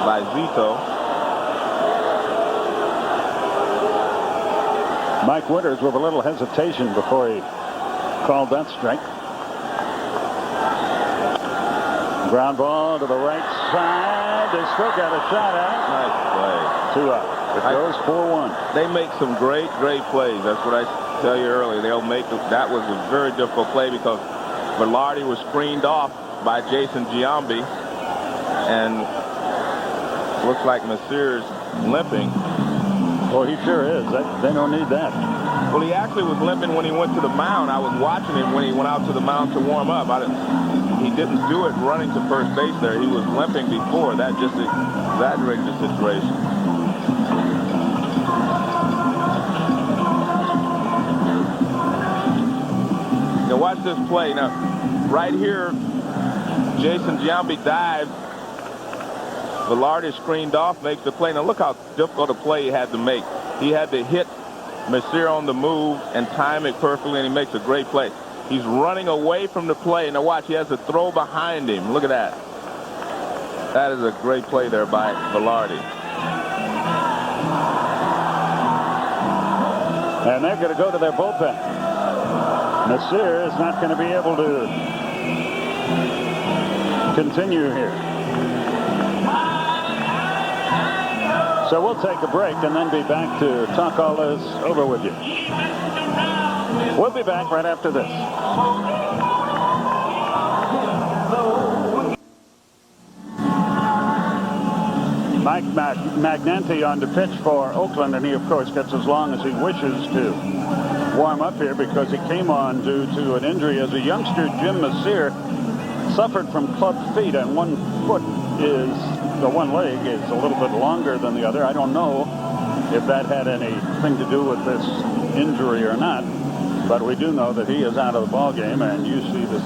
by Zito. Mike Winters with a little hesitation before he called that strike. Ground ball to the right side. They still got a shot at it. Nice play. 2 out. It goes 4-1. They make some great plays. That's what I tell you earlier. They'll make that was a very difficult play because Velarde was screened off by Jason Giambi, and looks like Messier's limping. Well, he sure is. They don't need that. Well, he actually was limping when he went to the mound. I was watching him when he went out to the mound to warm up. He didn't do it running to first base there. He was limping before. That just exaggerated the situation. Now watch this play. Now, right here, Jason Giambi dives. Velarde screened off, makes the play. Now look how difficult a play he had to make. He had to hit Messier on the move and time it perfectly, and he makes a great play. He's running away from the play. Now watch, he has a throw behind him. Look at that. That is a great play there by Velarde. And they're going to go to their bullpen. Messier is not going to be able to continue here. So we'll take a break and then be back to talk all this over with you. We'll be back right after this. Mike Magnanti on to pitch for Oakland, and he, of course, gets as long as he wishes to warm up here because he came on due to an injury as a youngster. Jim Messier suffered from club feet, and one leg is a little bit longer than the other. I don't know if that had anything to do with this injury or not, but we do know that he is out of the ball game, and you see this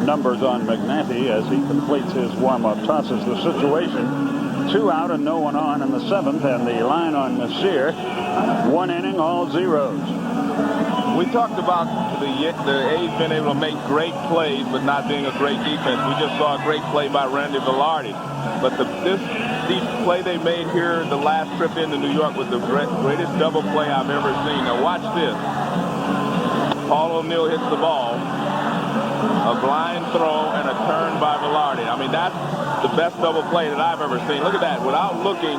numbers on Magnanti as he completes his warm-up tosses. The situation, 2 out and no one on in the 7th, and the line on Messier, 1 inning, all zeros. We talked about the A's being able to make great plays, but not being a great defense. We just saw a great play by Randy Velarde. But this play they made here the last trip into New York was the greatest double play I've ever seen. Now watch this. Paul O'Neill hits the ball. A blind throw and a turn by Velarde. I mean, that's the best double play that I've ever seen. Look at that. Without looking,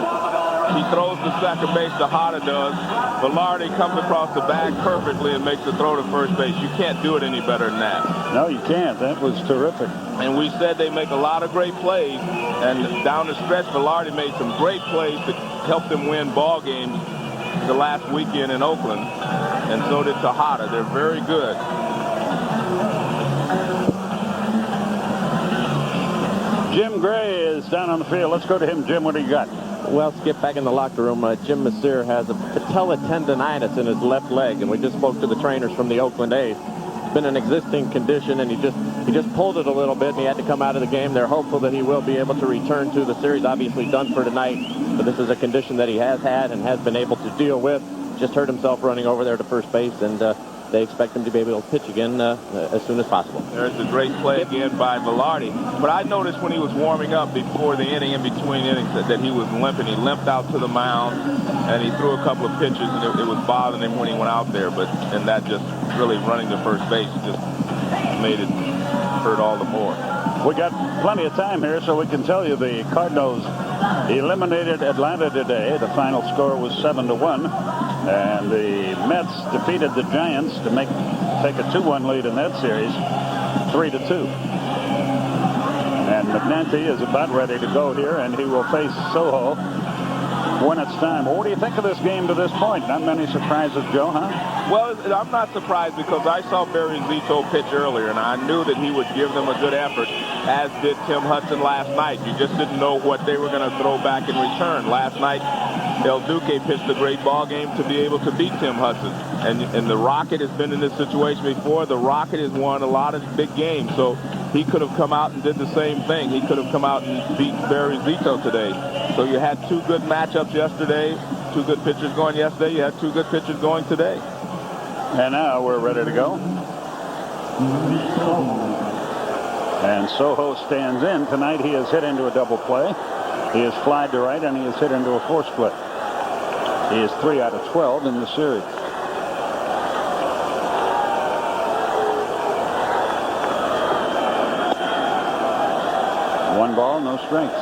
he throws to second base. Tejada does. Velarde comes across the bag perfectly and makes the throw to first base. You can't do it any better than that. No, you can't. That was terrific. And we said they make a lot of great plays. And down the stretch, Velarde made some great plays to help them win ball games the last weekend in Oakland. And so did Tejada. They're very good. Jim Gray is down on the field. Let's go to him. Jim, what do you got? Well, Skip, back in the locker room, Jim Messere has a patella tendonitis in his left leg, and we just spoke to the trainers from the Oakland A's. It's been an existing condition, and he just pulled it a little bit, and he had to come out of the game. They're hopeful that he will be able to return to the series. Obviously done for tonight, but this is a condition that he has had and has been able to deal with. Just hurt himself running over there to first base, and they expect him to be able to pitch again as soon as possible. There's a great play again by Velarde. But I noticed when he was warming up before the inning, in between innings, that he was limping. He limped out to the mound, and he threw a couple of pitches, and it was bothering him when he went out there. And that just really running to first base just made it hurt all the more. We got plenty of time here, so we can tell you the Cardinals eliminated Atlanta today. The final score was 7-1. And the Mets defeated the Giants to take a 2-1 lead in that series, 3-2. And McNanty is about ready to go here, and he will face Soho when it's time. Well, what do you think of this game to this point? Not many surprises, Joe, huh? Well, I'm not surprised because I saw Barry Zito pitch earlier, and I knew that he would give them a good effort, as did Tim Hudson last night. You just didn't know what they were going to throw back in return. Last night, El Duque pitched a great ball game to be able to beat Tim Hudson. And the Rocket has been in this situation before. The Rocket has won a lot of big games, so he could have come out and did the same thing. He could have come out and beat Barry Zito today. So you had two good matchups yesterday, two good pitchers going yesterday. You had two good pitchers going today. And now we're ready to go. And Soho stands in. Tonight he has hit into a double play. He has flied to right, and he has hit into a force split. He is 3 out of 12 in the series. One ball, no strikes.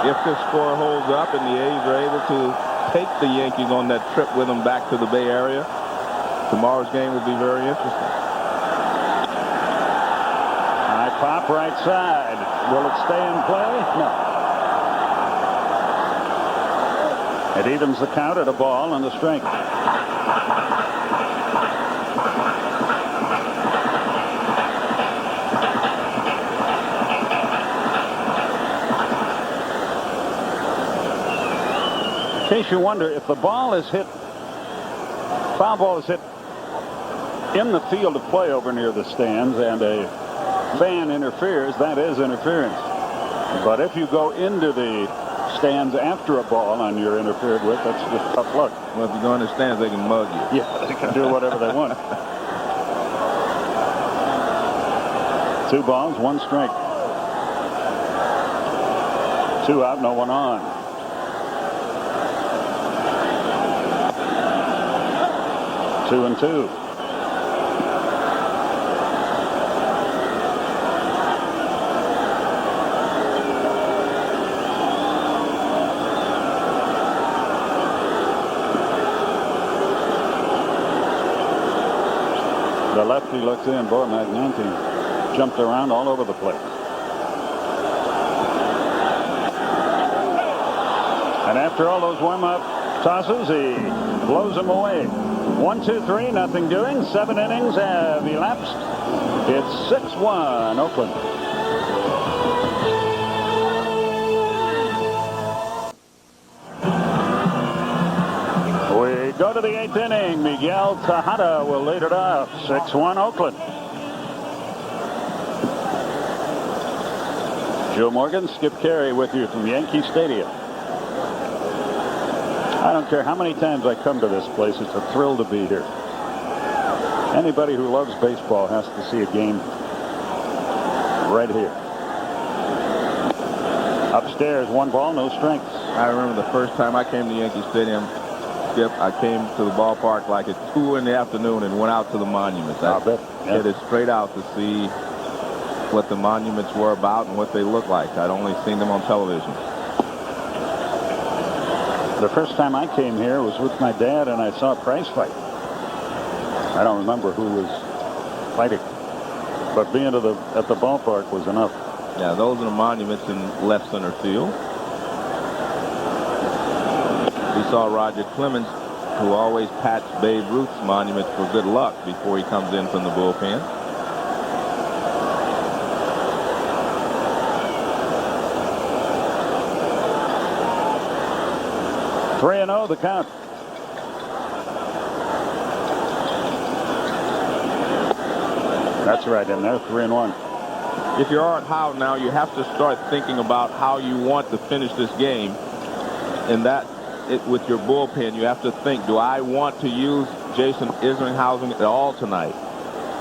If this score holds up and the A's are able to take the Yankees on that trip with them back to the Bay Area, tomorrow's game will be very interesting. High pop right side. Will it stay in play? No. It evens the count at a ball and a strike. In case you wonder, if the ball is hit, foul ball is hit in the field of play over near the stands and a fan interferes, that is interference. But if you go into the stands after a ball and you're interfered with, that's just tough luck. Well, if you go in the stands, they can mug you. Yeah, they can do whatever they want. 2 balls, 1 strike. 2 out, no one on. 2-2. The lefty looks in. Boy, McNanty jumped around all over the place. And after all those warm-up tosses, he blows them away. 1, 2, 3, nothing doing. 7 innings have elapsed. It's 6-1 Oakland. We go to the 8th inning. Miguel Tejada will lead it off. 6-1 Oakland. Joe Morgan, Skip Carey with you from Yankee Stadium. I don't care how many times I come to this place, it's a thrill to be here. Anybody who loves baseball has to see a game right here. Upstairs, 1 ball, no strikes. I remember the first time I came to Yankee Stadium, Skip, I came to the ballpark like at 2 in the afternoon and went out to the monuments. I bet. Yeah. Headed straight out to see what the monuments were about and what they looked like. I'd only seen them on television. The first time I came here was with my dad, and I saw a prize fight. I don't remember who was fighting, but being at the ballpark was enough. Yeah, those are the monuments in left center field. We saw Roger Clemens, who always pats Babe Ruth's monument for good luck before he comes in from the bullpen. 3-0 the count. That's right in there, 3-1. If you're Art Howe now, you have to start thinking about how you want to finish this game. And with your bullpen, you have to think, do I want to use Jason Isringhausen at all tonight?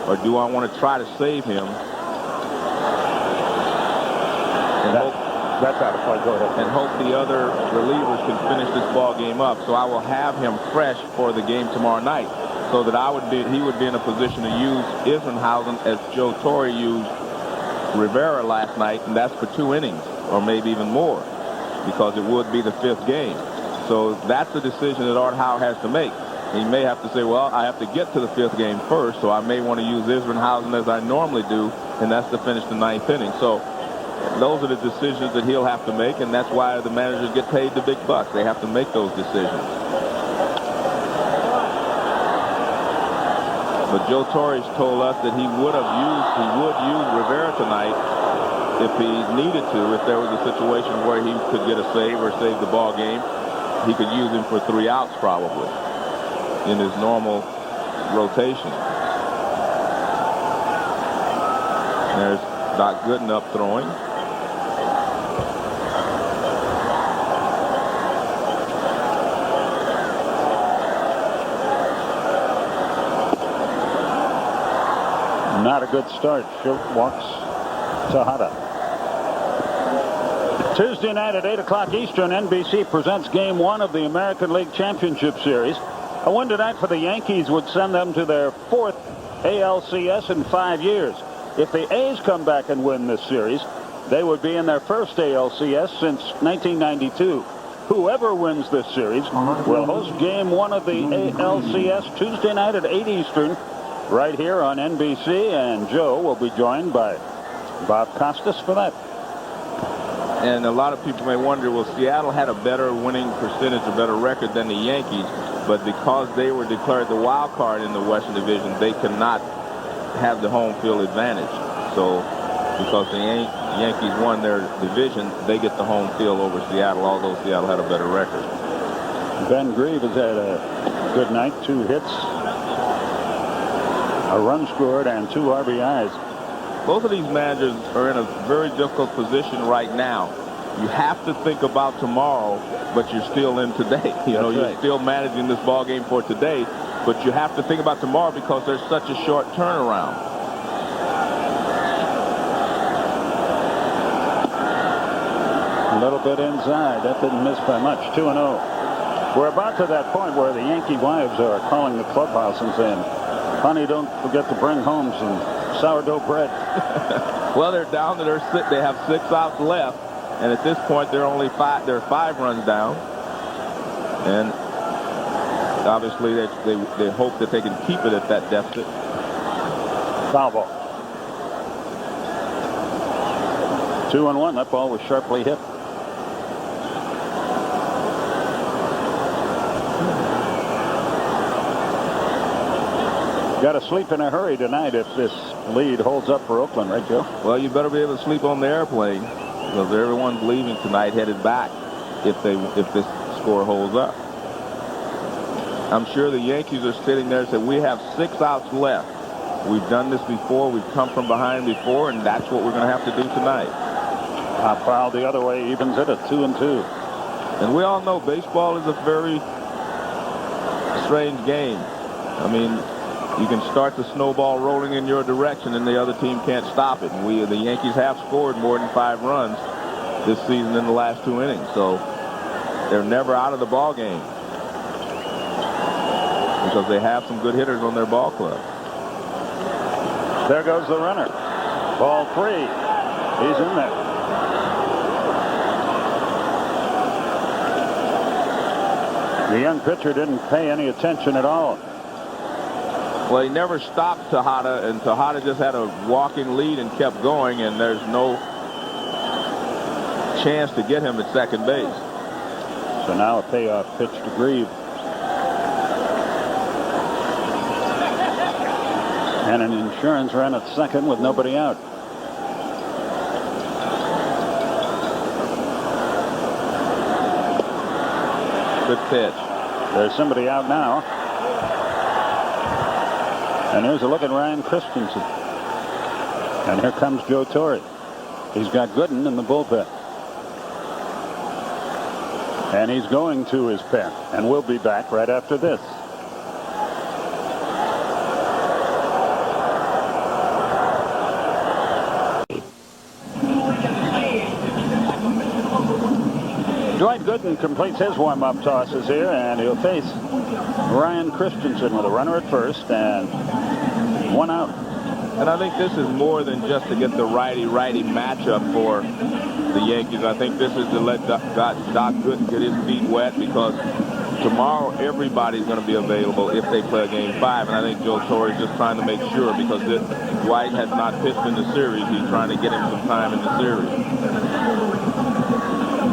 Or do I want to try to save him? That's out of play. Go ahead. And hope the other relievers can finish this ball game up. So I will have him fresh for the game tomorrow night, so that he would be in a position to use Isringhausen as Joe Torre used Rivera last night, and that's for 2 innings, or maybe even more, because it would be the 5th game. So that's the decision that Art Howe has to make. He may have to say, well, I have to get to the 5th game first, so I may want to use Isringhausen as I normally do, and that's to finish the 9th inning. So those are the decisions that he'll have to make, and that's why the managers get paid the big bucks. They have to make those decisions. But Joe Torres told us that he would use Rivera tonight if he needed to. If there was a situation where he could get a save or save the ball game, he could use him for 3 outs probably in his normal rotation. There's Doc Gooden throwing. Not a good start. Schultz walks Tejada. Tuesday night at 8 o'clock Eastern, NBC presents Game 1 of the American League Championship Series. A win tonight for the Yankees would send them to their 4th ALCS in 5 years. If the A's come back and win this series, they would be in their first ALCS since 1992. Whoever wins this series will host Game 1 of the ALCS Tuesday night at 8 Eastern. Right here on NBC, and Joe will be joined by Bob Costas for that. And a lot of people may wonder, well, Seattle had a better winning percentage, a better record than the Yankees, but because they were declared the wild card in the Western Division, they cannot have the home field advantage. So because the Yankees won their division, they get the home field over Seattle, although Seattle had a better record. Ben Grieve has had a good night, 2 hits. A run scored and 2 RBIs. Both of these managers are in a very difficult position right now. You have to think about tomorrow, but you're still in today. You're still managing this ball game for today, but you have to think about tomorrow because there's such a short turnaround. A little bit inside. That didn't miss by much. 2-0. We're about to that point where the Yankee wives are calling the clubhouse and saying, honey, don't forget to bring home some sourdough bread. Well, they're down to they have 6 outs left, and at this point they're 5 runs down, and obviously they hope that they can keep it at that deficit. Foul ball. 2-1. That ball was sharply hit. Got to sleep in a hurry tonight if this lead holds up for Oakland, right, Joe? Well, you better be able to sleep on the airplane because everyone's leaving tonight headed back if this score holds up. I'm sure the Yankees are sitting there and say, we have 6 outs left. We've done this before. We've come from behind before, and that's what we're going to have to do tonight. A foul the other way evens it at 2-2. And we all know baseball is a very strange game. I mean, you can start the snowball rolling in your direction and the other team can't stop it. And the Yankees have scored more than 5 runs this season in the last 2 innings. So they're never out of the ball game because they have some good hitters on their ball club. There goes the runner. Ball 3. He's in there. The young pitcher didn't pay any attention at all. Well, he never stopped Tejada, and Tejada just had a walking lead and kept going, and there's no chance to get him at second base. So now a payoff pitch to Grieve. And an insurance run at second with nobody out. Good pitch. There's somebody out now. And here's a look at Ryan Christensen. And here comes Joe Torre. He's got Gooden in the bullpen. And he's going to his pen. And we'll be back right after this. Dwight Gooden completes his warm-up tosses here, and he'll face Ryan Christensen with a runner at first and one out. And I think this is more than just to get the righty-righty matchup for the Yankees. I think this is to let Doc Gooden get his feet wet, because tomorrow everybody's going to be available if they play a Game 5. And I think Joe Torre is just trying to make sure, because Dwight has not pitched in the series. He's trying to get him some time in the series.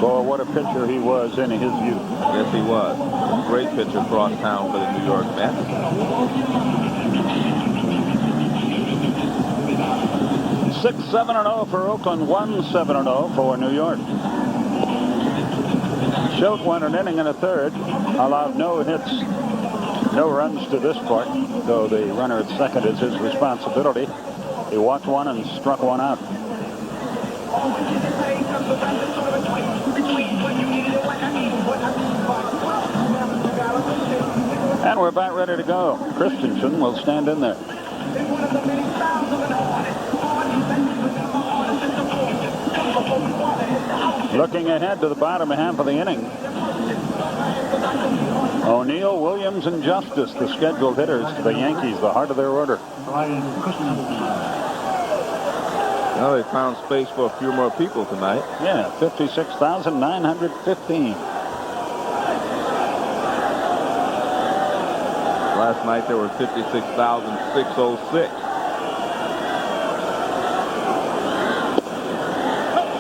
Boy, what a pitcher he was in his youth. Yes, he was. Great pitcher across town for the New York Mets. 6-7-0 for Oakland, 1-7-0 for New York. Schultz went an inning and a third, allowed no hits, no runs to this part, though the runner at second is his responsibility. He walked one and struck one out. And we're about ready to go. Christensen will stand in there. Looking ahead to the bottom half of the inning. O'Neill, Williams, and Justice, the scheduled hitters for the Yankees, the heart of their order. Well, they found space for a few more people tonight. Yeah, 56,915. Last night there were 56,606.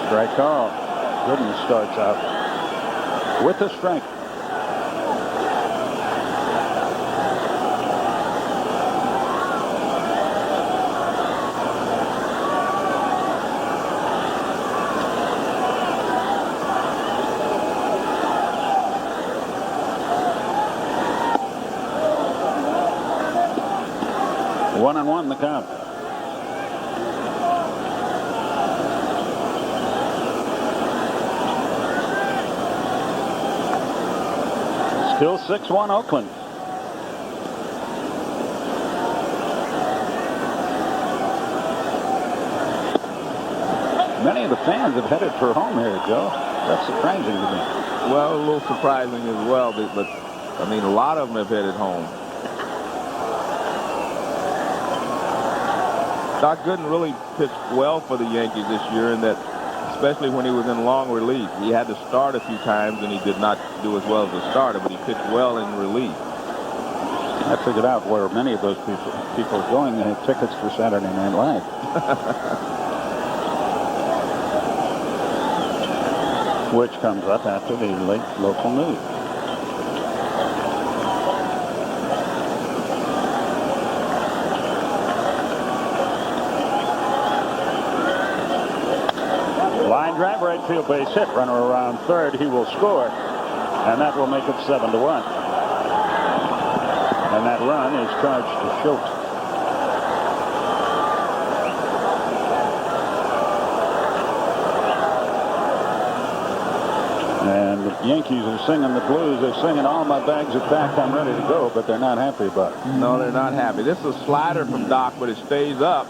Strike call. Gooden starts out with a strike. One and one the count. Still 6-1 Oakland. Many of the fans have headed for home here, Joe. That's surprising to me. Well, a little surprising as well, but I mean, a lot of them have headed home. Doc Gooden really pitched well for the Yankees this year, in that, especially when he was in long relief. He had to start a few times, and he did not do as well as a starter, but he pitched well in relief. I figured out where many of those people are going. They have tickets for Saturday Night Live. Which comes up after the late local news. Line drive, right field base hit. Runner around third. He will score, and that will make it 7-1. And that run is charged to Schultz. And the Yankees are singing the blues. They're singing, all my bags are packed, I'm ready to go, but they're not happy about it. No, they're not happy. This is a slider from Doc, but it stays up,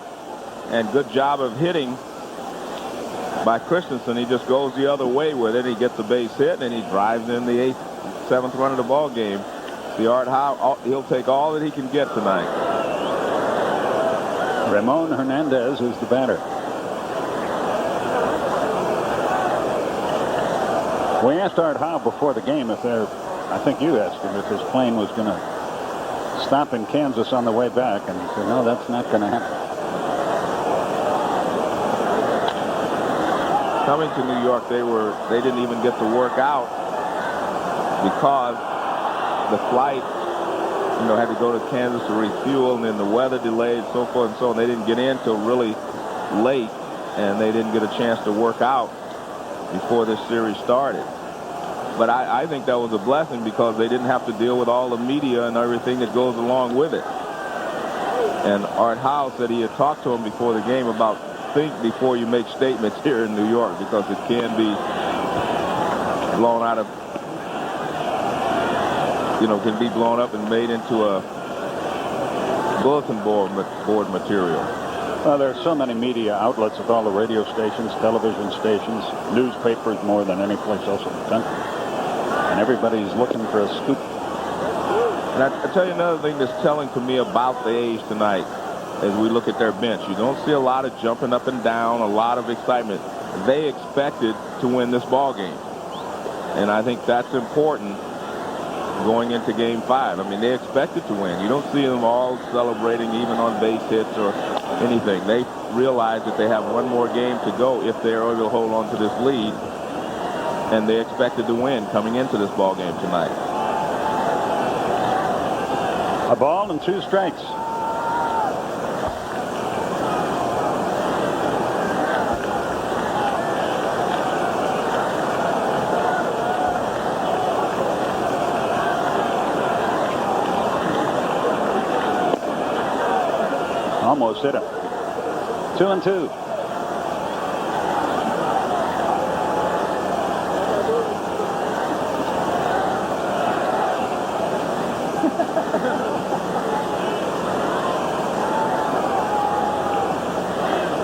and good job of hitting by Christensen. He just goes the other way with it. He gets a base hit, and he drives in the 7th run of the ball game. See Art Howe, he'll take all that he can get tonight. Ramon Hernandez is the batter. We asked Art Howe before the game if I think you asked him if his plane was going to stop in Kansas on the way back, and he said, no, that's not going to happen. Coming to New York, they didn't even get to work out because the flight, had to go to Kansas to refuel, and then the weather delayed, so forth and so on. They didn't get in till really late, and they didn't get a chance to work out before this series started. But I think that was a blessing because they didn't have to deal with all the media and everything that goes along with it. And Art Howe said he had talked to him before the game about think before you make statements here in New York, because it can be blown out of, can be blown up and made into a bulletin board material. Well, there are so many media outlets with all the radio stations, television stations, newspapers more than any place else in the country. And everybody's looking for a scoop. And I tell you another thing that's telling to me about the A's tonight as we look at their bench. You don't see a lot of jumping up and down, a lot of excitement. They expected to win this ball game. And I think that's important going into Game 5. I mean, they expected to win. You don't see them all celebrating even on base hits or anything. They realize that they have one more game to go if they're able to hold on to this lead. And they expected to win coming into this ball game tonight. A ball and 2 strikes. Almost hit him. 2-2.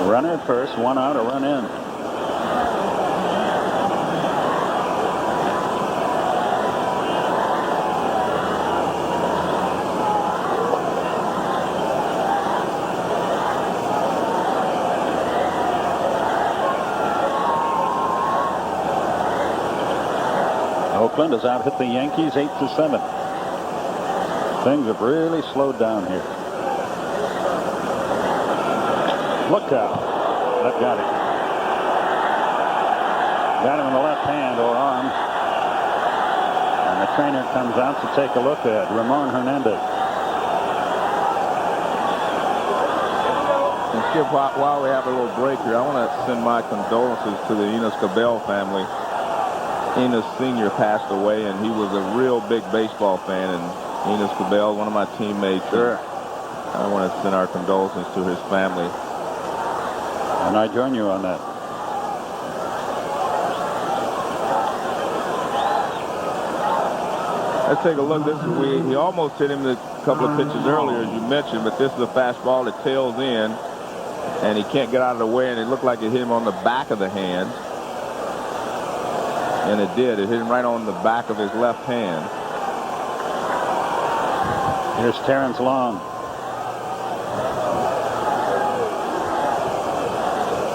Runner at first, 1 out, a run in. Oakland has out hit the Yankees 8-7. Things have really slowed down here. Look out. That got it. Got him in the left hand or arm. And the trainer comes out to take a look at Ramon Hernandez. And Skip, while we have a little break here, I want to send my condolences to the Enos Cabell family. Enos Sr. passed away, and he was a real big baseball fan. And Enos Cabell, one of my teammates. Sure. I want to send our condolences to his family. And I join you on that. Let's take a look. He almost hit him a couple of pitches earlier, as you mentioned, but this is a fastball that tails in, and he can't get out of the way, and it looked like it hit him on the back of the hand. And it did. It hit him right on the back of his left hand. Here's Terrence Long.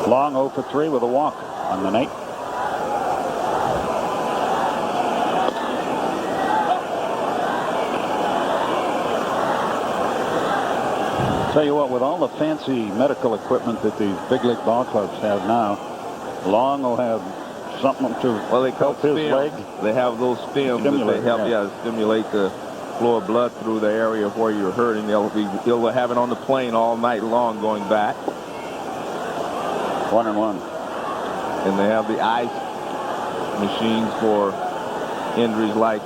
Long 0 for 3 with a walk on the night. Tell you what, with all the fancy medical equipment that these big league ball clubs have now, Long will have something to help his leg. They have those stems that they help stimulate the flow of blood through the area where you're hurting. They'll have it on the plane all night long going back. 1-1. And they have the ice machines for injuries like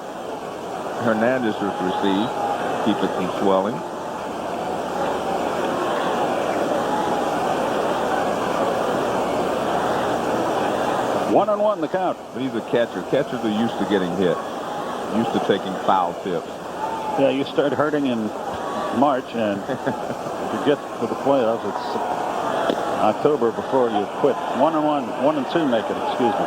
Hernandez has received, keep it from swelling. One on one, the count. But he's a catcher. Catchers are used to getting hit, used to taking foul tips. Yeah, you start hurting in March, and to get to the playoffs, it's October before you quit. 1-1, 1-2 make it, excuse me.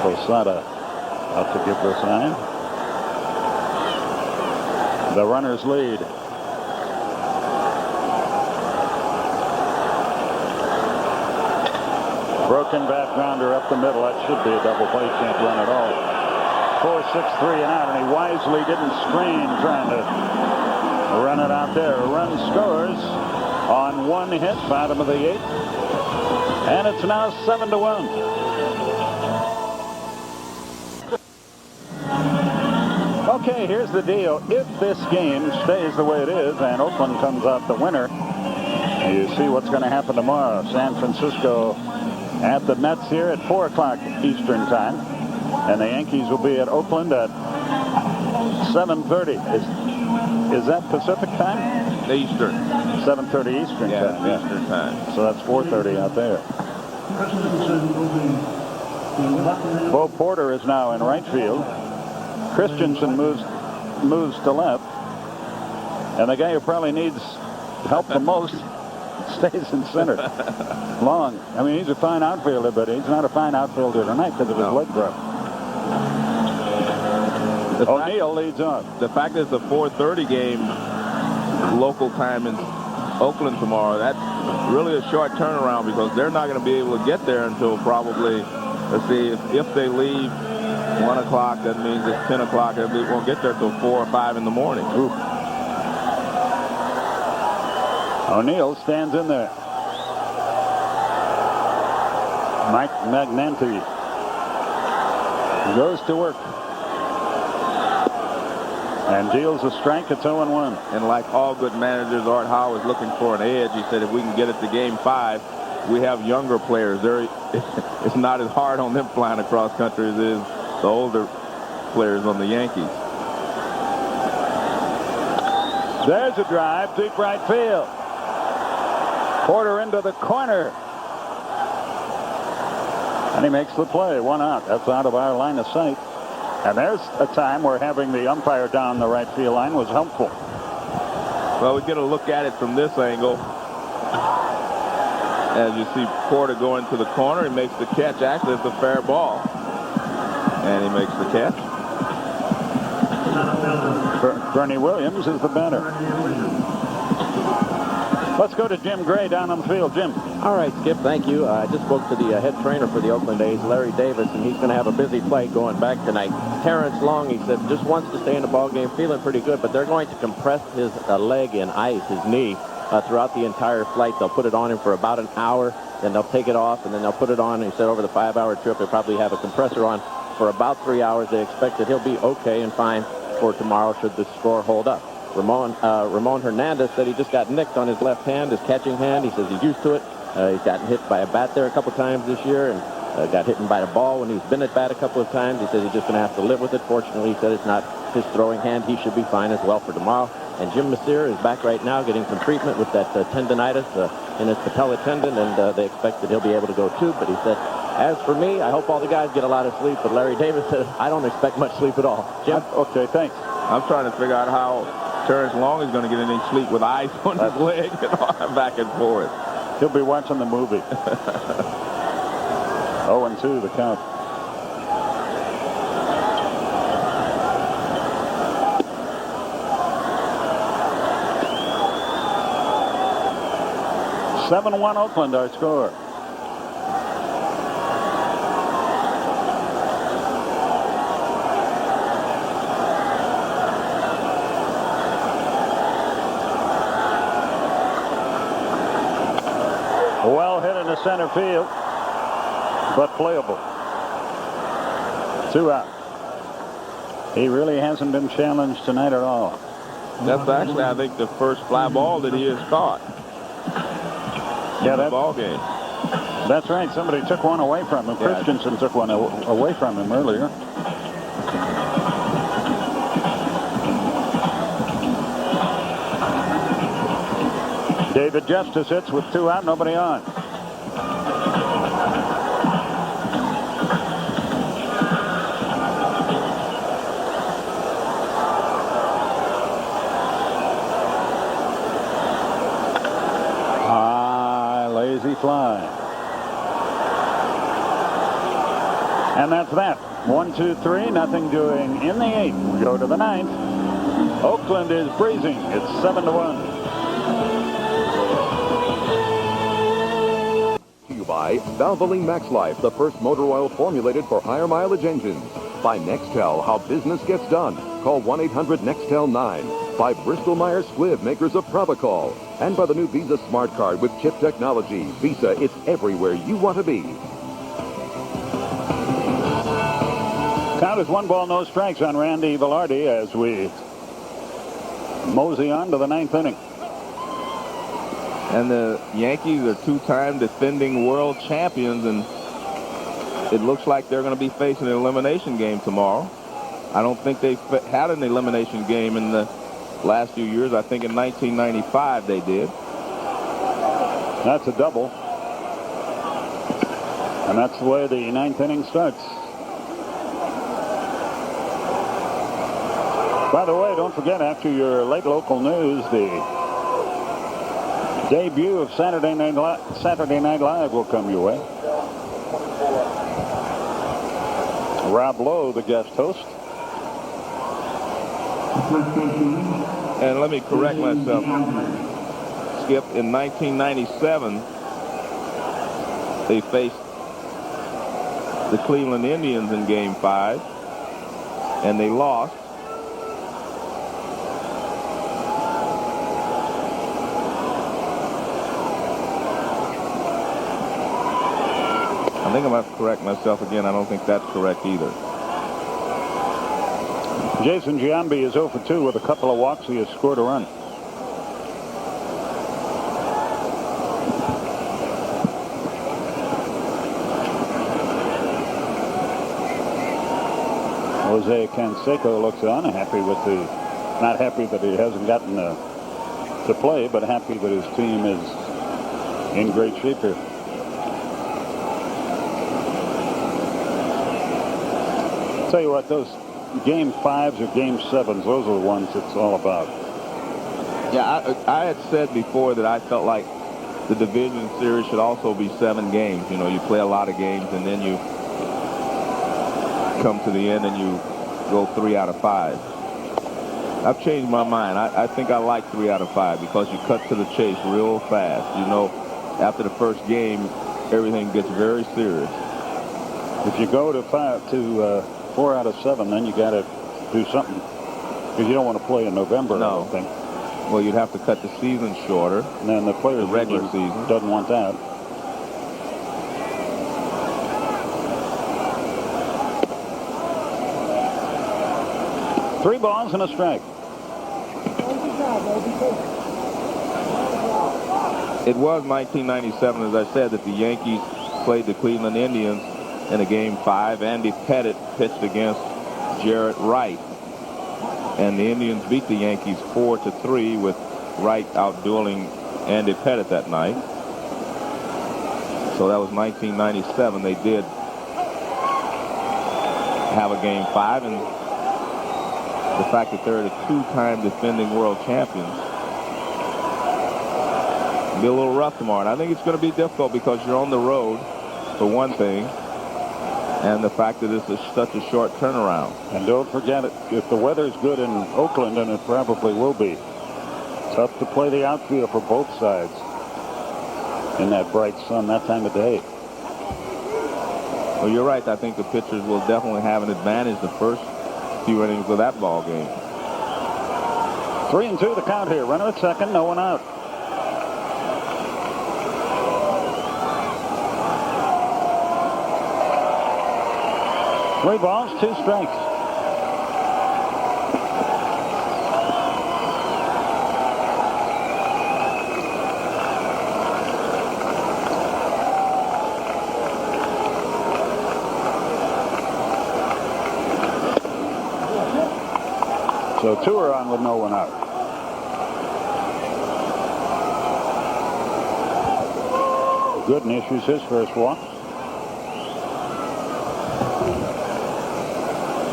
Posada out to give the sign. The runners lead. Broken bat grounder up the middle. That should be a double play. Can't run at all. 4-6-3 and out, and he wisely didn't screen trying to run it out there. A run scores on 1 hit, bottom of the 8th, and it's now 7-1. Okay, here's the deal. If this game stays the way it is and Oakland comes out the winner, you see what's going to happen tomorrow. San Francisco at the Mets here at 4 o'clock Eastern time. And the Yankees will be at Oakland at 7:30. Is that Pacific time? Eastern. 7:30 Eastern time. Yeah. Eastern time. So that's 4:30 out there. Bo Porter is now in right field. Christensen moves to left. And the guy who probably needs help the most stays in center. Long. I mean, he's a fine outfielder, but he's not a fine outfielder tonight because of his leg broke. O'Neill leads off. The fact that it's a 4:30 game local time in Oakland tomorrow, that's really a short turnaround because they're not going to be able to get there until probably, let's see, if they leave 1 o'clock, that means it's 10 o'clock. They won't get there till 4 or 5 in the morning. Ooh. O'Neill stands in there. Mike Magnanti goes to work and deals a strike at 0-1. And like all good managers, Art Howe is looking for an edge. He said if we can get it to game 5, we have younger players. It's not as hard on them flying across country as it is the older players on the Yankees. There's a drive, deep right field. Porter into the corner. And he makes the play. 1 out. That's out of our line of sight. And there's a time where having the umpire down the right field line was helpful. Well, we get a look at it from this angle. As you see Porter go into the corner, he makes the catch. Actually, it's a fair ball. And he makes the catch. Bernie Williams is the batter. Let's go to Jim Gray down on the field. Jim. All right, Skip, thank you. I just spoke to the head trainer for the Oakland A's, Larry Davis, and he's going to have a busy flight going back tonight. Terrence Long, he said, just wants to stay in the ball game, feeling pretty good, but they're going to compress his leg in ice, his knee, throughout the entire flight. They'll put it on him for about an hour, then they'll take it off, and then they'll put it on. He said over the 5-hour trip, they'll probably have a compressor on for about 3 hours. They expect that he'll be okay and fine for tomorrow should the score hold up. Ramon Hernandez said he just got nicked on his left hand, his catching hand. He says he's used to it. He's gotten hit by a bat there a couple times this year and got hit by the ball when he's been at bat a couple of times. He says he's just going to have to live with it. Fortunately, he said it's not his throwing hand. He should be fine as well for tomorrow. And Jim Messier is back right now getting some treatment with that tendonitis in his patella tendon, and they expect that he'll be able to go too. But he said, as for me, I hope all the guys get a lot of sleep. But Larry Davis said, I don't expect much sleep at all. Jim? Okay, thanks. I'm trying to figure out how Terrence Long is going to get any sleep with ice on his leg and back and forth. He'll be watching the movie. 0-2 the count. (7-1) Oakland, our score. Well hit into center field, but playable. 2 out. He really hasn't been challenged tonight at all. That's actually, I think, the first fly ball that he has caught. Yeah, that ball game. That's right. Somebody took one away from him. Yeah. Christensen took one away from him earlier. David Justice hits with 2 out, nobody on. Lazy fly. And that's that. 1, 2, 3, nothing doing in the 8th. We go to the 9th. Oakland is breezing. It's 7-1. By Valvoline Max Life, the first motor oil formulated for higher mileage engines. By Nextel, how business gets done. Call 1-800-NEXTEL-9. By Bristol-Myers Squibb, makers of Provocol. And by the new Visa Smart Card with chip technology. Visa, it's everywhere you want to be. Count Count is 1 ball, no strikes on Randy Velarde as we mosey on to the 9th inning. And the Yankees are 2-time defending world champions, and it looks like they're going to be facing an elimination game tomorrow. I don't think they've had an elimination game in the last few years. I think in 1995 they did. That's a double. And that's the way the 9th inning starts. By the way, don't forget, after your late local news, the debut of Saturday Night Live will come your way. Rob Lowe, the guest host. And let me correct myself, Skip. In 1997, they faced the Cleveland Indians in Game 5, and they lost. I think I'm going to have to correct myself again. I don't think that's correct either. Jason Giambi is 0 for 2 with a couple of walks. He has scored a run. Jose Canseco looks unhappy with not happy that he hasn't gotten to play, but happy that his team is in great shape here. Tell you what, those Game 5s or Game 7s, those are the ones it's all about. Yeah, I had said before that I felt like the division series should also be 7 games. You know, you play a lot of games and then you come to the end and you go 3 out of 5. I've changed my mind. I think I like 3 out of 5 because you cut to the chase real fast. You know, after the first game, everything gets very serious. If you go to 4 out of 7, then you got to do something because you don't want to play in November. No. I don't think. Well, you'd have to cut the season shorter. And then the players' regular season doesn't want that. Three balls and a strike. It was 1997, as I said, that the Yankees played the Cleveland Indians in a Game 5. Andy Pettitte pitched against Jarrett Wright. And the Indians beat the Yankees 4-3 with Wright outdueling Andy Pettitte that night. So that was 1997. They did have a Game 5, and the fact that they're the 2-time defending world champions will be a little rough tomorrow. And I think it's going to be difficult because you're on the road, for one thing, and the fact that this is such a short turnaround. And don't forget it, if the weather's good in Oakland, and it probably will be, tough to play the outfield for both sides in that bright sun that time of day. Well, you're right. I think the pitchers will definitely have an advantage the first few innings of that ball game. 3-2 the count here. Runner at second, no one out. Three balls, 2 strikes. So 2 are on with no one out. Gooden issues his first walk.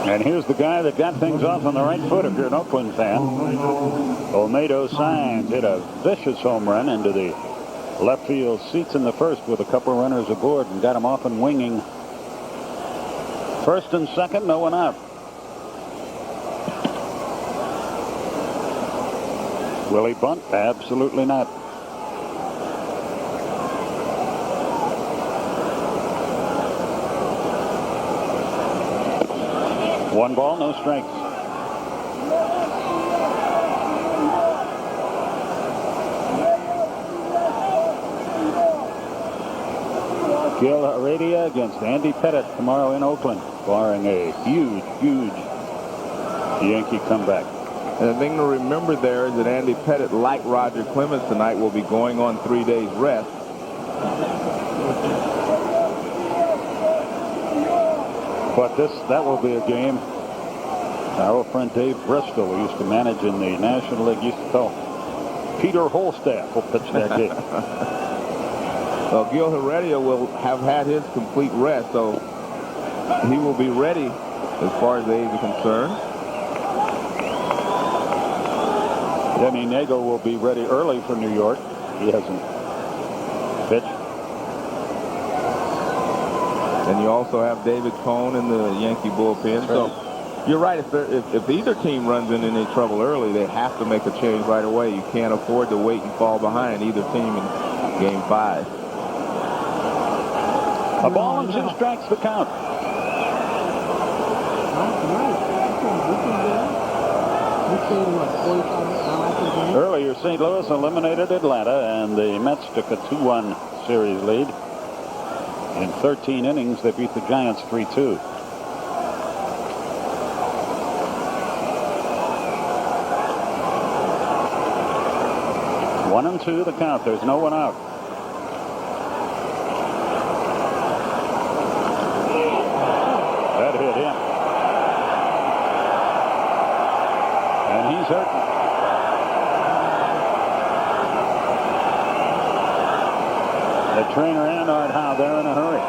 And here's the guy that got things off on the right foot if you're an Oakland fan. Olmedo Saenz hit a vicious home run into the left field seats in the first with a couple runners aboard and got him off and winging. First and second, no one out. Will he bunt? Absolutely not. One ball, no strikes. Gil Heredia against Andy Pettit tomorrow in Oakland, barring a huge Yankee comeback. And the thing to remember there is that Andy Pettit, like Roger Clemens tonight, will be going on 3 days rest. But that will be a game. Our old friend Dave Bristol, who used to manage in the National League, used to tell Peter Holstaff will pitch that game. Well, Gil Heredia will have had his complete rest, so he will be ready as far as the A's are concerned. Denny Nagle will be ready early for New York. He hasn't pitched. And you also have David Cone in the Yankee bullpen. So you're right. If either team runs into any trouble early, they have to make a change right away. You can't afford to wait and fall behind either team in Game 5. A ball and 2 strikes the count. Earlier, St. Louis eliminated Atlanta, and the Mets took a 2-1 series lead. In 13 innings, they beat the Giants 3-2. One and 2 the count. There's no one out. That hit him. And he's hurt. The trainer and Art Howe, they're in a hurry.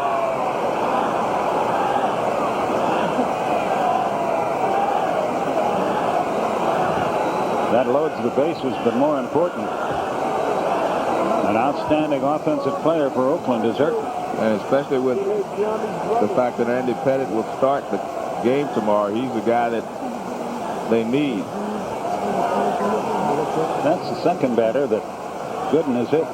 That loads the bases, but more important, an outstanding offensive player for Oakland is hurt. And especially with the fact that Andy Pettit will start the game tomorrow, he's the guy that they need. That's the second batter that Gooden has hit.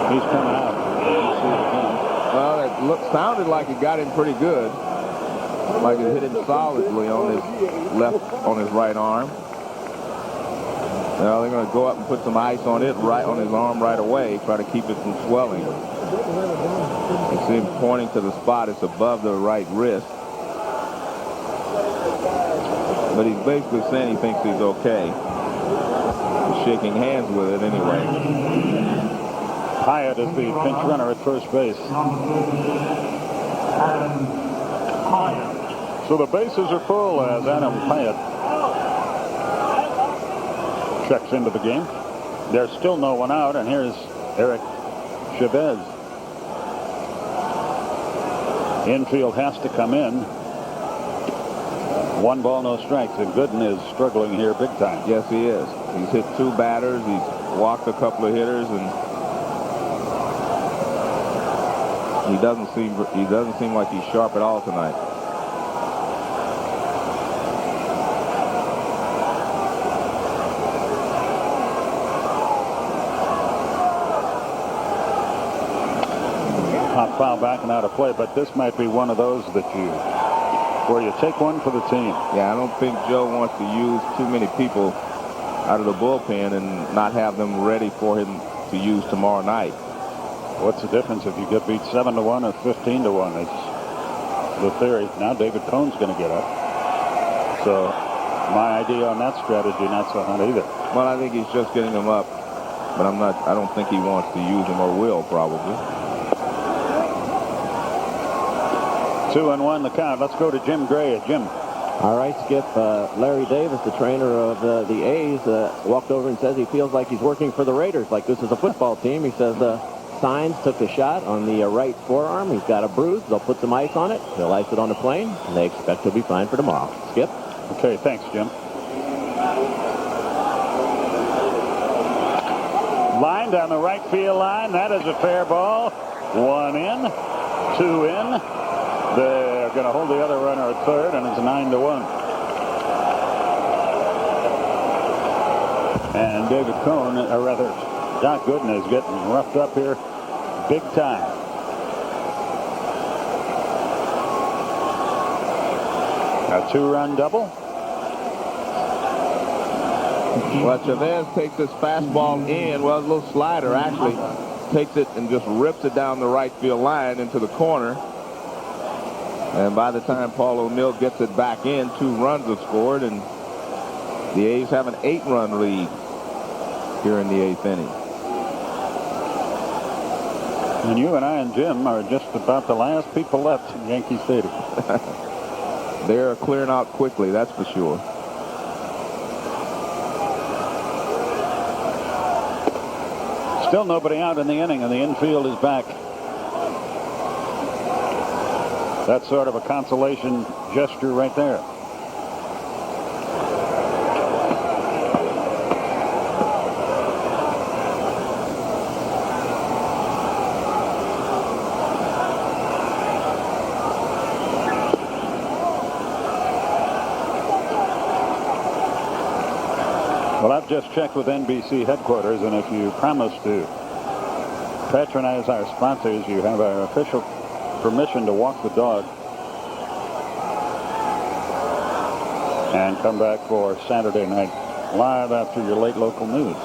He's coming out. Well, it sounded like it got him pretty good. Like it hit him solidly on his right arm. Now they're going to go up and put some ice on it right on his arm right away, try to keep it from swelling. You see him pointing to the spot. It's above the right wrist. But he's basically saying he thinks he's okay. He's shaking hands with it anyway. Hyatt is the pinch runner at first base. So the bases are full as Adam Hyatt checks into the game. There's still no one out, and here's Eric Chavez. Infield has to come in. 1 ball, no strikes, and Gooden is struggling here big time. Yes, he is. He's hit 2 batters. He's walked a couple of hitters, and he doesn't seem like he's sharp at all tonight. Hot foul backing out of play, but this might be one of those where you take one for the team. Yeah, I don't think Joe wants to use too many people out of the bullpen and not have them ready for him to use tomorrow night. What's the difference if you get beat 7-1 or 15-1? It's the theory. Now David Cohn's going to get up. So my idea on that strategy, not so hot either. Well, I think he's just getting him up, but I don't think he wants to use him, or will probably. 2-1 the count. Let's go to Jim Gray. Jim. All right, Skip. Larry Davis, the trainer of the A's, walked over and says he feels like he's working for the Raiders, like this is a football team. He says Signs took a shot on the right forearm. He's got a bruise. They'll put some ice on it. They'll ice it on the plane, and they expect he'll be fine for tomorrow. Skip. Okay, thanks, Jim. Line down the right field line. That is a fair ball. 1 in, 2 in. They're going to hold the other runner at third, and it's 9-1. And David Cohn, or rather, Doc Gooden is getting roughed up here big time. A 2-run double. Well, Chavez takes this fastball in. Well, a little slider actually. Takes it and just rips it down the right field line into the corner. And by the time Paul O'Neill gets it back in, 2 runs have scored, and the A's have an 8-run lead here in the 8th inning. And you and I and Jim are just about the last people left in Yankee Stadium. They're clearing out quickly, that's for sure. Still nobody out in the inning, and the infield is back. That's sort of a consolation gesture right there. Well, I've just checked with NBC headquarters, and if you promise to patronize our sponsors, you have our official permission to walk the dog and come back for Saturday Night Live after your late local news.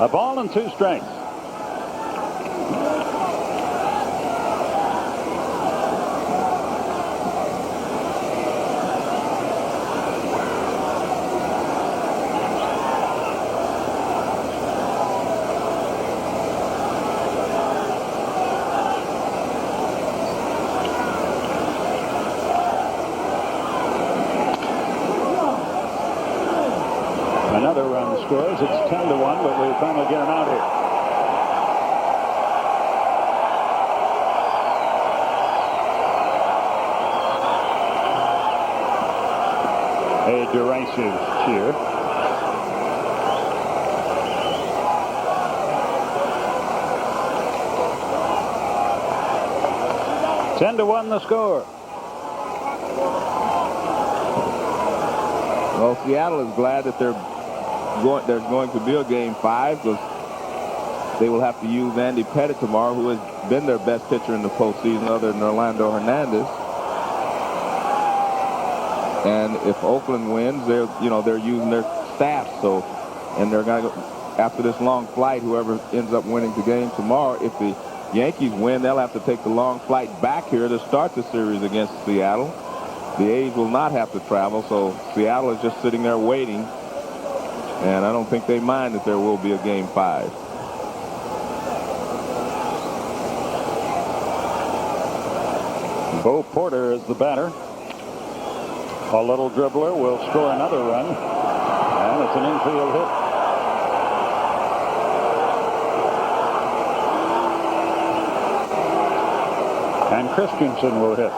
A ball and 2 strikes. Another run scores. It's 10-1, but we finally get him out here. A derisive cheer. Ten to 1 the score. Well, Seattle is glad that there's going to be a game 5, because they will have to use Andy Pettit tomorrow, who has been their best pitcher in the postseason other than Orlando Hernandez. And if Oakland wins, they're using their staff. So, and they're going to go after this long flight. Whoever ends up winning the game tomorrow, if the Yankees win, they'll have to take the long flight back here to start the series against Seattle. The A's will not have to travel, so Seattle is just sitting there waiting. And I don't think they mind that there will be a game 5. Bo Porter is the batter. A little dribbler will score another run. And it's an infield hit. And Christensen will hit.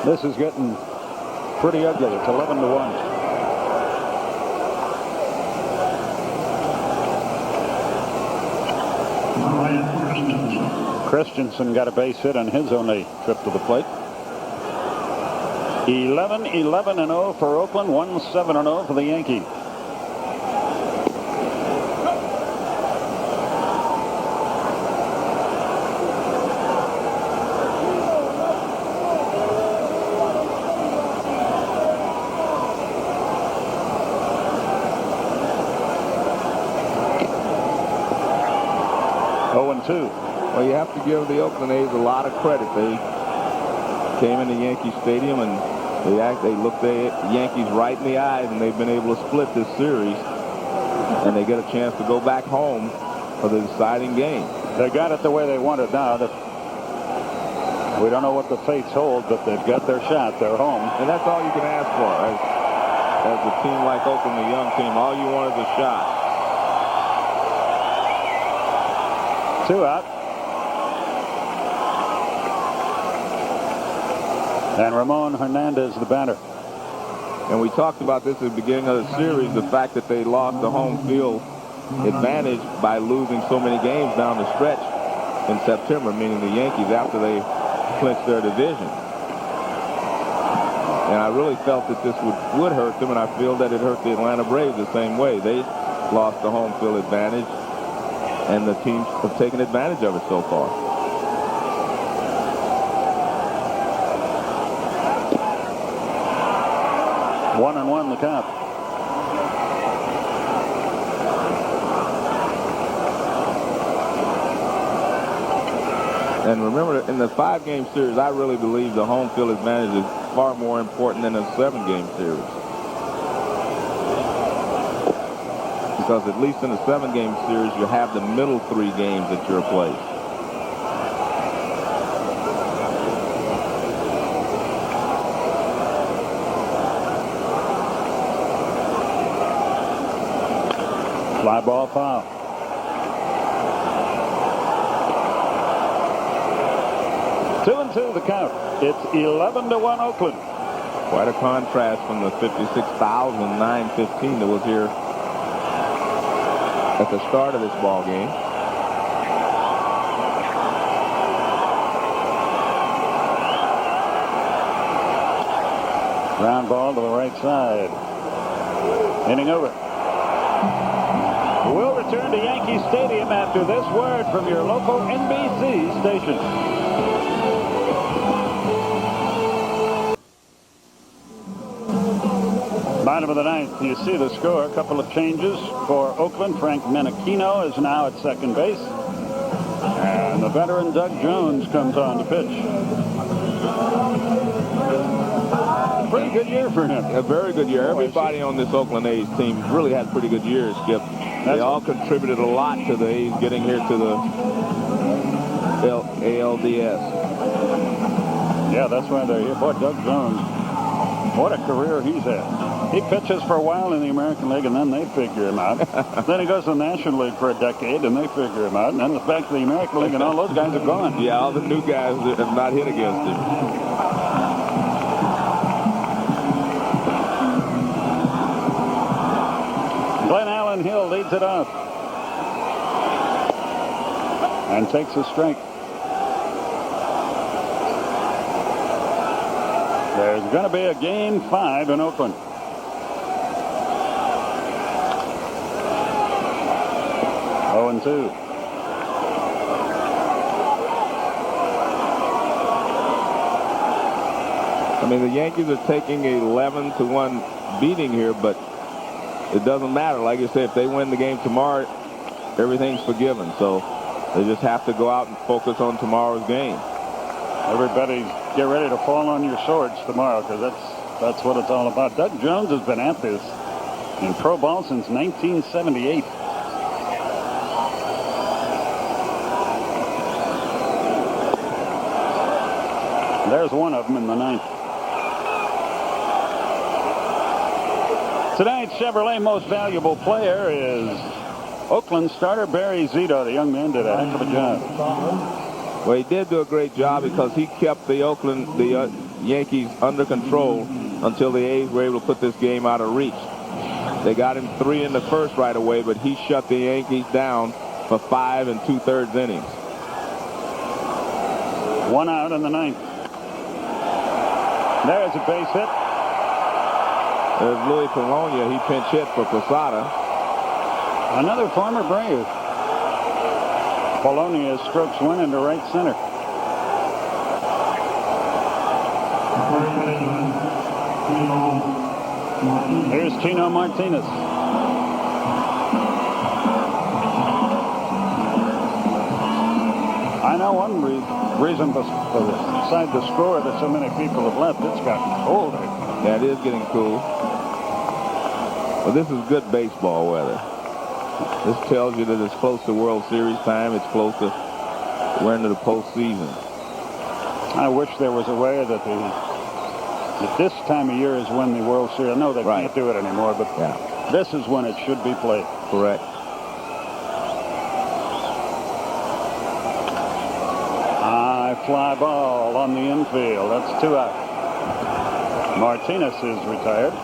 This is getting pretty ugly. It's 11-1. Christensen got a base hit on his only trip to the plate. 11-0 for Oakland, 1-7-0 for the Yankees. Well, you have to give the Oakland A's a lot of credit. They came into Yankee Stadium and they looked the Yankees right in the eyes, and they've been able to split this series, and they get a chance to go back home for the deciding game. They got it the way they want it now. We don't know what the fates hold, but they've got their shot. They're home. And that's all you can ask for. As a team like Oakland, a young team, all you want is a shot. 2 out. And Ramon Hernandez, the batter. And we talked about this at the beginning of the series, the fact that they lost the home field advantage by losing so many games down the stretch in September, meaning the Yankees, after they clinched their division. And I really felt that this would hurt them, and I feel that it hurt the Atlanta Braves the same way. They lost the home field advantage, and the teams have taken advantage of it so far. One and one the count. And remember, in the 5-game series, I really believe the home field advantage is far more important than a 7-game series. Because at least in a 7-game series, you have the middle 3 games at your place. Fly ball foul. Two and two the count. It's 11-1 Oakland. Quite a contrast from the 56,915 that was here at the start of this ball game. Ground ball to the right side. Inning over. We'll return to Yankee Stadium after this word from your local NBC station. Bottom of the ninth, you see the score. A couple of changes for Oakland. Frank Menachino is now at second base. And the veteran Doug Jones comes on to pitch. Pretty good year for him. A very good year. Everybody on this Oakland A's team really had pretty good years, Skip. They all contributed a lot to the A's getting here to the ALDS. Yeah, that's why they're here. Boy, Doug Jones, what a career he's had. He pitches for a while in the American League, and then they figure him out. Then he goes to the National League for a decade, and they figure him out. And then it's back to the American League, and all those guys are gone. Yeah, all the new guys that have not hit against him. Glenn Allen Hill leads it off and takes a strike. There's going to be a game 5 in Oakland. Oh and 2. I mean, the Yankees are taking a 11-1 beating here, but it doesn't matter. Like I said, if they win the game tomorrow, everything's forgiven. So they just have to go out and focus on tomorrow's game. Everybody get ready to fall on your swords tomorrow, because that's what it's all about. Doug Jones has been at this in pro ball since 1978. There's one of them in the ninth. Tonight's Chevrolet Most Valuable Player is Oakland starter Barry Zito. The young man did a heck of a job. Well, he did do a great job because he kept the Yankees under control until the A's were able to put this game out of reach. They got him 3 in the first right away, but he shut the Yankees down for 5 2/3 innings. One out in the ninth. There's a base hit. There's Louis Polonia. He pinch hit for Posada. Another former Brave. Polonia strokes one into right center. Here's Tino Martinez. I know one reason beside the score that so many people have left. It's gotten colder. Yeah, it is getting cool. But this is good baseball weather. This tells you that it's close to World Series time. It's close to we're into the postseason. I wish there was a way that this time of year is when the World Series. I know they can't do it anymore, but this is when it should be played. Correct. High fly ball on the infield. That's 2 out. Martinez is retired.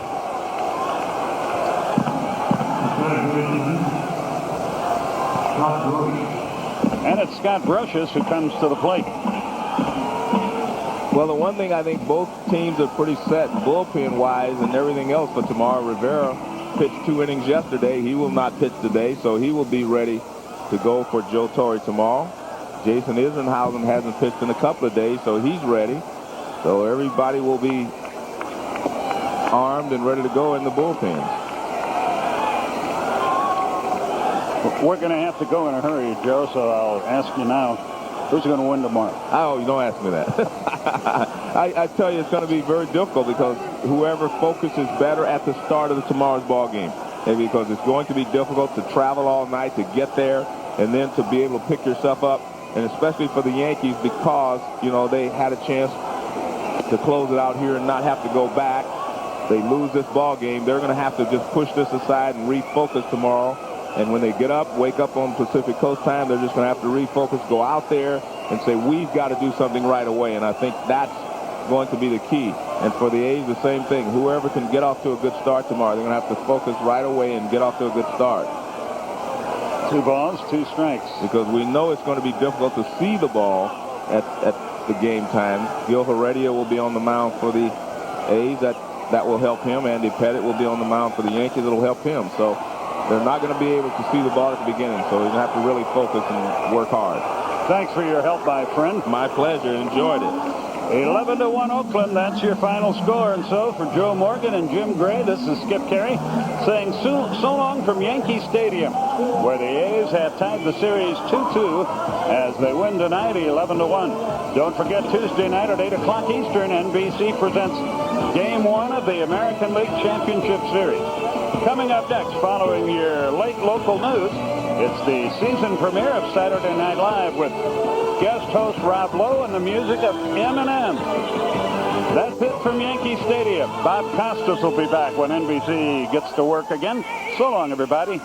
And it's Scott Brocious who comes to the plate. Well, the one thing I think both teams are pretty set bullpen-wise and everything else for tomorrow. Rivera pitched 2 innings yesterday. He will not pitch today, so he will be ready to go for Joe Torre tomorrow. Jason Isringhausen hasn't pitched in a couple of days, so he's ready. So everybody will be armed and ready to go in the bullpen. We're going to have to go in a hurry, Joe, so I'll ask you now, who's going to win tomorrow? Oh, you don't ask me that. I tell you, it's going to be very difficult because whoever focuses better at the start of tomorrow's ball game, and because it's going to be difficult to travel all night to get there and then to be able to pick yourself up, and especially for the Yankees because, you know, they had a chance to close it out here and not have to go back. They lose this ball game. They're going to have to just push this aside and refocus tomorrow. And when they get up, wake up on Pacific Coast time, they're just going to have to refocus, go out there and say, we've got to do something right away. And I think that's going to be the key. And for the A's, the same thing. Whoever can get off to a good start tomorrow, they're going to have to focus right away and get off to a good start. 2 balls, 2 strikes. Because we know it's going to be difficult to see the ball at the game time. Gil Heredia will be on the mound for the A's. That will help him. Andy Pettit will be on the mound for the Yankees. It'll help him. So they're not going to be able to see the ball at the beginning. So they're going to have to really focus and work hard. Thanks for your help, my friend. My pleasure. Enjoyed it. 11-1 Oakland, that's your final score. And so for Joe Morgan and Jim Gray, this is Skip Carey saying so long from Yankee Stadium, where the A's have tied the series 2-2 as they win tonight 11-1. Don't forget Tuesday night at 8 o'clock Eastern, NBC presents Game 1 of the American League Championship Series. Coming up next, following your late local news, it's the season premiere of Saturday Night Live with guest host Rob Lowe and the music of Eminem. That's it from Yankee Stadium. Bob Costas will be back when NBC gets to work again. So long, everybody.